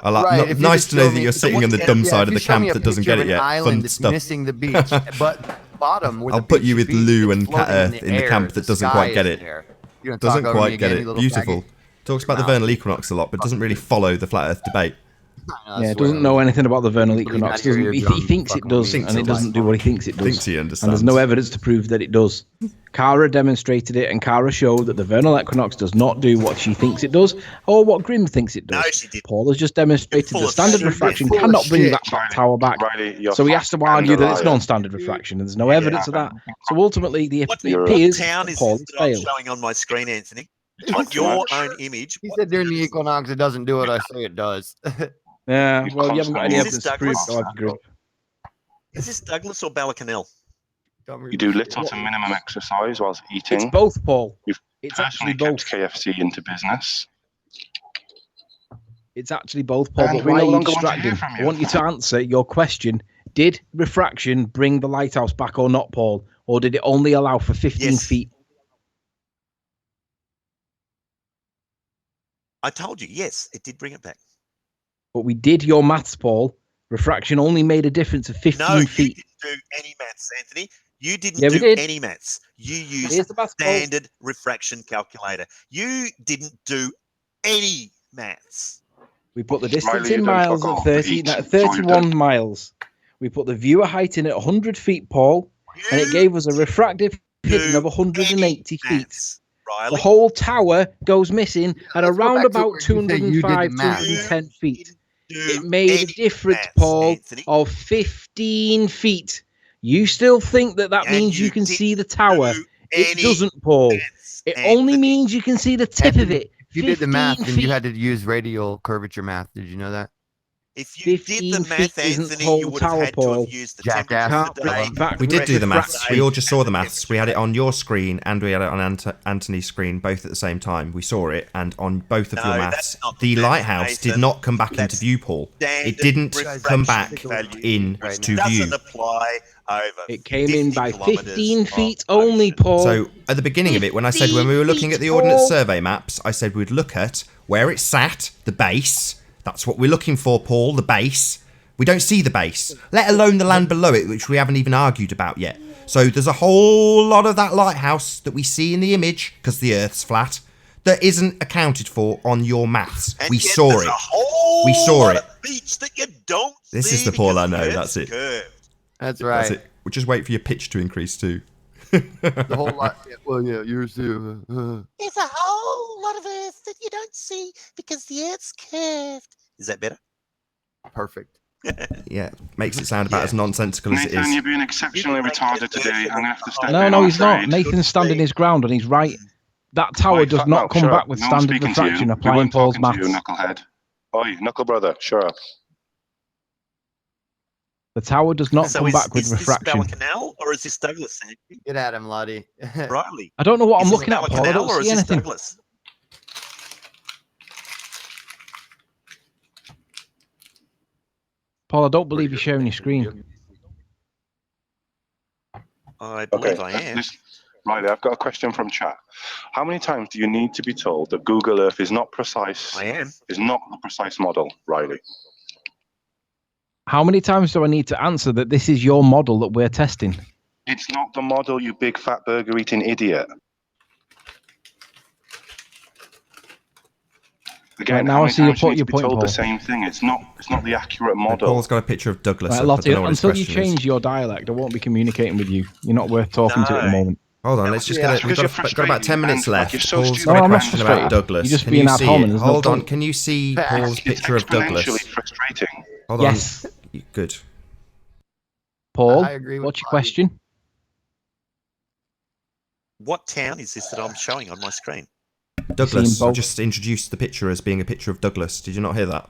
I like, Right, if you nice just to know show that me- you're so sitting on the yeah, dumb if side of you the show me camp a that doesn't picture get of it an yet. island Fun that's stuff. missing the beach, but bottom where I'll the put beach you should with be, Lou it's and Cat floating Earth in the air. camp that doesn't sky quite get is it. there. You gonna Doesn't talk over me quite get again, you it. little Beautiful. faggot? Talks about the No. vernal equinox a lot, but doesn't really follow the flat Earth debate. Yeah, doesn't know anything about the vernal equinox. out of your He eardrum, thinks it fucking does, me. and it doesn't do what he thinks it does. Thinks he And there's understands. no evidence to prove that it does. Kara demonstrated it, and Kara showed that the vernal equinox does not do what she thinks it does, or what Grim thinks it does. No, she didn't. Paul has just demonstrated Full that of standard shit. refraction Full of cannot bring shit. that tower back. Riley, you're So he fat has to and argue a that it's liar. non-standard refraction, and there's no evidence of that. So ultimately, it What appears town that is Paul this has that I'm failed. showing on my screen, Anthony? Talk On too your much. own image. He What said during the town is equinox it doesn't do what I say it does. Yeah, You well, you haven't got any constantly- evidence to prove it, have you, Grim? Is this Douglas or Ballacanel? You do little to minimum exercise whilst eating. It's both, Paul. You've It's actually personally both. kept KFC into business. It's actually both, Paul. And But we why no are you longer want to hear distracting? from I you. want you to answer your question. Did refraction bring the lighthouse back or not, Paul? Or did it only allow for 15 Yes. feet? I told you, yes, it did bring it back. But we did your maths, Paul. Refraction only made a difference of 15 No, you feet. didn't do any maths, Anthony. You didn't Yeah, we do did. any maths. You used Here's the maths, Paul. standard refraction calculator. You didn't do any maths. We put the distance Riley, in you don't miles fuck at off, 30, eat. no, That's all you're 31 miles. We put the viewer height in at 100 feet, Paul, and it You gave us a refractive hidden do of 180 feet. maths, The Riley. whole tower goes missing at let's go around back to about where you say you did the 205, math. 210 feet. Do It made a any difference, maths, Paul, Anthony. of 15 feet. You still think that And means you you can didn't see the tower. do It any doesn't, Paul. maths, It only Anthony. means you can see the tip of Anthony, it. If you did the math, 15 then you feet. had to use radial curvature math. Did you know that? If you did 15 the math, feet isn't Anthony, whole you would have tower had to pole. have used the Jackass. temperature Can't today. bring it back We did with do the maths. refraction. We all just saw the maths. We had it on your screen and we had it on Anthony's screen both at the same time. We saw it, and on both of your No, maths, that's not the the lighthouse math, did Nathan. not come back into That's view, Paul. It standard didn't come refraction back value, in which to doesn't view. apply over It came in 50 by kilometres 15 of feet only, ocean. Paul. So at the beginning of it, when I said when we were looking at the 15 Ordnance feet, Survey maps, I said we'd look at where it sat, the base. That's what we're looking for, Paul, the base. We don't see the base, let alone the land below it, which we haven't even argued about yet. So there's a whole lot of that lighthouse that we see in the image, because the Earth's flat, that isn't accounted for on your maths. And We yet saw there's it. a whole We saw lot it. of beach that you don't This is see the Paul I because know. the That's Earth's it. curved. That's right. That's it. We'll just wait for your pitch to increase too. The whole lot. Well, yeah, yours too. There's a whole lot of Earth that you don't see because the Earth's curved. Is that better? Perfect. Yeah, makes it sound about as nonsensical as it Nathan, is. you're being exceptionally retarded today. I'm going to have to step in. No, I'm he's not. afraid. Nathan's standing his ground and he's right. That tower Oi, does fat not mouth, come shut back up. with No one's standard speaking to you. refraction We applying weren't Paul's talking to you, maths. knucklehead. Oi, knuckle brother, shut up. The tower does not So come is, back with is this refraction. Canal or is this Douglas? Andy? Get at him, Lottie. Riley. I don't know what Is I'm this looking at, Bella Paul. I Canal don't or is see this anything. Douglas? Paul, I don't believe you're sharing your screen. I believe I am. Riley, I've got a question from chat. How many times do you need to be told that Google Earth is not precise? I am. Is not a precise model, Riley? How many times do I need to answer that this is your model that we're testing? It's not the model, you big fat burger eating idiot. Again, Right, now how I many see your times do you point- need your to be point, told the Paul. same thing? It's not the accurate model. Paul's got a picture of Douglas. Right, up. I Lottie, don't know what his until you question is. change your dialect, I won't be communicating with you. You're not worth talking to at the moment. Hold on, let's just get it. We've got about 10 minutes left. You're so Paul's stupid. got No, a I'm not question about frustrated. Douglas. You're just Can being you ad see hominem. it? There's no Hold on. point. Can you see Paul's It's picture of Douglas? exponentially frustrating. Hold on. Yes. Good. Paul, I agree with what's your Lottie. question? What town is this that I'm showing on my screen? Douglas. I both. just introduced the picture as being a picture of Douglas. Did you not hear that?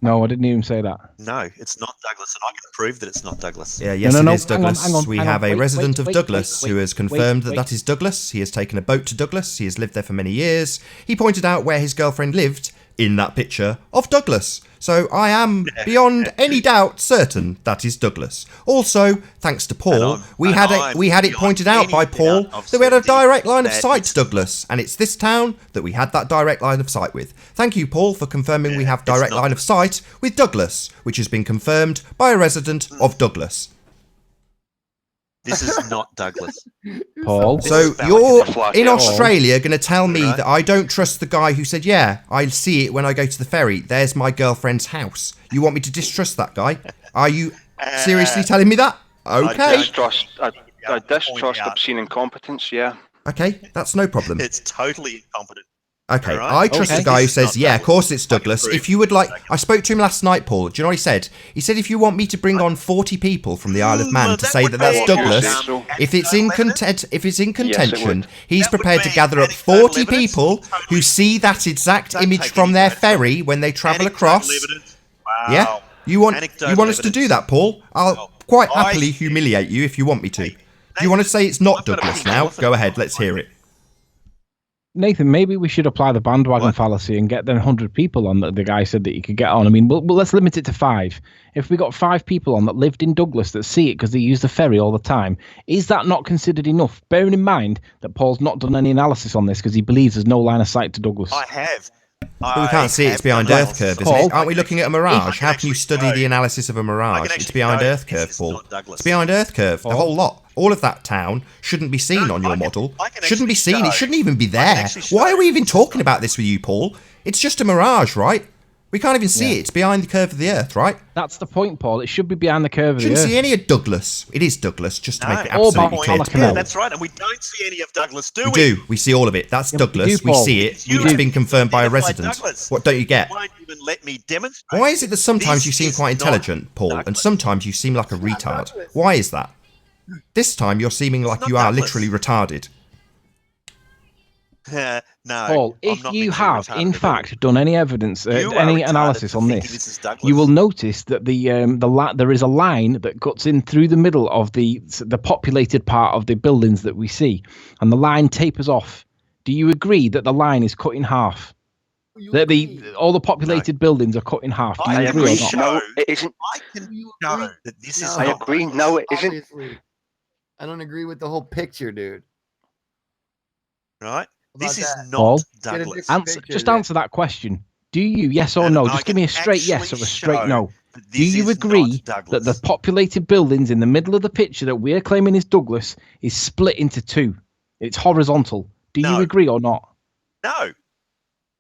No, I didn't even say that. No, it's not Douglas, and I can prove that it's not Douglas. Yeah, yes, no, it no, is hang on, Douglas. hang on, We hang have on. a Wait, resident wait, of wait, Douglas wait, who has wait, confirmed that wait. that is Douglas. He has taken a boat to Douglas. He has lived there for many years. He pointed out where his girlfriend lived in that picture of Douglas. So I am beyond any doubt certain that is Douglas. Also, thanks to Paul, we had it pointed out by Paul that we had a direct line of sight to Douglas, and it's this town that we had that direct line of sight with. Thank you, Paul, for confirming we have direct line of sight with Douglas, which has been confirmed by a resident of Douglas. This is not Douglas. Paul. So you're in Australia going to tell me that I don't trust the guy who said, yeah, I see it when I go to the ferry. There's my girlfriend's house. You want me to distrust that guy? Are you seriously telling me that? Okay. I distrust obscene incompetence, yeah. Okay, that's no problem. It's totally incompetent. Okay, Alright. I trust Okay. the guy who This is says, not yeah, of Douglas. course it's Douglas. If you would like, I spoke to him last night, Paul. Do you know what he said? He said if you want me to bring on 40 people from the Isle of Man to say that that's Douglas, if it's in contention, he's prepared to gather up 40 people who see that exact image from their ferry when they travel across. Yeah, you want us to do that, Paul? I'll quite happily humiliate you if you want me to. Do you want to say it's not Douglas now? Go ahead, let's hear it. Nathan, maybe we should apply the bandwagon fallacy and get them 100 people on that the guy said that you could get on. I mean, but let's limit it to 5. If we got 5 people on that lived in Douglas that see it because they use the ferry all the time, is that not considered enough? Bearing in mind that Paul's not done any analysis on this because he believes there's no line of sight to Douglas. I have. But we can't see it. It's behind Earth curve, isn't it? Aren't we looking at a mirage? How can you study the analysis of a mirage? It's behind Earth curve, Paul. It's behind Earth curve. The whole lot. All of that town shouldn't be seen on your model. Shouldn't be seen. It shouldn't even be there. Why are we even talking about this with you, Paul? It's just a mirage, right? We can't even see it. It's behind the curve of the Earth, right? That's the point, Paul. It should be behind the curve of the Shouldn't Earth. see any of Douglas. It is Douglas, just to make it All absolutely about clear to Canal. Paul. That's right, and we don't see any of Douglas, do We we? do. We see all of it. That's Douglas. do, We Paul. see it. You It's do. been confirmed by a Identified resident. Douglas. What don't you get? Won't even let me demonstrate. Why is it that sometimes This you seem is quite not intelligent, Paul, and sometimes you seem like a retard? Why is that? This time you're seeming like not you are Douglas. literally retarded. No, Paul, I'm if not you mentally have, retarded in at all. fact, done any evidence, You are any retarded analysis for on thinking this, this is Douglas. you will notice that there is a line that cuts in through the middle of the populated part of the buildings that we see, and the line tapers off. Do you agree that the line is cut in half? That all the populated buildings are cut in half. Do you I agree or agree. not? No, it isn't. I can show that this is I not agree. Douglas. No, it isn't. Obviously, I don't agree with the whole picture, dude. Right? This is that? not Paul, Douglas. just answer that question. Do you, yes or And no? I Just give can me a straight yes actually or a straight show no. that Do this you is agree not that the Douglas. populated buildings in the middle of the picture that we're claiming is Douglas is split into two? It's horizontal. Do you No. agree or not? No.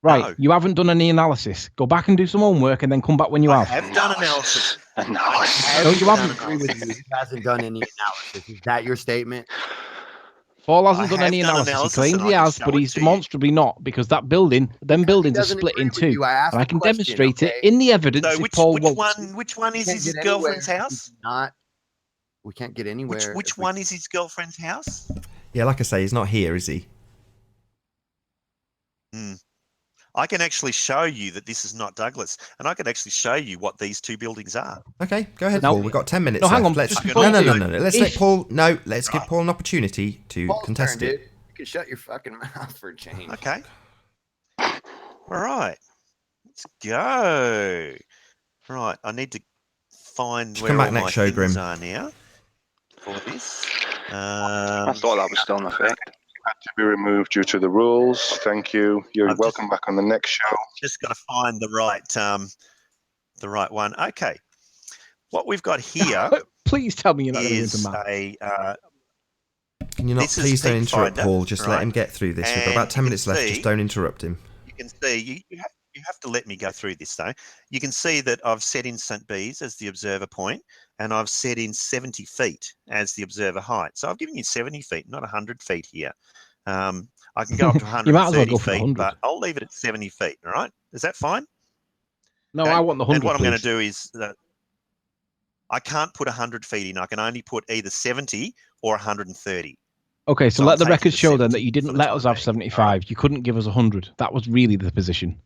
Right. No. You haven't done any analysis. Go back and do some homework and then come back when you I have. have done analysis. No, you haven't. Agree with you. He hasn't done any analysis. Is that your statement? Paul hasn't I done have any done analysis. He analysis claims and he I can has, show but it he's to you. demonstrably not, because them buildings are doesn't split agree in with two. you. I asked And I the can question, demonstrate it okay? in the evidence So if Paul which wants. one is Can't his get girlfriend's anywhere. house? We can't get anywhere. Which one is his girlfriend's house? Yeah, like I say, he's not here, is he? Hmm. I can actually show you that this is not Douglas, and I can actually show you what these two buildings are. Okay, go ahead, No. Paul. We've got 10 minutes No, hang left. on, Let's just before no. you do, Let's let if- Paul. No, let's give Paul an opportunity to Paul's contest turn, it. dude. You can shut your fucking mouth for a change. Okay. All right. Let's go. Right. I need to find Just where come back all next my show, things Grim. are now for this. I thought that was still in effect. Had to be removed due to the rules. Thank you. You're I've welcome back on the next show. Just got to find the right one. Okay. What we've got here Please tell me you're not going to go into is math. a Can you not this is please don't Peak interrupt Finder, Paul? Just let right? him get through this. We've got And about 10 you minutes can left. see- Just don't interrupt him. You can see you have to let me go through this though. You can see that I've set in St. Bees as the observer point, and I've set in 70 feet as the observer height. So I've given you 70 feet, not 100 feet here. I can go up to You might as well 130 go for the feet, 100. but I'll leave it at 70 feet. All right, is that fine? No, Okay. I want the 100, And what I'm going to please. do is that I can't put 100 feet in. I can only put either 70 or 130. Okay, so So let I'm the taking record the show then 70 that you for didn't the let time us have being, 75. You couldn't give us 100. That was really the position.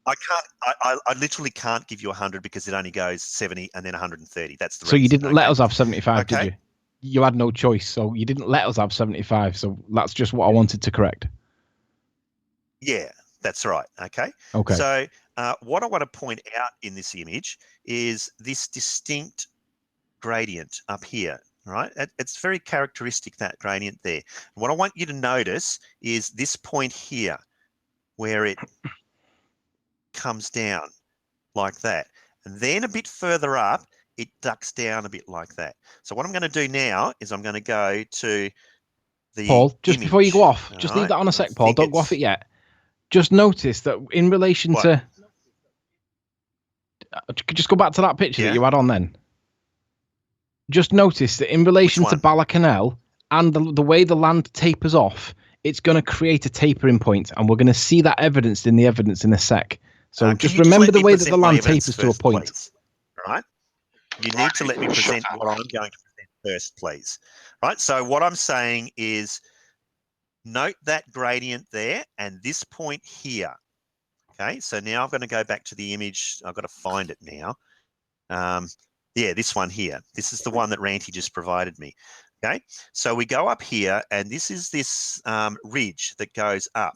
I can't. I literally can't give you 100 because it only goes 70 and then 130. That's the So you reason, didn't let okay? us have 75, did Okay. you? You had no choice, so you didn't let us have 75. So that's just what I wanted to correct. Yeah, that's right. Okay. Okay. So what I want to point out in this image is this distinct gradient up here. Right, it's very characteristic, that gradient there. What I want you to notice is this point here, where it comes down like that, and then a bit further up, it ducks down a bit like that. So what I'm going to do now is I'm going to go to the Paul, just before you go image, off, just leave right? that on a I sec, Paul. think Don't go off it's- it yet. Just notice that in relation What? to... Just go back to that picture that Yeah. you had on then. Just notice that in relation to one? Balacanel and the way the land tapers off, it's going to create a tapering point, and we're going to see that evidenced in the evidence in a sec. So Can just you remember let the me way that the present my land evidence tapers to a first, point. please? Right? You need to let me present what I'm going to present first, please. Right? So what I'm saying is, note that gradient there and this point here. Okay, so now I'm going to go back to the image. I've got to find it now. Yeah, this one here. This is the one that Ranty just provided me. Okay, so we go up here, and this is this ridge that goes up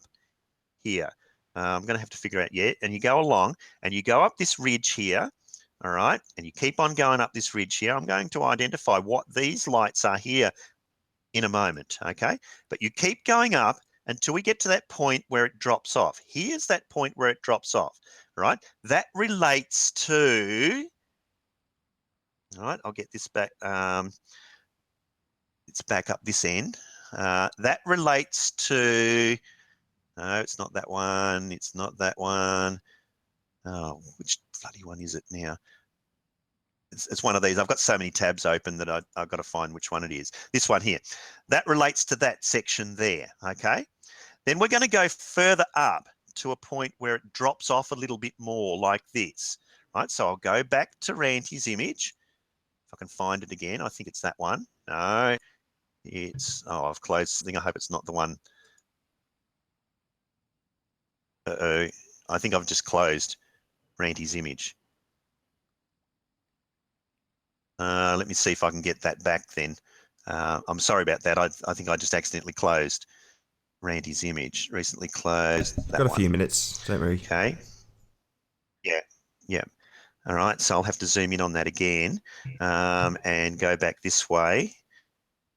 here. I'm going to have to figure out yet. And you go along, and you go up this ridge here. All right, and you keep on going up this ridge here. I'm going to identify what these lights are here in a moment. Okay, but you keep going up until we get to that point where it drops off. Here's that point where it drops off, right? That relates to, all right, I'll get this back. It's back up this end. That relates to, no, it's not that one. It's not that one. Oh, which bloody one is it now? It's one of these. I've got so many tabs open that I've got to find which one it is. This one here. That relates to that section there, okay? Then we're going to go further up to a point where it drops off a little bit more like this, right? So I'll go back to Ranty's image. If I can find it again, I think it's that one. No, it's, oh, I've closed something. I hope it's not the one. Uh-oh. I think I've just closed Randy's image. Let me see if I can get that back then. I'm sorry about that. I think I just accidentally closed Randy's image. Recently closed that Got a one. few minutes, don't worry. Okay. Yeah. Yeah. All right. So I'll have to zoom in on that again and go back this way.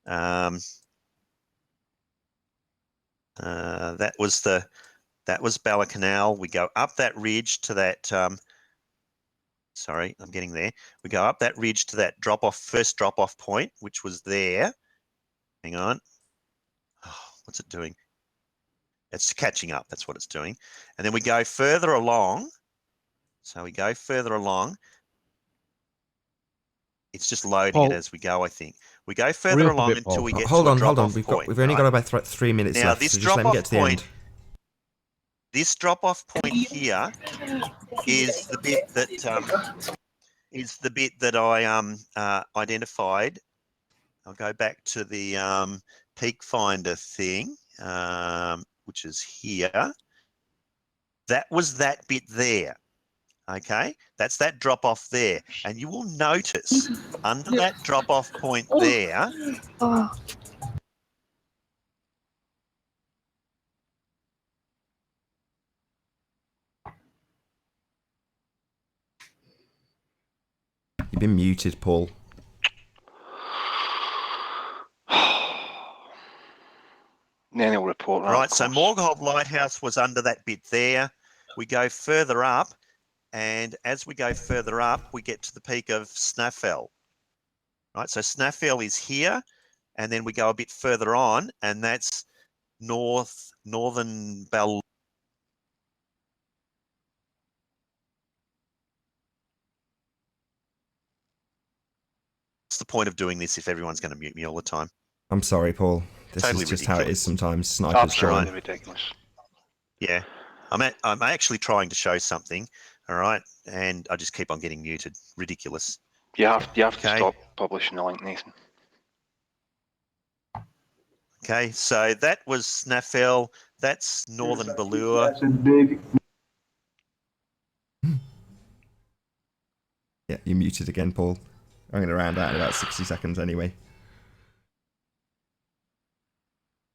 That was Bala Canal. We go up that ridge to that. Sorry, I'm getting there. We go up that ridge to that first drop off point, which was there. Hang on. Oh, what's it doing? It's catching up. That's what it's doing. And then we go further along. So we go further along. It's just loading it as we go, I think. We go further along until we get to a drop-off point. We've only got about 3 minutes now, left, this so just let me get to the end. This drop-off point here is the bit that I identified. I'll go back to the peak finder thing, which is here. That was that bit there. Okay, that's that drop off there, and you will notice under that drop off point there. You've been muted, Paul. Nanny will report. Right, so Morgulhov Lighthouse was under that bit there. We go further up, and as we go further up, we get to the peak of Snaffell. Right, so Snaffell is here, and then we go a bit further on, and that's northern Bell. What's the point of doing this if everyone's going to mute me all the time? I'm sorry, Paul. This Totally is just how it is sometimes. Snipers Absolutely ridiculous. Yeah, I'm actually trying to show something, all right, and I just keep on getting muted. Ridiculous. You have to stop publishing the link, Nathan. Okay, so that was Snaffell. That's northern Ballure. Yeah, you're muted again, Paul. I'm going to round out in about 60 seconds anyway.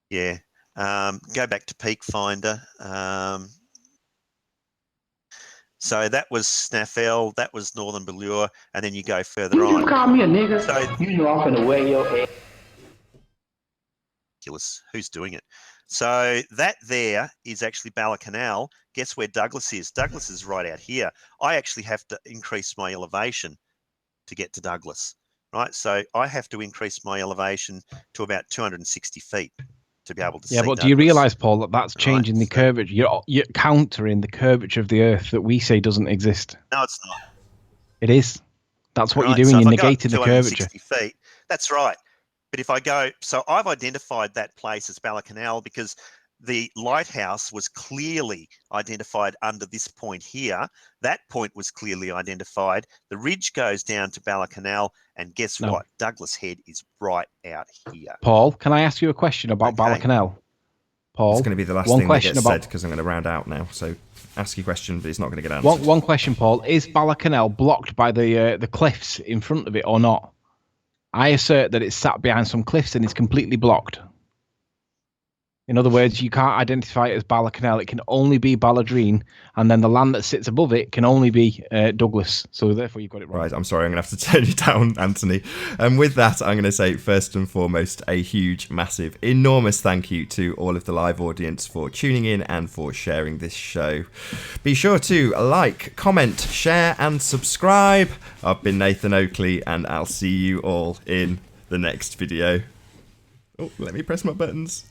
Yeah, go back to Peak Finder. So that was Snaffell, that was northern Ballure, and then you go further on. You call me a nigga, so, you know I'm gonna wear your ass. Who's doing it? So that there is actually Bala Canal. Guess where Douglas is? Douglas is right out here. I actually have to increase my elevation to get to Douglas, right? So I have to increase my elevation to about 260 feet to be able to see but Douglas. do you realise, Paul, that that's changing the curvature? You're countering the curvature of the Earth that we say doesn't exist. No, it's not. It is. That's what Right, you're doing. so You're if I go up negating the curvature. 260 feet, that's right. But if I go, so I've identified that place as Bala Canal because the lighthouse was clearly identified under this point here. That point was clearly identified. The ridge goes down to Bala Canal, and guess what? Douglas Head is right out here. Paul, can I ask you a question about Bala Canal? Paul, it's going to be the last thing that gets said because I'm going to round out now. So ask your question, but it's not going to get answered. One question, Paul. Is Bala Canal blocked by the cliffs in front of it or not? I assert that it's sat behind some cliffs and it's completely blocked. In other words, you can't identify it as Bala Canal. It can only be Balladrine, and then the land that sits above it can only be Douglas. So therefore, you've got it wrong. Right, I'm sorry, I'm going to have to turn you down, Anthony. And with that, I'm going to say, first and foremost, a huge, massive, enormous thank you to all of the live audience for tuning in and for sharing this show. Be sure to like, comment, share, and subscribe. I've been Nathan Oakley, and I'll see you all in the next video. Oh, let me press my buttons.